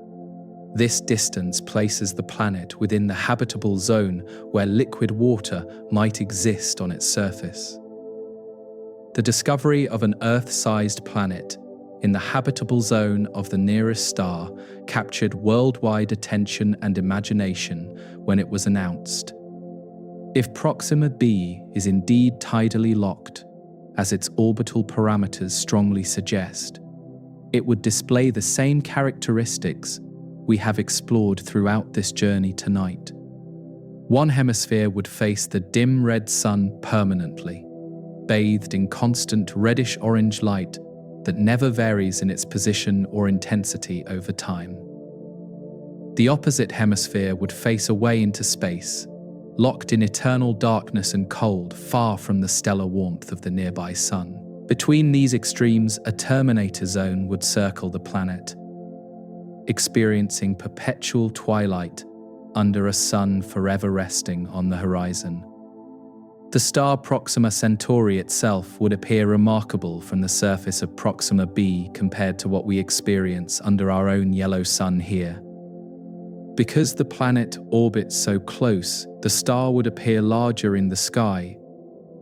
this distance places the planet within the habitable zone where liquid water might exist on its surface. The discovery of an Earth-sized planet in the habitable zone of the nearest star captured worldwide attention and imagination when it was announced. If Proxima B is indeed tidally locked, as its orbital parameters strongly suggest, it would display the same characteristics we have explored throughout this journey tonight. One hemisphere would face the dim red sun permanently, bathed in constant reddish-orange light that never varies in its position or intensity over time. The opposite hemisphere would face away into space, locked in eternal darkness and cold, far from the stellar warmth of the nearby sun. Between these extremes, a terminator zone would circle the planet, experiencing perpetual twilight under a sun forever resting on the horizon. The star Proxima Centauri itself would appear remarkable from the surface of Proxima B compared to what we experience under our own yellow sun here. Because the planet orbits so close, the star would appear larger in the sky,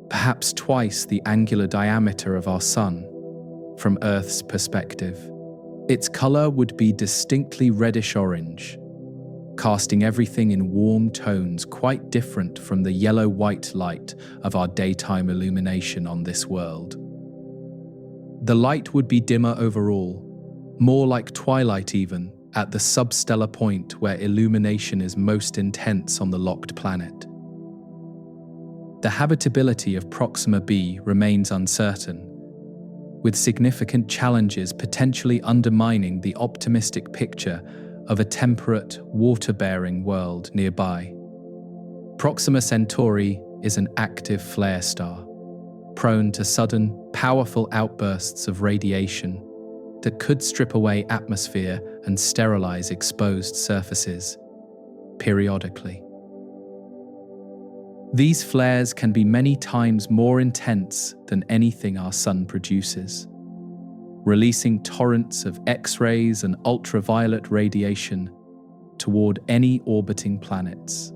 perhaps twice the angular diameter of our sun, from Earth's perspective. Its color would be distinctly reddish-orange, casting everything in warm tones quite different from the yellow-white light of our daytime illumination on this world. The light would be dimmer overall, more like twilight even, at the substellar point where illumination is most intense on the locked planet. The habitability of Proxima B remains uncertain, with significant challenges potentially undermining the optimistic picture of a temperate, water-bearing world nearby. Proxima Centauri is an active flare star, prone to sudden, powerful outbursts of radiation that could strip away atmosphere and sterilize exposed surfaces periodically. These flares can be many times more intense than anything our sun produces, releasing torrents of X-rays and ultraviolet radiation toward any orbiting planets.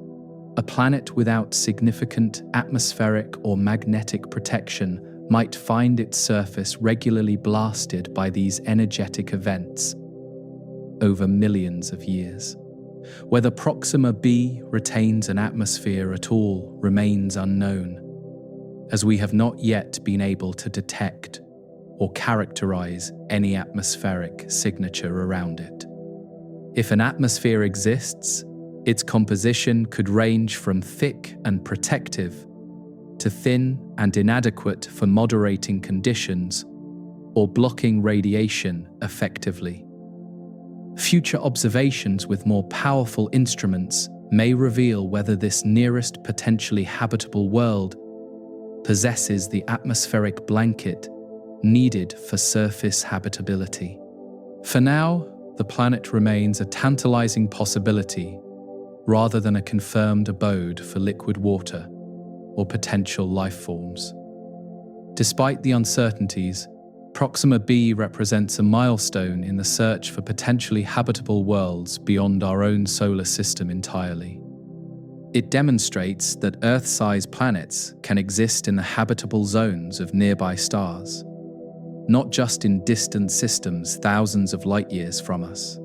A planet without significant atmospheric or magnetic protection might find its surface regularly blasted by these energetic events over millions of years. Whether Proxima B retains an atmosphere at all remains unknown, as we have not yet been able to detect or characterize any atmospheric signature around it. If an atmosphere exists, its composition could range from thick and protective to thin and inadequate for moderating conditions or blocking radiation effectively. Future observations with more powerful instruments may reveal whether this nearest potentially habitable world possesses the atmospheric blanket needed for surface habitability. For now, the planet remains a tantalizing possibility rather than a confirmed abode for liquid water or potential life forms. Despite the uncertainties, Proxima B represents a milestone in the search for potentially habitable worlds beyond our own solar system entirely. It demonstrates that Earth-sized planets can exist in the habitable zones of nearby stars, not just in distant systems thousands of light-years from us.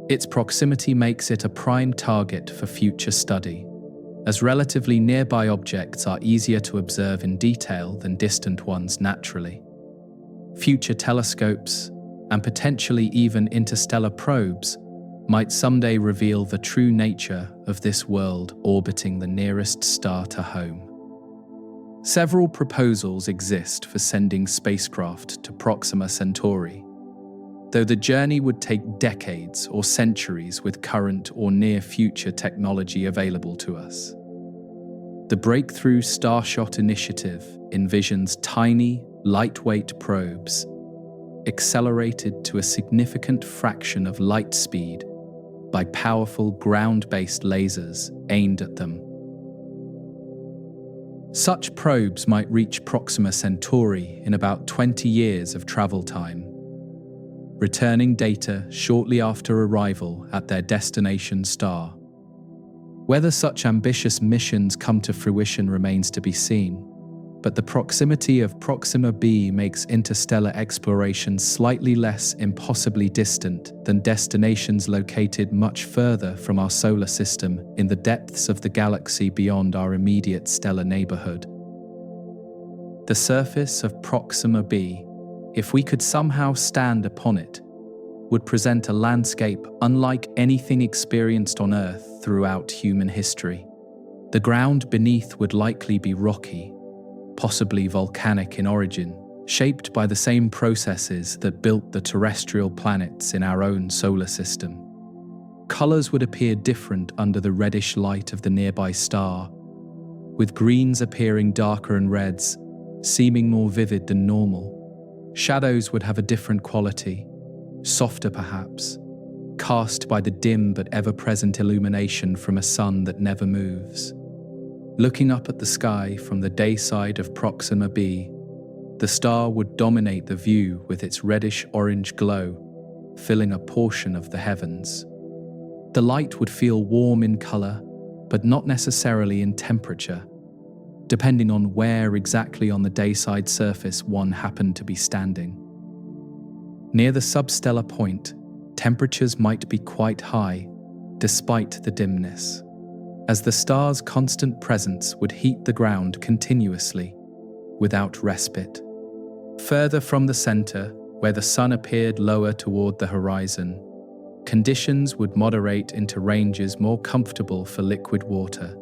Its proximity makes it a prime target for future study, as relatively nearby objects are easier to observe in detail than distant ones naturally. Future telescopes, and potentially even interstellar probes, might someday reveal the true nature of this world orbiting the nearest star to home. Several proposals exist for sending spacecraft to Proxima Centauri, though the journey would take decades or centuries with current or near-future technology available to us. The Breakthrough Starshot initiative envisions tiny, lightweight probes, accelerated to a significant fraction of light speed by powerful ground-based lasers aimed at them. Such probes might reach Proxima Centauri in about 20 years of travel time, returning data shortly after arrival at their destination star. Whether such ambitious missions come to fruition remains to be seen, but the proximity of Proxima B makes interstellar exploration slightly less impossibly distant than destinations located much further from our solar system in the depths of the galaxy beyond our immediate stellar neighborhood. The surface of Proxima B, if we could somehow stand upon it, would present a landscape unlike anything experienced on Earth throughout human history. The ground beneath would likely be rocky, possibly volcanic in origin, shaped by the same processes that built the terrestrial planets in our own solar system. Colors would appear different under the reddish light of the nearby star, with greens appearing darker and reds, seeming more vivid than normal. Shadows would have a different quality, softer perhaps, cast by the dim but ever-present illumination from a sun that never moves. Looking up at the sky from the dayside of Proxima B, the star would dominate the view with its reddish-orange glow, filling a portion of the heavens. The light would feel warm in color, but not necessarily in temperature, depending on where exactly on the dayside surface one happened to be standing. Near the substellar point, temperatures might be quite high, despite the dimness, as the star's constant presence would heat the ground continuously, without respite. Further from the center, where the sun appeared lower toward the horizon, conditions would moderate into ranges more comfortable for liquid water.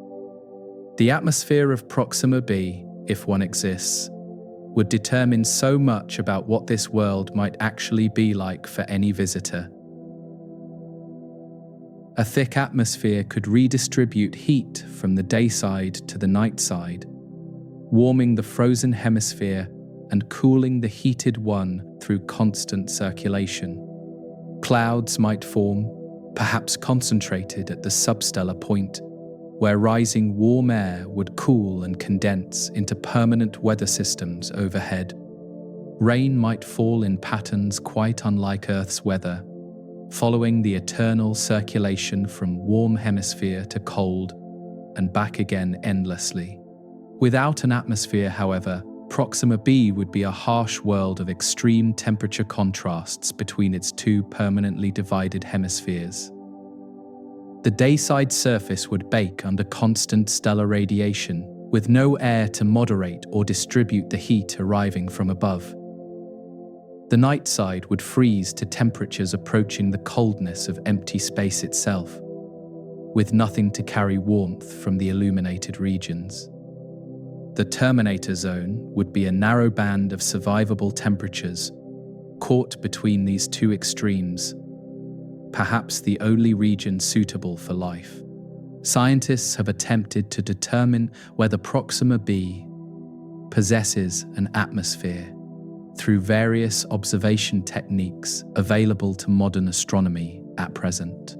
The atmosphere of Proxima B, if one exists, would determine so much about what this world might actually be like for any visitor. A thick atmosphere could redistribute heat from the dayside to the nightside, warming the frozen hemisphere and cooling the heated one through constant circulation. Clouds might form, perhaps concentrated at the substellar point, where rising warm air would cool and condense into permanent weather systems overhead. Rain might fall in patterns quite unlike Earth's weather, following the eternal circulation from warm hemisphere to cold and back again endlessly. Without an atmosphere, however, Proxima B would be a harsh world of extreme temperature contrasts between its two permanently divided hemispheres. The dayside surface would bake under constant stellar radiation, with no air to moderate or distribute the heat arriving from above. The night side would freeze to temperatures approaching the coldness of empty space itself, with nothing to carry warmth from the illuminated regions. The terminator zone would be a narrow band of survivable temperatures, caught between these two extremes, perhaps the only region suitable for life. Scientists have attempted to determine whether Proxima B possesses an atmosphere through various observation techniques available to modern astronomy at present.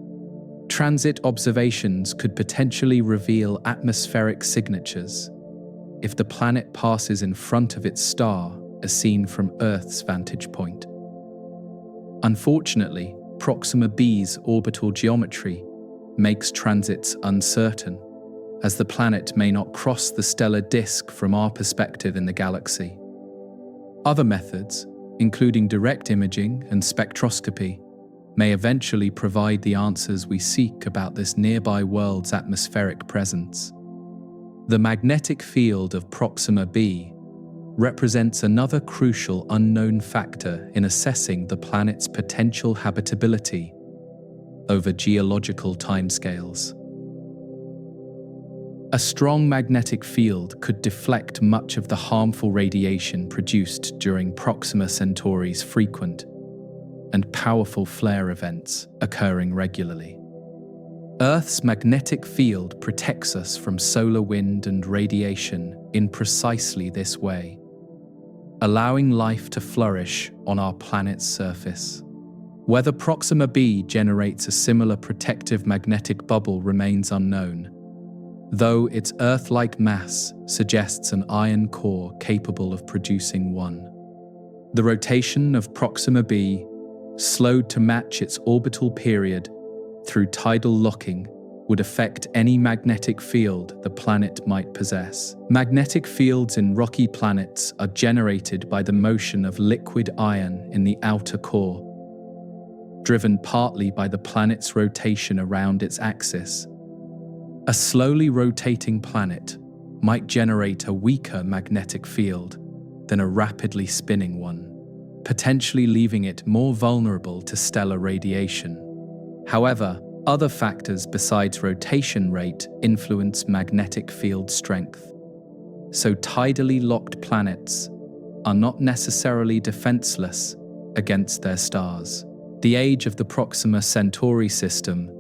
Transit observations could potentially reveal atmospheric signatures if the planet passes in front of its star as seen from Earth's vantage point. Unfortunately, Proxima B's orbital geometry makes transits uncertain, as the planet may not cross the stellar disk from our perspective in the galaxy. Other methods, including direct imaging and spectroscopy, may eventually provide the answers we seek about this nearby world's atmospheric presence. The magnetic field of Proxima B represents another crucial unknown factor in assessing the planet's potential habitability over geological timescales. A strong magnetic field could deflect much of the harmful radiation produced during Proxima Centauri's frequent and powerful flare events occurring regularly. Earth's magnetic field protects us from solar wind and radiation in precisely this way, allowing life to flourish on our planet's surface. Whether Proxima B generates a similar protective magnetic bubble remains unknown, though its Earth-like mass suggests an iron core capable of producing one. The rotation of Proxima B, slowed to match its orbital period through tidal locking, would affect any magnetic field the planet might possess. Magnetic fields in rocky planets are generated by the motion of liquid iron in the outer core, driven partly by the planet's rotation around its axis. A slowly rotating planet might generate a weaker magnetic field than a rapidly spinning one, potentially leaving it more vulnerable to stellar radiation. However, other factors besides rotation rate influence magnetic field strength. So tidally locked planets are not necessarily defenseless against their stars. The age of the Proxima Centauri system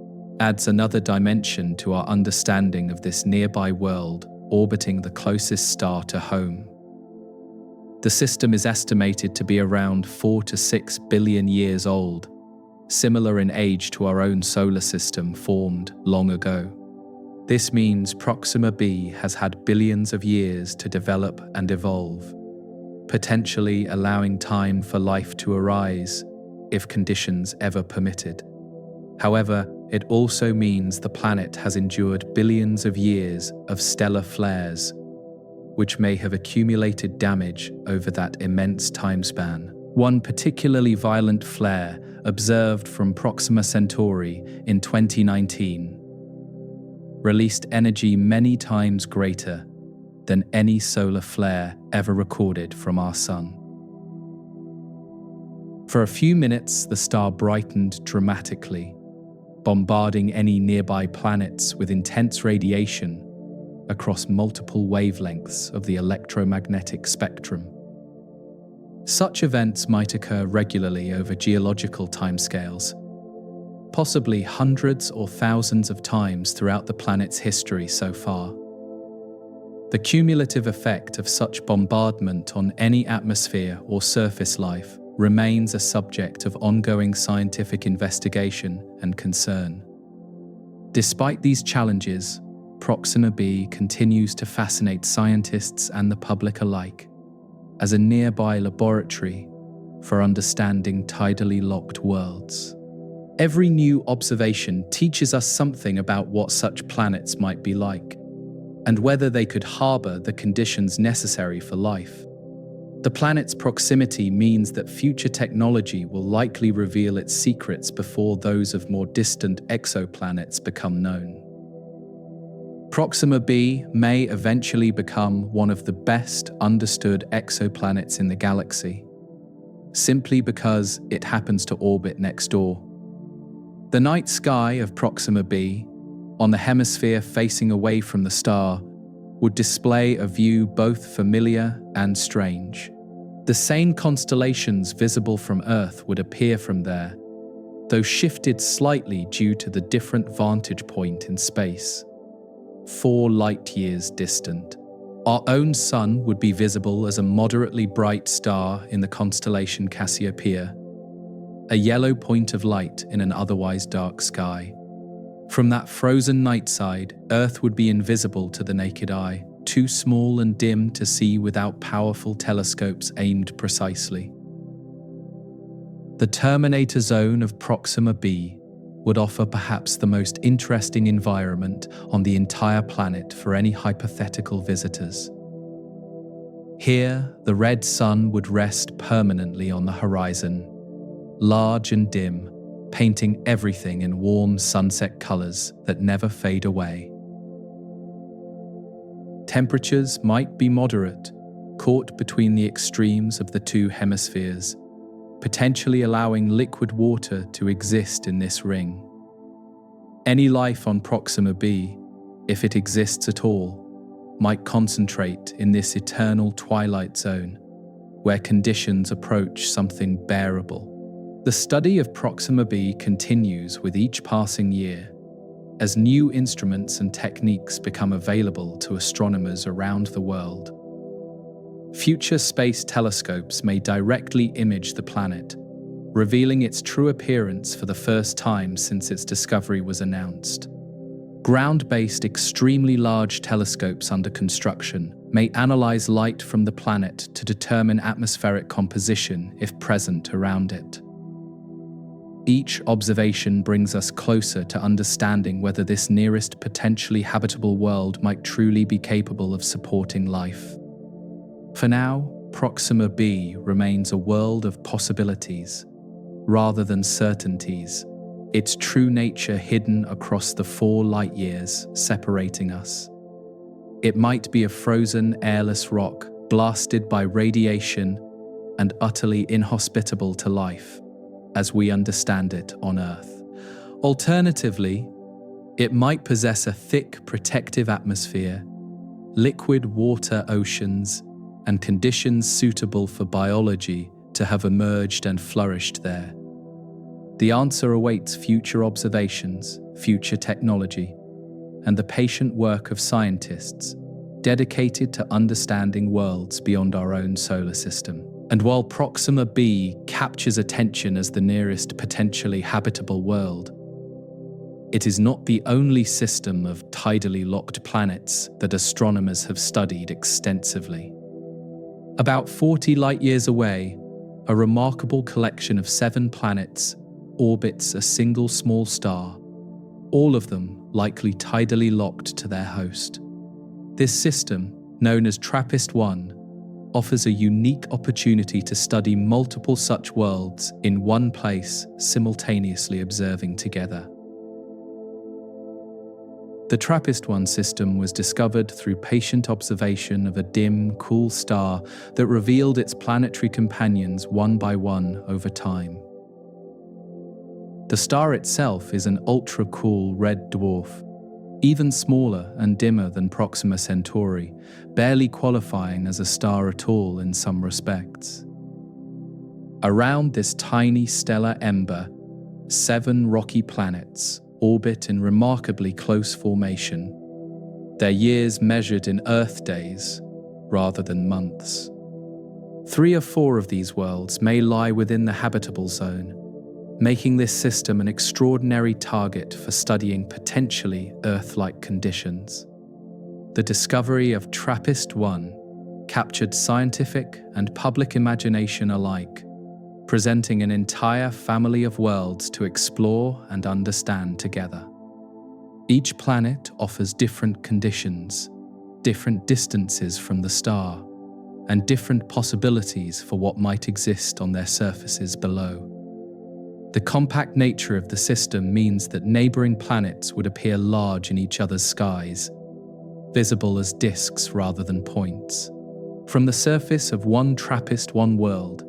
adds another dimension to our understanding of this nearby world orbiting the closest star to home. The system is estimated to be around 4 to 6 billion years old, similar in age to our own solar system formed long ago. This means Proxima B has had billions of years to develop and evolve, potentially allowing time for life to arise if conditions ever permitted. However, it also means the planet has endured billions of years of stellar flares, which may have accumulated damage over that immense time span. One particularly violent flare observed from Proxima Centauri in 2019 released energy many times greater than any solar flare ever recorded from our Sun. For a few minutes, the star brightened dramatically, bombarding any nearby planets with intense radiation across multiple wavelengths of the electromagnetic spectrum. Such events might occur regularly over geological timescales, possibly hundreds or thousands of times throughout the planet's history so far. The cumulative effect of such bombardment on any atmosphere or surface life remains a subject of ongoing scientific investigation and concern. Despite these challenges, Proxima B continues to fascinate scientists and the public alike as a nearby laboratory for understanding tidally locked worlds. Every new observation teaches us something about what such planets might be like, and whether they could harbor the conditions necessary for life. The planet's proximity means that future technology will likely reveal its secrets before those of more distant exoplanets become known. Proxima B may eventually become one of the best understood exoplanets in the galaxy, simply because it happens to orbit next door. The night sky of Proxima B, on the hemisphere facing away from the star, would display a view both familiar and strange. The same constellations visible from Earth would appear from there, though shifted slightly due to the different vantage point in space. 4 light-years distant. Our own Sun would be visible as a moderately bright star in the constellation Cassiopeia, a yellow point of light in an otherwise dark sky. From that frozen night side, Earth would be invisible to the naked eye, too small and dim to see without powerful telescopes aimed precisely. The terminator zone of Proxima B would offer perhaps the most interesting environment on the entire planet for any hypothetical visitors. Here, the red sun would rest permanently on the horizon, large and dim, painting everything in warm sunset colors that never fade away. Temperatures might be moderate, caught between the extremes of the 2 hemispheres, potentially allowing liquid water to exist in this ring. Any life on Proxima B, if it exists at all, might concentrate in this eternal twilight zone, where conditions approach something bearable. The study of Proxima B continues with each passing year, as new instruments and techniques become available to astronomers around the world. Future space telescopes may directly image the planet, revealing its true appearance for the first time since its discovery was announced. Ground-based, extremely large telescopes under construction may analyze light from the planet to determine atmospheric composition if present around it. Each observation brings us closer to understanding whether this nearest potentially habitable world might truly be capable of supporting life. For now, Proxima B remains a world of possibilities, rather than certainties, its true nature hidden across the 4 light-years separating us. It might be a frozen, airless rock, blasted by radiation and utterly inhospitable to life, as we understand it on Earth. Alternatively, it might possess a thick, protective atmosphere, liquid water oceans, and conditions suitable for biology to have emerged and flourished there. The answer awaits future observations, future technology, and the patient work of scientists dedicated to understanding worlds beyond our own solar system. And while Proxima B captures attention as the nearest potentially habitable world, it is not the only system of tidally locked planets that astronomers have studied extensively. About 40 light-years away, a remarkable collection of 7 planets orbits a single small star, all of them likely tidally locked to their host. This system, known as Trappist 1, offers a unique opportunity to study multiple such worlds in one place, simultaneously observing together. The Trappist 1 system was discovered through patient observation of a dim, cool star that revealed its planetary companions one by one over time. The star itself is an ultra-cool red dwarf, even smaller and dimmer than Proxima Centauri, barely qualifying as a star at all in some respects. Around this tiny stellar ember, 7 rocky planets orbit in remarkably close formation, their years measured in Earth days rather than months. 3 or 4 of these worlds may lie within the habitable zone, making this system an extraordinary target for studying potentially Earth-like conditions. The discovery of Trappist 1 captured scientific and public imagination alike, presenting an entire family of worlds to explore and understand together. Each planet offers different conditions, different distances from the star, and different possibilities for what might exist on their surfaces below. The compact nature of the system means that neighboring planets would appear large in each other's skies, visible as disks rather than points. From the surface of one Trappist 1 world,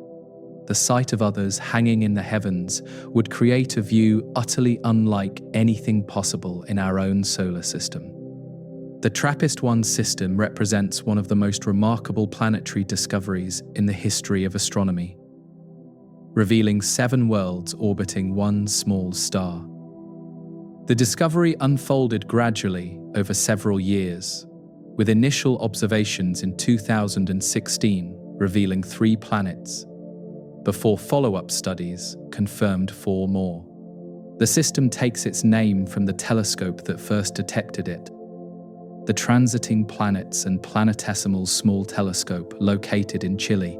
the sight of others hanging in the heavens would create a view utterly unlike anything possible in our own solar system. The Trappist 1 system represents one of the most remarkable planetary discoveries in the history of astronomy, revealing 7 worlds orbiting one small star. The discovery unfolded gradually over several years, with initial observations in 2016 revealing 3 planets, before follow-up studies confirmed 4 more. The system takes its name from the telescope that first detected it, the Transiting Planets and Planetesimal Small Telescope located in Chile.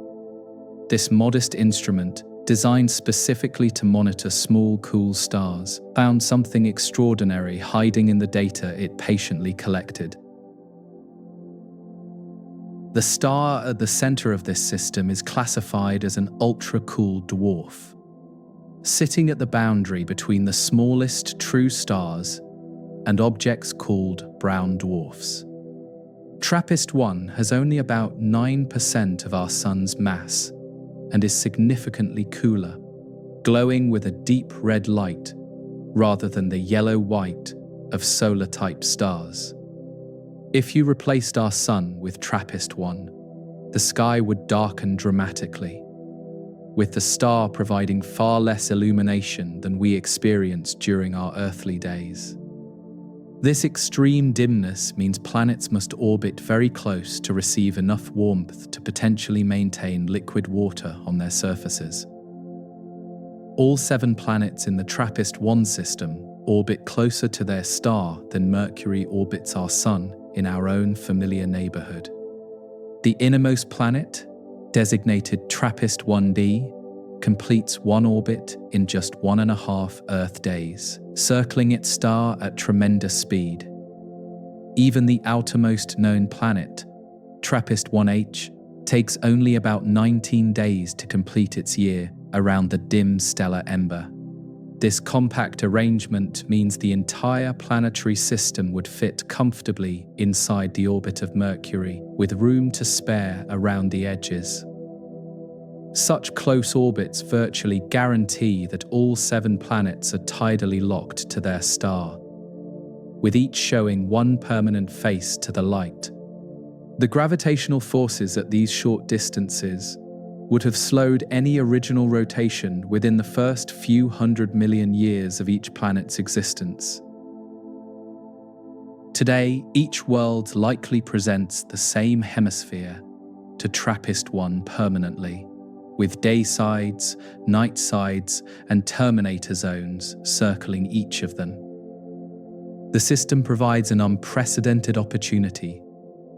This modest instrument, designed specifically to monitor small, cool stars, found something extraordinary hiding in the data it patiently collected. The star at the center of this system is classified as an ultra-cool dwarf, sitting at the boundary between the smallest true stars and objects called brown dwarfs. Trappist 1 has only about 9% of our Sun's mass and is significantly cooler, glowing with a deep red light rather than the yellow-white of solar-type stars. If you replaced our Sun with Trappist 1, the sky would darken dramatically, with the star providing far less illumination than we experienced during our earthly days. This extreme dimness means planets must orbit very close to receive enough warmth to potentially maintain liquid water on their surfaces. All 7 planets in the Trappist 1 system orbit closer to their star than Mercury orbits our Sun in our own familiar neighborhood. The innermost planet, designated Trappist 1b, completes one orbit in just 1.5 Earth days, circling its star at tremendous speed. Even the outermost known planet, Trappist 1h, takes only about 19 days to complete its year around the dim stellar ember. This compact arrangement means the entire planetary system would fit comfortably inside the orbit of Mercury, with room to spare around the edges. Such close orbits virtually guarantee that all 7 planets are tidally locked to their star, with each showing one permanent face to the light. The gravitational forces at these short distances would have slowed any original rotation within the first few 100 million years of each planet's existence. Today, each world likely presents the same hemisphere to Trappist 1 permanently, with daysides, nightsides, and terminator zones circling each of them. The system provides an unprecedented opportunity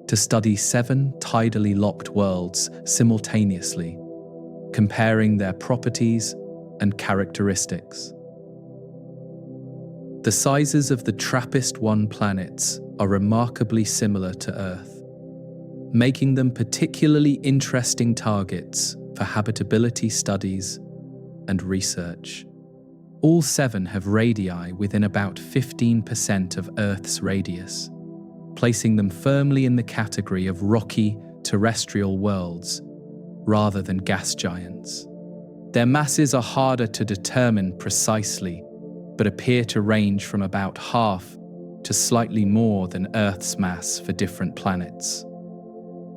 to study 7 tidally locked worlds simultaneously, comparing their properties and characteristics. The sizes of the Trappist 1 planets are remarkably similar to Earth, making them particularly interesting targets for habitability studies and research. All 7 have radii within about 15% of Earth's radius, placing them firmly in the category of rocky, terrestrial worlds rather than gas giants. Their masses are harder to determine precisely, but appear to range from about half to slightly more than Earth's mass for different planets.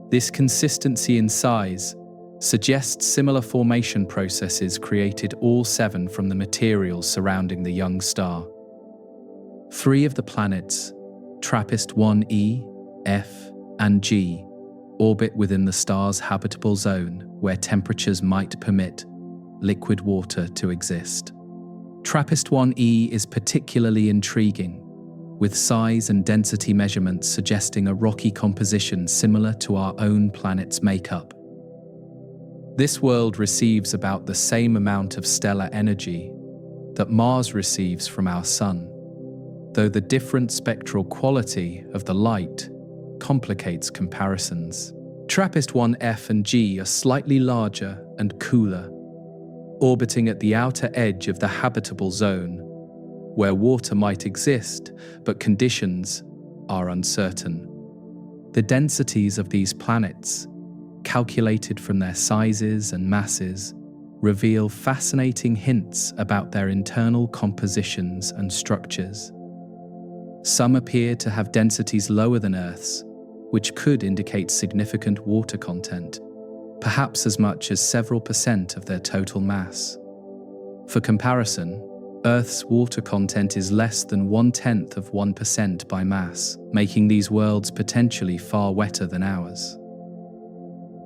This consistency in size suggests similar formation processes created all 7 from the materials surrounding the young star. 3 of the planets, Trappist 1e, F, and G, orbit within the star's habitable zone where temperatures might permit liquid water to exist. Trappist 1e is particularly intriguing, with size and density measurements suggesting a rocky composition similar to our own planet's makeup. This world receives about the same amount of stellar energy that Mars receives from our Sun, though the different spectral quality of the light complicates comparisons. Trappist 1F and G are slightly larger and cooler, orbiting at the outer edge of the habitable zone, where water might exist, but conditions are uncertain. The densities of these planets, calculated from their sizes and masses, reveal fascinating hints about their internal compositions and structures. Some appear to have densities lower than Earth's, which could indicate significant water content, perhaps as much as several % of their total mass. For comparison, Earth's water content is less than 1/10 of 1% by mass, making these worlds potentially far wetter than ours.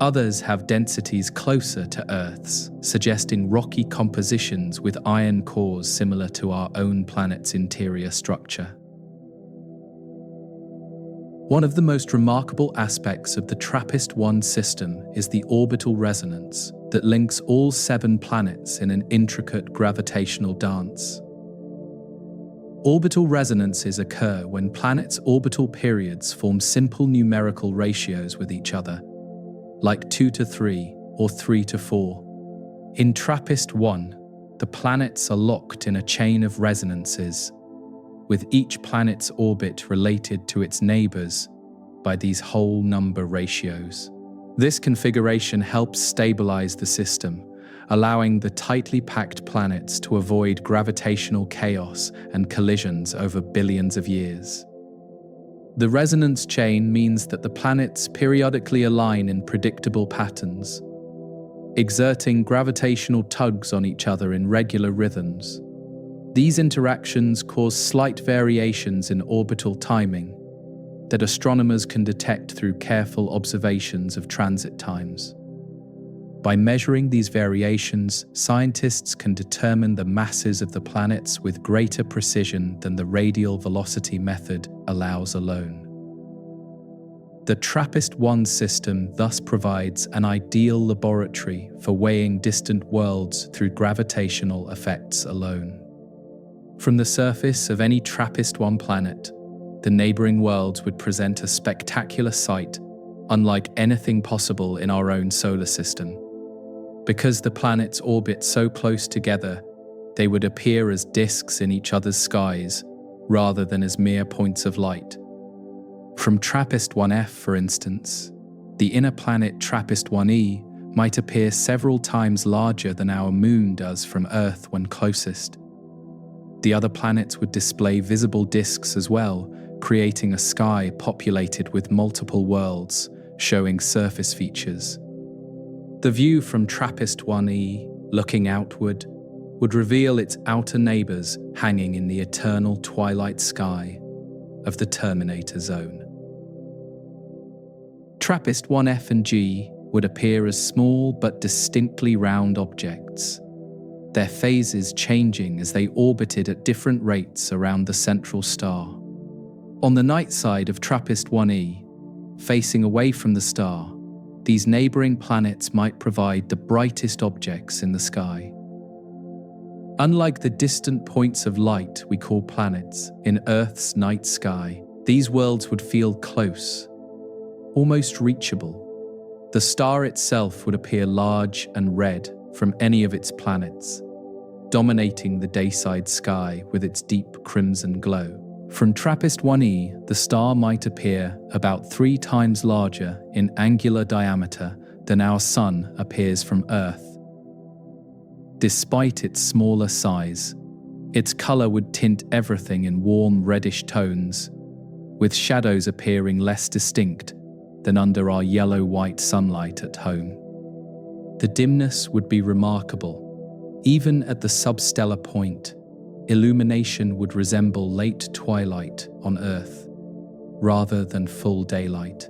Others have densities closer to Earth's, suggesting rocky compositions with iron cores similar to our own planet's interior structure. One of the most remarkable aspects of the Trappist 1 system is the orbital resonance that links all 7 planets in an intricate gravitational dance. Orbital resonances occur when planets' orbital periods form simple numerical ratios with each other, like 2:3 or 3:4. In Trappist 1, the planets are locked in a chain of resonances, with each planet's orbit related to its neighbors by these whole number ratios. This configuration helps stabilize the system, allowing the tightly packed planets to avoid gravitational chaos and collisions over billions of years. The resonance chain means that the planets periodically align in predictable patterns, exerting gravitational tugs on each other in regular rhythms. These interactions cause slight variations in orbital timing that astronomers can detect through careful observations of transit times. By measuring these variations, scientists can determine the masses of the planets with greater precision than the radial velocity method allows alone. The TRAPPIST-1 system thus provides an ideal laboratory for weighing distant worlds through gravitational effects alone. From the surface of any TRAPPIST-1 planet, the neighboring worlds would present a spectacular sight, unlike anything possible in our own solar system. Because the planets orbit so close together, they would appear as disks in each other's skies, rather than as mere points of light. From TRAPPIST-1F, for instance, the inner planet TRAPPIST-1e might appear several times larger than our Moon does from Earth when closest. The other planets would display visible disks as well, creating a sky populated with multiple worlds, showing surface features. The view from TRAPPIST-1e, looking outward, would reveal its outer neighbors hanging in the eternal twilight sky of the terminator zone. TRAPPIST-1F and G would appear as small but distinctly round objects, their phases changing as they orbited at different rates around the central star. On the night side of TRAPPIST-1e, facing away from the star, these neighboring planets might provide the brightest objects in the sky. Unlike the distant points of light we call planets in Earth's night sky, these worlds would feel close, almost reachable. The star itself would appear large and red from any of its planets, dominating the dayside sky with its deep crimson glow. From TRAPPIST-1e, the star might appear about 3 times larger in angular diameter than our Sun appears from Earth. Despite its smaller size, its color would tint everything in warm reddish tones, with shadows appearing less distinct than under our yellow-white sunlight at home. The dimness would be remarkable. Even at the substellar point, illumination would resemble late twilight on Earth, rather than full daylight.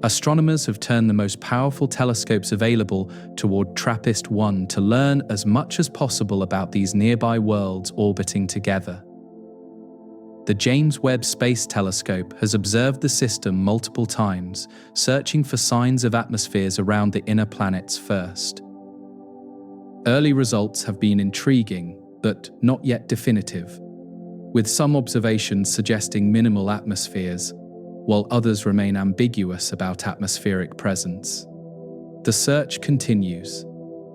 Astronomers have turned the most powerful telescopes available toward TRAPPIST-1 to learn as much as possible about these nearby worlds orbiting together. The James Webb Space Telescope has observed the system multiple times, searching for signs of atmospheres around the inner planets first. Early results have been intriguing, but not yet definitive, with some observations suggesting minimal atmospheres, while others remain ambiguous about atmospheric presence. The search continues,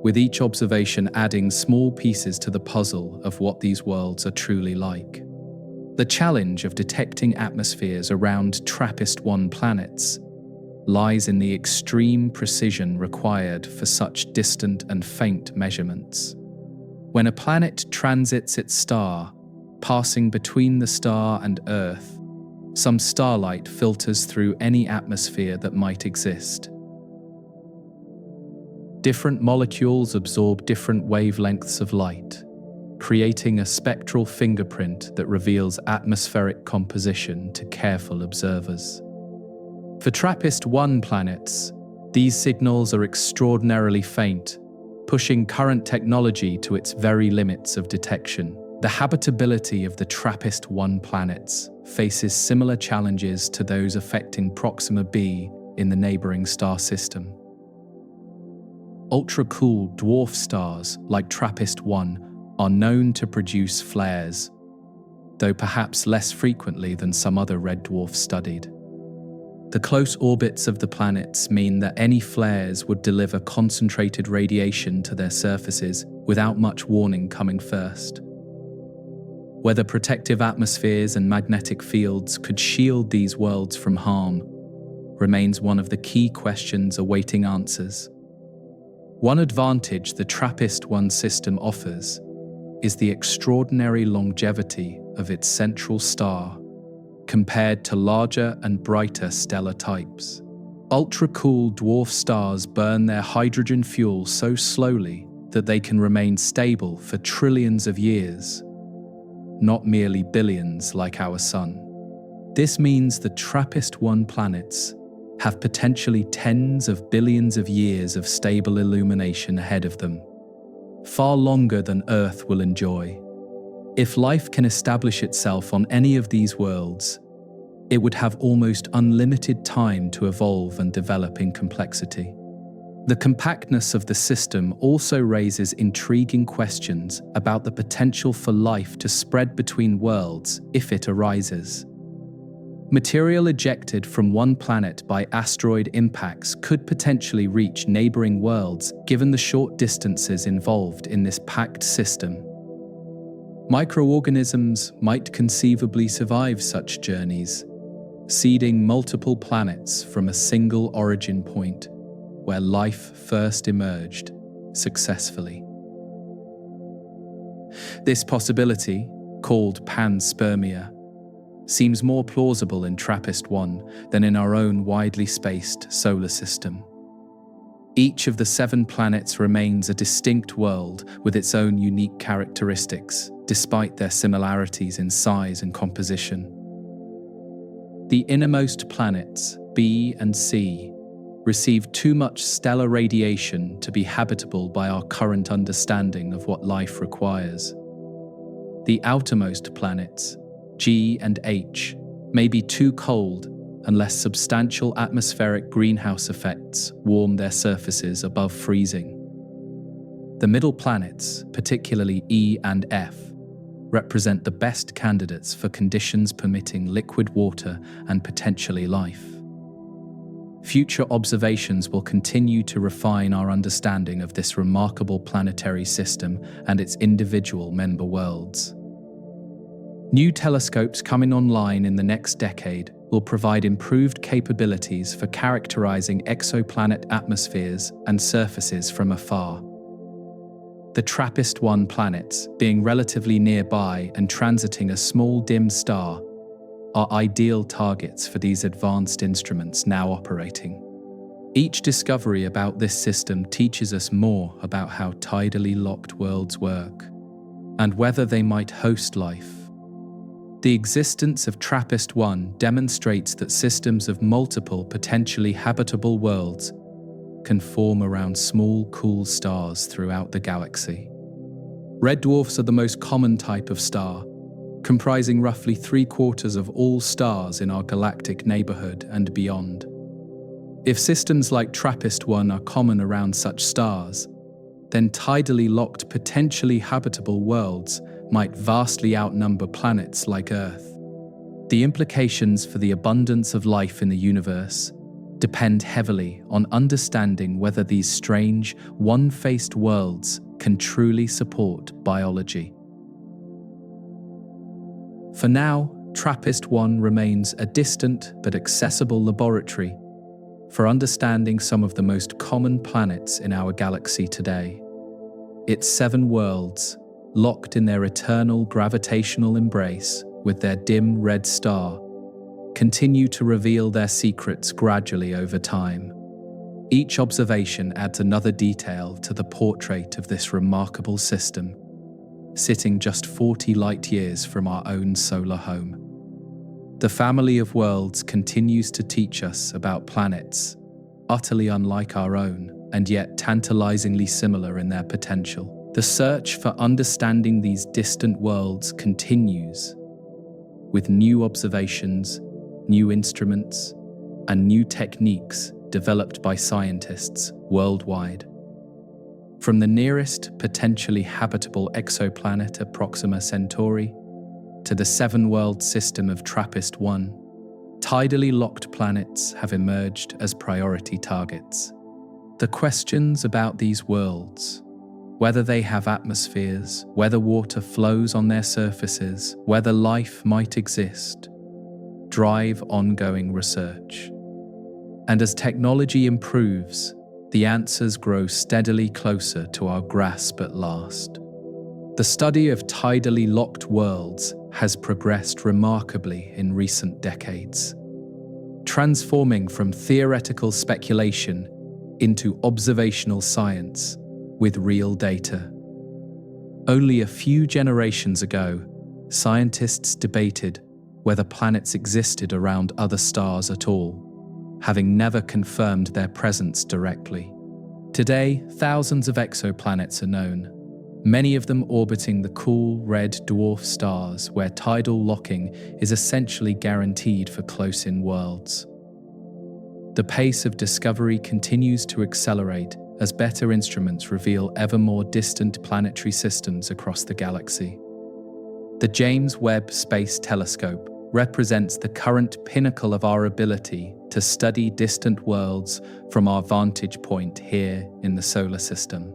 with each observation adding small pieces to the puzzle of what these worlds are truly like. The challenge of detecting atmospheres around TRAPPIST-1 planets lies in the extreme precision required for such distant and faint measurements. When a planet transits its star, passing between the star and Earth, some starlight filters through any atmosphere that might exist. Different molecules absorb different wavelengths of light, creating a spectral fingerprint that reveals atmospheric composition to careful observers. For TRAPPIST-1 planets, these signals are extraordinarily faint, pushing current technology to its very limits of detection. The habitability of the TRAPPIST-1 planets faces similar challenges to those affecting Proxima B in the neighboring star system. Ultra-cool dwarf stars like TRAPPIST-1 are known to produce flares, though perhaps less frequently than some other red dwarfs studied. The close orbits of the planets mean that any flares would deliver concentrated radiation to their surfaces without much warning coming first. Whether protective atmospheres and magnetic fields could shield these worlds from harm remains one of the key questions awaiting answers. One advantage the TRAPPIST-1 system offers is the extraordinary longevity of its central star compared to larger and brighter stellar types. Ultra-cool dwarf stars burn their hydrogen fuel so slowly that they can remain stable for trillions of years, not merely billions like our Sun. This means the TRAPPIST-1 planets have potentially tens of billions of years of stable illumination ahead of them, far longer than Earth will enjoy. If life can establish itself on any of these worlds, it would have almost unlimited time to evolve and develop in complexity. The compactness of the system also raises intriguing questions about the potential for life to spread between worlds if it arises. Material ejected from one planet by asteroid impacts could potentially reach neighboring worlds given the short distances involved in this packed system. Microorganisms might conceivably survive such journeys, seeding multiple planets from a single origin point where life first emerged successfully. This possibility, called panspermia, seems more plausible in Trappist-1 than in our own widely spaced solar system. Each of the 7 planets remains a distinct world with its own unique characteristics, despite their similarities in size and composition. The innermost planets, B and C, receive too much stellar radiation to be habitable by our current understanding of what life requires. The outermost planets, G and H, may be too cold unless substantial atmospheric greenhouse effects warm their surfaces above freezing. The middle planets, particularly E and F, represent the best candidates for conditions permitting liquid water and potentially life. Future observations will continue to refine our understanding of this remarkable planetary system and its individual member worlds. New telescopes coming online in the next decade will provide improved capabilities for characterizing exoplanet atmospheres and surfaces from afar. The Trappist-1 planets, being relatively nearby and transiting a small dim star, are ideal targets for these advanced instruments now operating. Each discovery about this system teaches us more about how tidally locked worlds work and whether they might host life. The existence of Trappist-1 demonstrates that systems of multiple potentially habitable worlds can form around small, cool stars throughout the galaxy. Red dwarfs are the most common type of star, comprising roughly 3/4 of all stars in our galactic neighborhood and beyond. If systems like Trappist-1 are common around such stars, then tidally locked potentially habitable worlds might vastly outnumber planets like Earth. The implications for the abundance of life in the universe depend heavily on understanding whether these strange, one-faced worlds can truly support biology. For now, Trappist-1 remains a distant but accessible laboratory for understanding some of the most common planets in our galaxy today. Its 7 worlds, locked in their eternal gravitational embrace with their dim red star, continue to reveal their secrets gradually over time. Each observation adds another detail to the portrait of this remarkable system, sitting just 40 light-years from our own solar home. The family of worlds continues to teach us about planets, utterly unlike our own, and yet tantalizingly similar in their potential. The search for understanding these distant worlds continues, with new observations, new instruments, and new techniques developed by scientists worldwide. From the nearest potentially habitable exoplanet of Proxima Centauri to the 7-world system of Trappist-1, tidally locked planets have emerged as priority targets. The questions about these worlds, whether they have atmospheres, whether water flows on their surfaces, whether life might exist, drive ongoing research. And as technology improves, the answers grow steadily closer to our grasp at last. The study of tidally locked worlds has progressed remarkably in recent decades, transforming from theoretical speculation into observational science with real data. Only a few generations ago, scientists debated whether planets existed around other stars at all, having never confirmed their presence directly. Today, thousands of exoplanets are known, many of them orbiting the cool red dwarf stars where tidal locking is essentially guaranteed for close-in worlds. The pace of discovery continues to accelerate as better instruments reveal ever more distant planetary systems across the galaxy. The James Webb Space Telescope represents the current pinnacle of our ability to study distant worlds from our vantage point here in the solar system.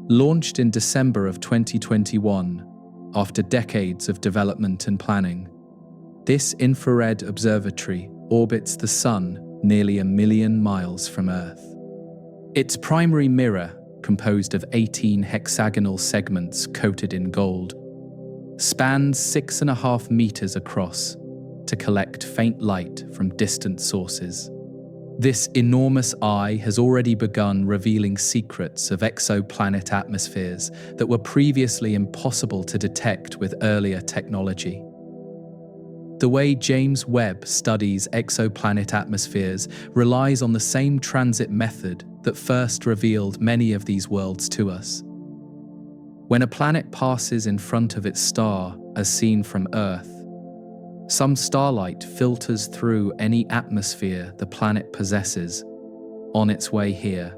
Launched in December of 2021, after decades of development and planning, this infrared observatory orbits the Sun nearly 1 million miles from Earth. Its primary mirror, composed of 18 hexagonal segments coated in gold, spans 6.5 meters across to collect faint light from distant sources. This enormous eye has already begun revealing secrets of exoplanet atmospheres that were previously impossible to detect with earlier technology. The way James Webb studies exoplanet atmospheres relies on the same transit method that first revealed many of these worlds to us. When a planet passes in front of its star, as seen from Earth, some starlight filters through any atmosphere the planet possesses. On its way here,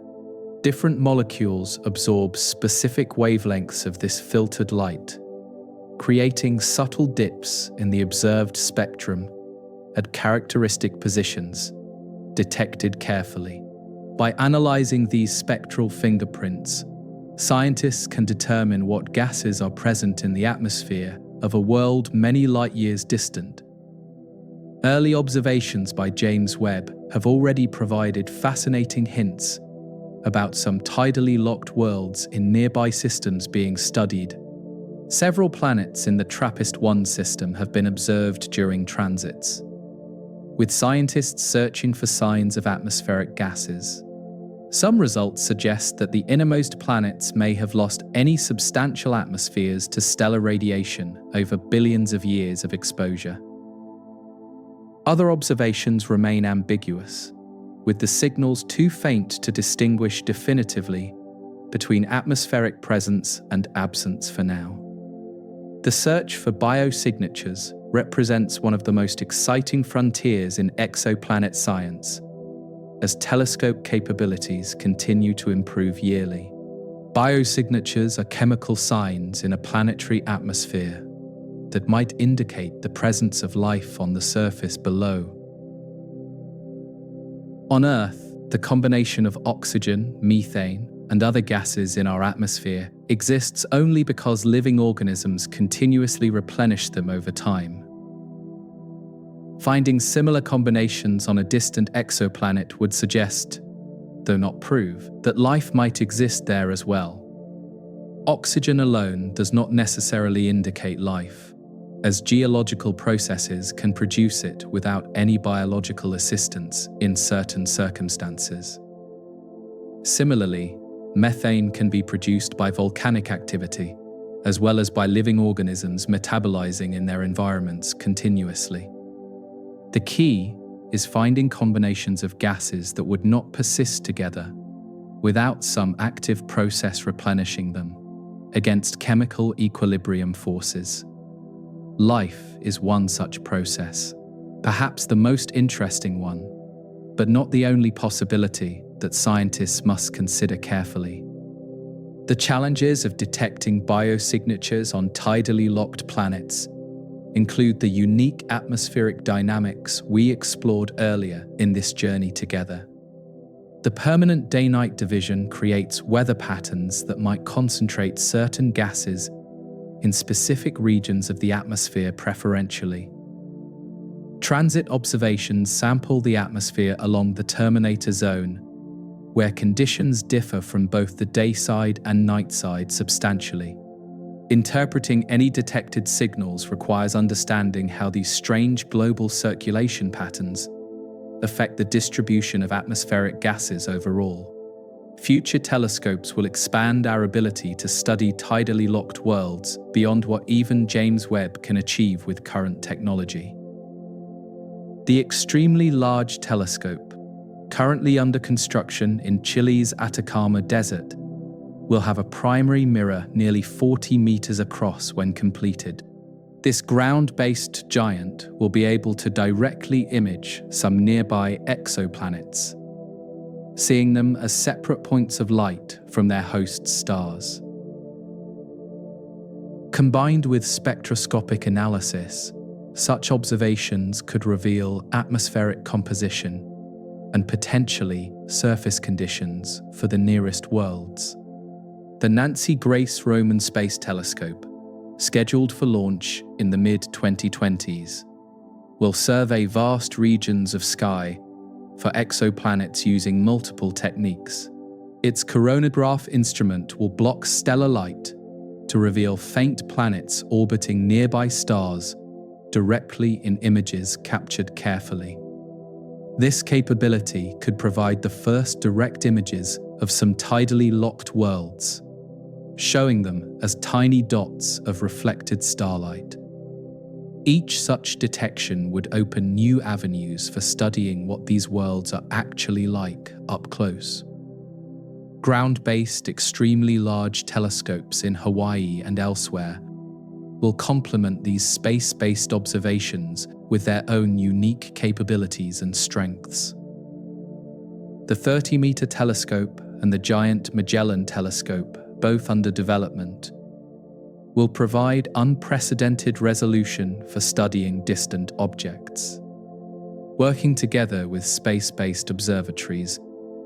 different molecules absorb specific wavelengths of this filtered light, creating subtle dips in the observed spectrum at characteristic positions, detected carefully. By analyzing these spectral fingerprints, scientists can determine what gases are present in the atmosphere of a world many light years distant. Early observations by James Webb have already provided fascinating hints about some tidally locked worlds in nearby systems being studied. Several planets in the Trappist 1 system have been observed during transits, with scientists searching for signs of atmospheric gases. Some results suggest that the innermost planets may have lost any substantial atmospheres to stellar radiation over billions of years of exposure. Other observations remain ambiguous, with the signals too faint to distinguish definitively between atmospheric presence and absence for now. The search for biosignatures represents one of the most exciting frontiers in exoplanet science, as telescope capabilities continue to improve yearly. Biosignatures are chemical signs in a planetary atmosphere that might indicate the presence of life on the surface below. On Earth, the combination of oxygen, methane, and other gases in our atmosphere exists only because living organisms continuously replenish them over time. Finding similar combinations on a distant exoplanet would suggest, though not prove, that life might exist there as well. Oxygen alone does not necessarily indicate life, as geological processes can produce it without any biological assistance in certain circumstances. Similarly, methane can be produced by volcanic activity, as well as by living organisms metabolizing in their environments continuously. The key is finding combinations of gases that would not persist together without some active process replenishing them against chemical equilibrium forces. Life is one such process, perhaps the most interesting one, but not the only possibility that scientists must consider carefully. The challenges of detecting biosignatures on tidally locked planets include the unique atmospheric dynamics we explored earlier in this journey together. The permanent day-night division creates weather patterns that might concentrate certain gases in specific regions of the atmosphere preferentially. Transit observations sample the atmosphere along the terminator zone, where conditions differ from both the dayside and nightside substantially. Interpreting any detected signals requires understanding how these strange global circulation patterns affect the distribution of atmospheric gases overall. Future telescopes will expand our ability to study tidally locked worlds beyond what even James Webb can achieve with current technology. The extremely large telescope, currently under construction in Chile's Atacama Desert, will have a primary mirror nearly 40 meters across when completed. This ground-based giant will be able to directly image some nearby exoplanets, seeing them as separate points of light from their host stars. Combined with spectroscopic analysis, such observations could reveal atmospheric composition and potentially surface conditions for the nearest worlds. The Nancy Grace Roman Space Telescope, scheduled for launch in the mid-2020s, will survey vast regions of sky for exoplanets using multiple techniques. Its coronagraph instrument will block stellar light to reveal faint planets orbiting nearby stars directly in images captured carefully. This capability could provide the first direct images of some tidally locked worlds, showing them as tiny dots of reflected starlight. Each such detection would open new avenues for studying what these worlds are actually like up close. Ground-based, extremely large telescopes in Hawaii and elsewhere will complement these space-based observations with their own unique capabilities and strengths. The 30-meter telescope and the giant Magellan telescope, both under development, will provide unprecedented resolution for studying distant objects. Working together with space-based observatories,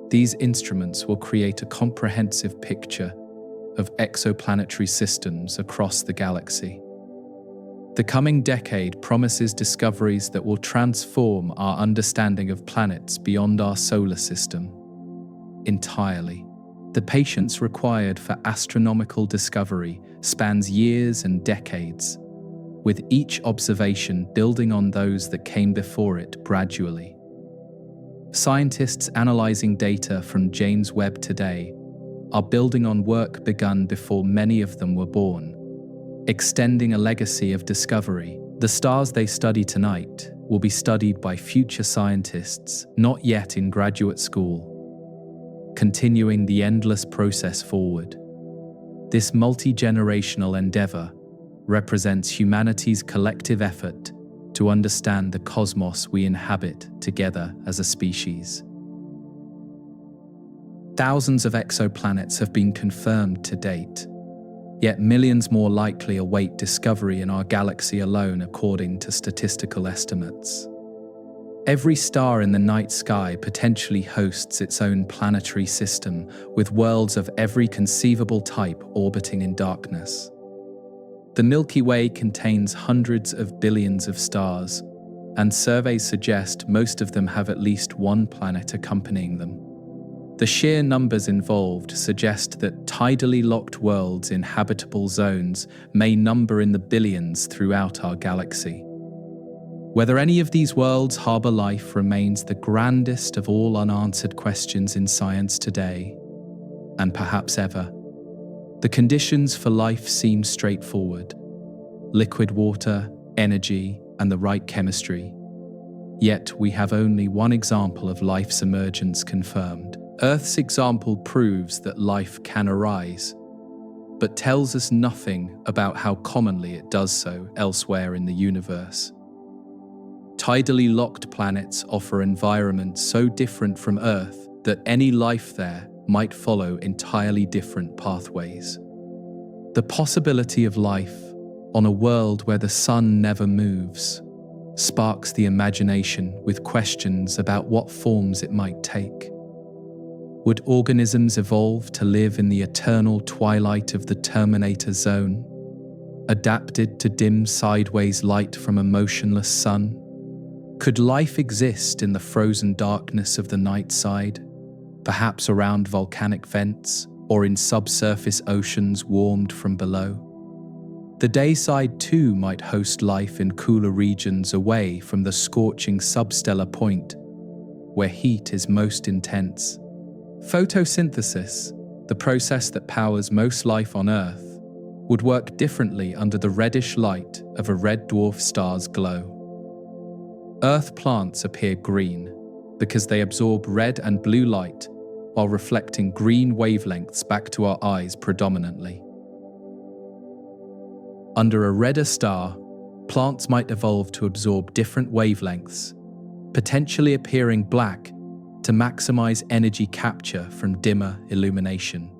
these instruments will create a comprehensive picture of exoplanetary systems across the galaxy. The coming decade promises discoveries that will transform our understanding of planets beyond our solar system entirely. The patience required for astronomical discovery spans years and decades, with each observation building on those that came before it gradually. Scientists analyzing data from James Webb today are building on work begun before many of them were born, extending a legacy of discovery. The stars they study tonight will be studied by future scientists not yet in graduate school, continuing the endless process forward. This multi-generational endeavor represents humanity's collective effort to understand the cosmos we inhabit together as a species. Thousands of exoplanets have been confirmed to date, yet millions more likely await discovery in our galaxy alone, according to statistical estimates. Every star in the night sky potentially hosts its own planetary system, with worlds of every conceivable type orbiting in darkness. The Milky Way contains hundreds of billions of stars, and surveys suggest most of them have at least one planet accompanying them. The sheer numbers involved suggest that tidally locked worlds in habitable zones may number in the billions throughout our galaxy. Whether any of these worlds harbor life remains the grandest of all unanswered questions in science today, and perhaps ever. The conditions for life seem straightforward: liquid water, energy, and the right chemistry. Yet we have only one example of life's emergence confirmed. Earth's example proves that life can arise, but tells us nothing about how commonly it does so elsewhere in the universe. Tidally locked planets offer environments so different from Earth that any life there might follow entirely different pathways. The possibility of life on a world where the sun never moves sparks the imagination with questions about what forms it might take. Would organisms evolve to live in the eternal twilight of the terminator zone, adapted to dim sideways light from a motionless sun? Could life exist in the frozen darkness of the nightside, perhaps around volcanic vents or in subsurface oceans warmed from below? The dayside too might host life in cooler regions away from the scorching substellar point, where heat is most intense. Photosynthesis, the process that powers most life on Earth, would work differently under the reddish light of a red dwarf star's glow. Earth plants appear green because they absorb red and blue light while reflecting green wavelengths back to our eyes predominantly. Under a redder star, plants might evolve to absorb different wavelengths, potentially appearing black to maximize energy capture from dimmer illumination.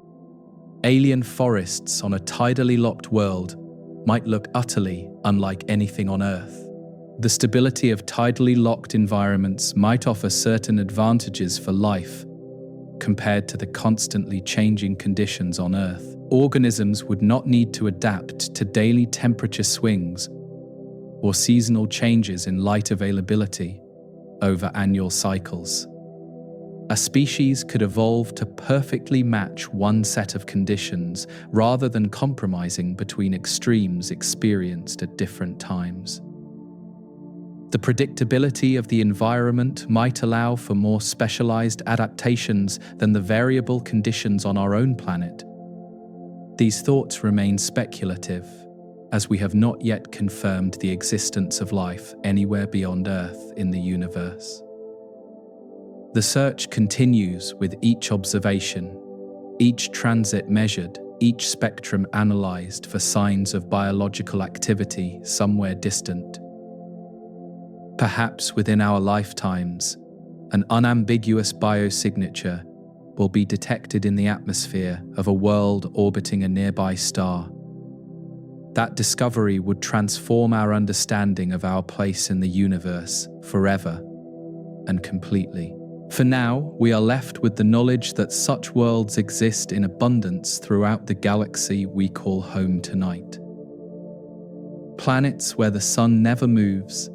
Alien forests on a tidally locked world might look utterly unlike anything on Earth. The stability of tidally locked environments might offer certain advantages for life compared to the constantly changing conditions on Earth. Organisms would not need to adapt to daily temperature swings or seasonal changes in light availability over annual cycles. A species could evolve to perfectly match one set of conditions rather than compromising between extremes experienced at different times. The predictability of the environment might allow for more specialized adaptations than the variable conditions on our own planet. These thoughts remain speculative, as we have not yet confirmed the existence of life anywhere beyond Earth in the universe. The search continues with each observation, each transit measured, each spectrum analyzed for signs of biological activity somewhere distant. Perhaps within our lifetimes, an unambiguous biosignature will be detected in the atmosphere of a world orbiting a nearby star. That discovery would transform our understanding of our place in the universe forever and completely. For now, we are left with the knowledge that such worlds exist in abundance throughout the galaxy we call home tonight. Planets where the sun never moves,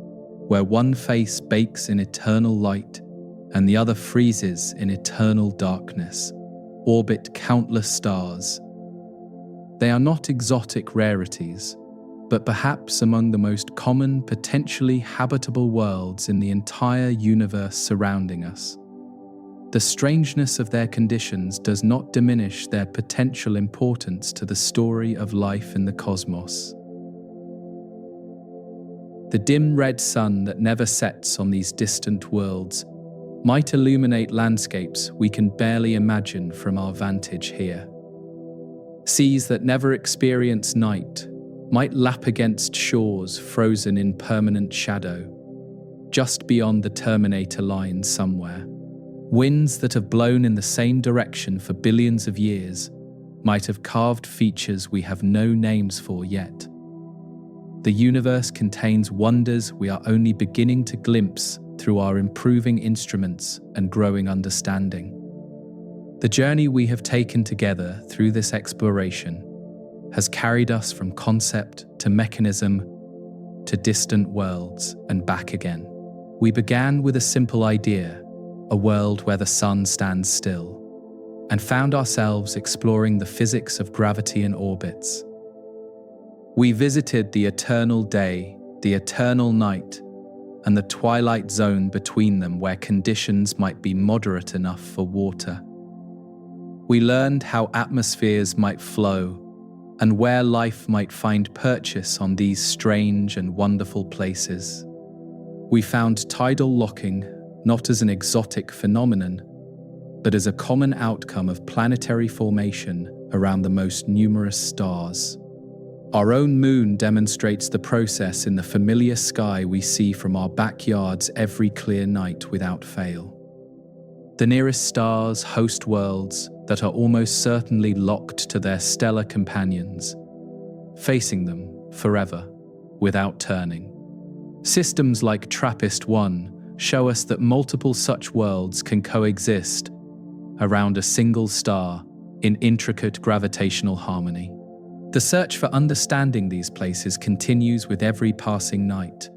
where one face bakes in eternal light and the other freezes in eternal darkness, orbit countless stars. They are not exotic rarities, but perhaps among the most common potentially habitable worlds in the entire universe surrounding us. The strangeness of their conditions does not diminish their potential importance to the story of life in the cosmos. The dim red sun that never sets on these distant worlds might illuminate landscapes we can barely imagine from our vantage here. Seas that never experience night might lap against shores frozen in permanent shadow, just beyond the terminator line somewhere. Winds that have blown in the same direction for billions of years might have carved features we have no names for yet. The universe contains wonders we are only beginning to glimpse through our improving instruments and growing understanding. The journey we have taken together through this exploration has carried us from concept to mechanism to distant worlds and back again. We began with a simple idea, a world where the sun stands still, and found ourselves exploring the physics of gravity and orbits. We visited the eternal day, the eternal night, and the twilight zone between them where conditions might be moderate enough for water. We learned how atmospheres might flow and where life might find purchase on these strange and wonderful places. We found tidal locking not as an exotic phenomenon, but as a common outcome of planetary formation around the most numerous stars. Our own moon demonstrates the process in the familiar sky we see from our backyards every clear night without fail. The nearest stars host worlds that are almost certainly locked to their stellar companions, facing them forever, without turning. Systems like Trappist 1 show us that multiple such worlds can coexist around a single star in intricate gravitational harmony. The search for understanding these places continues with every passing night,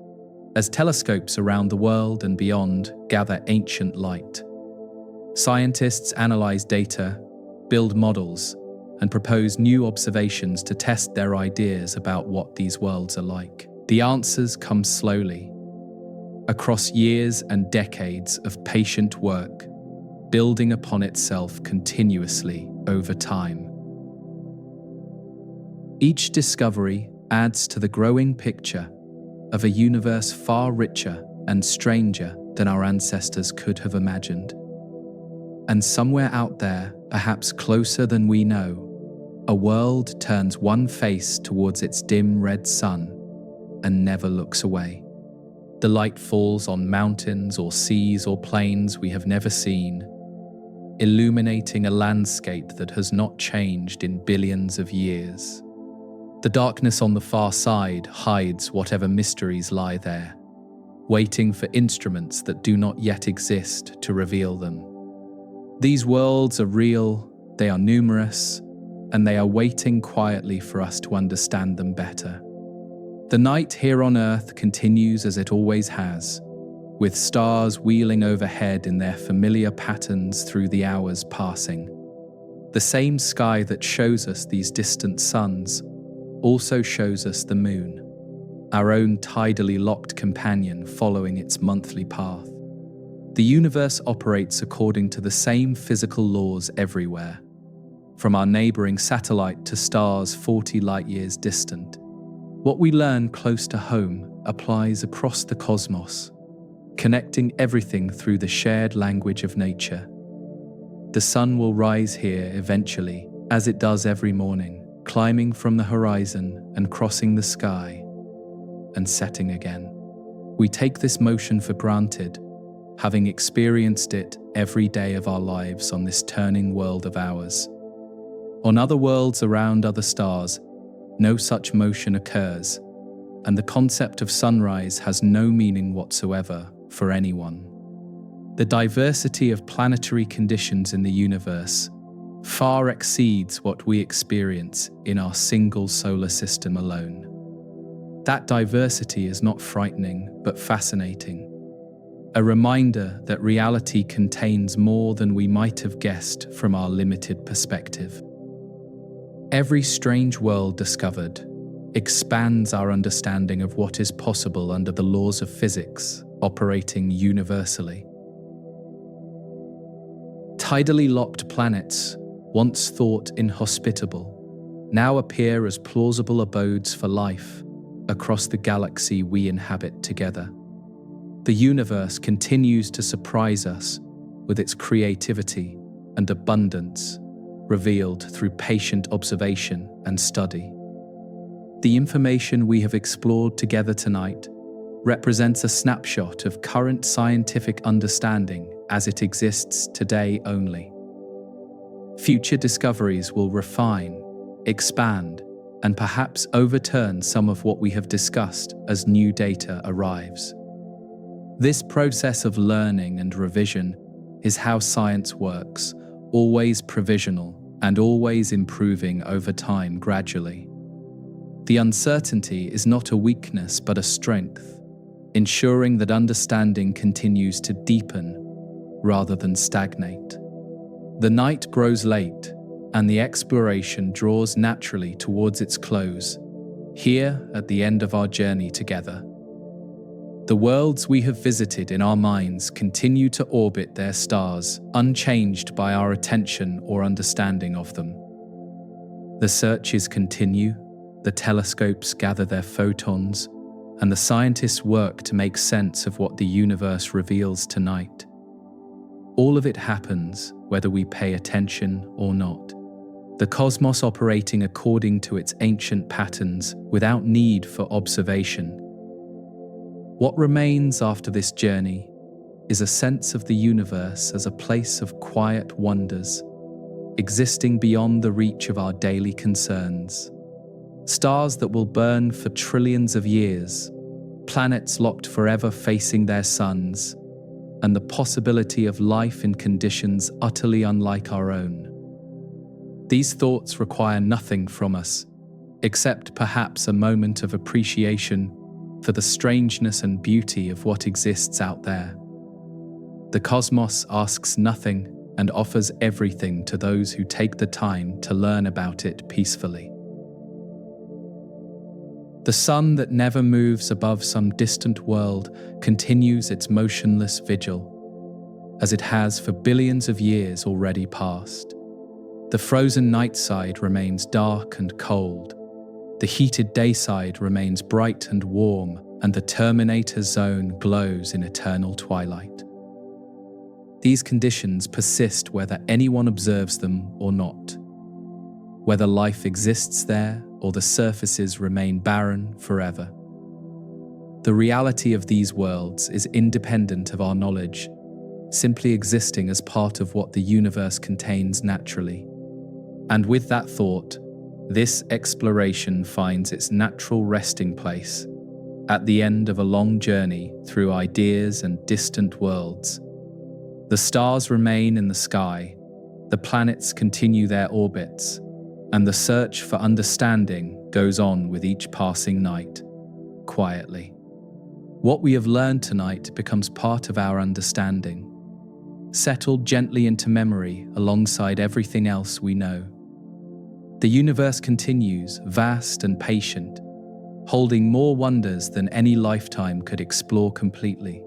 as telescopes around the world and beyond gather ancient light. Scientists analyze data, build models, and propose new observations to test their ideas about what these worlds are like. The answers come slowly, across years and decades of patient work, building upon itself continuously over time. Each discovery adds to the growing picture of a universe far richer and stranger than our ancestors could have imagined. And somewhere out there, perhaps closer than we know, a world turns one face towards its dim red sun and never looks away. The light falls on mountains or seas or plains we have never seen, illuminating a landscape that has not changed in billions of years. The darkness on the far side hides whatever mysteries lie there, waiting for instruments that do not yet exist to reveal them. These worlds are real, they are numerous, and they are waiting quietly for us to understand them better. The night here on Earth continues as it always has, with stars wheeling overhead in their familiar patterns through the hours passing. The same sky that shows us these distant suns also shows us the moon, our own tidally locked companion following its monthly path. The universe operates according to the same physical laws everywhere, from our neighboring satellite to stars 40 light-years distant. What we learn close to home applies across the cosmos, connecting everything through the shared language of nature. The sun will rise here eventually, as it does every morning, climbing from the horizon and crossing the sky, and setting again. We take this motion for granted, having experienced it every day of our lives on this turning world of ours. On other worlds around other stars, no such motion occurs, and the concept of sunrise has no meaning whatsoever for anyone. The diversity of planetary conditions in the universe far exceeds what we experience in our single solar system alone. That diversity is not frightening, but fascinating. A reminder that reality contains more than we might have guessed from our limited perspective. Every strange world discovered expands our understanding of what is possible under the laws of physics operating universally. Tidally locked planets, once thought inhospitable, now appear as plausible abodes for life across the galaxy we inhabit together. The universe continues to surprise us with its creativity and abundance, revealed through patient observation and study. The information we have explored together tonight represents a snapshot of current scientific understanding as it exists today only. Future discoveries will refine, expand, and perhaps overturn some of what we have discussed as new data arrives. This process of learning and revision is how science works, always provisional and always improving over time gradually. The uncertainty is not a weakness but a strength, ensuring that understanding continues to deepen rather than stagnate. The night grows late, and the exploration draws naturally towards its close, here at the end of our journey together. The worlds we have visited in our minds continue to orbit their stars, unchanged by our attention or understanding of them. The searches continue, the telescopes gather their photons, and the scientists work to make sense of what the universe reveals tonight. All of it happens whether we pay attention or not. The cosmos operating according to its ancient patterns without need for observation. What remains after this journey is a sense of the universe as a place of quiet wonders, existing beyond the reach of our daily concerns. Stars that will burn for trillions of years, planets locked forever facing their suns, and the possibility of life in conditions utterly unlike our own. These thoughts require nothing from us, except perhaps a moment of appreciation for the strangeness and beauty of what exists out there. The cosmos asks nothing and offers everything to those who take the time to learn about it peacefully. The sun that never moves above some distant world continues its motionless vigil, as it has for billions of years already past. The frozen nightside remains dark and cold. The heated dayside remains bright and warm, and the terminator zone glows in eternal twilight. These conditions persist whether anyone observes them or not, whether life exists there or the surfaces remain barren forever. The reality of these worlds is independent of our knowledge, simply existing as part of what the universe contains naturally. And with that thought, this exploration finds its natural resting place at the end of a long journey through ideas and distant worlds. The stars remain in the sky, the planets continue their orbits, and the search for understanding goes on with each passing night, quietly. What we have learned tonight becomes part of our understanding, settled gently into memory alongside everything else we know. The universe continues, vast and patient, holding more wonders than any lifetime could explore completely.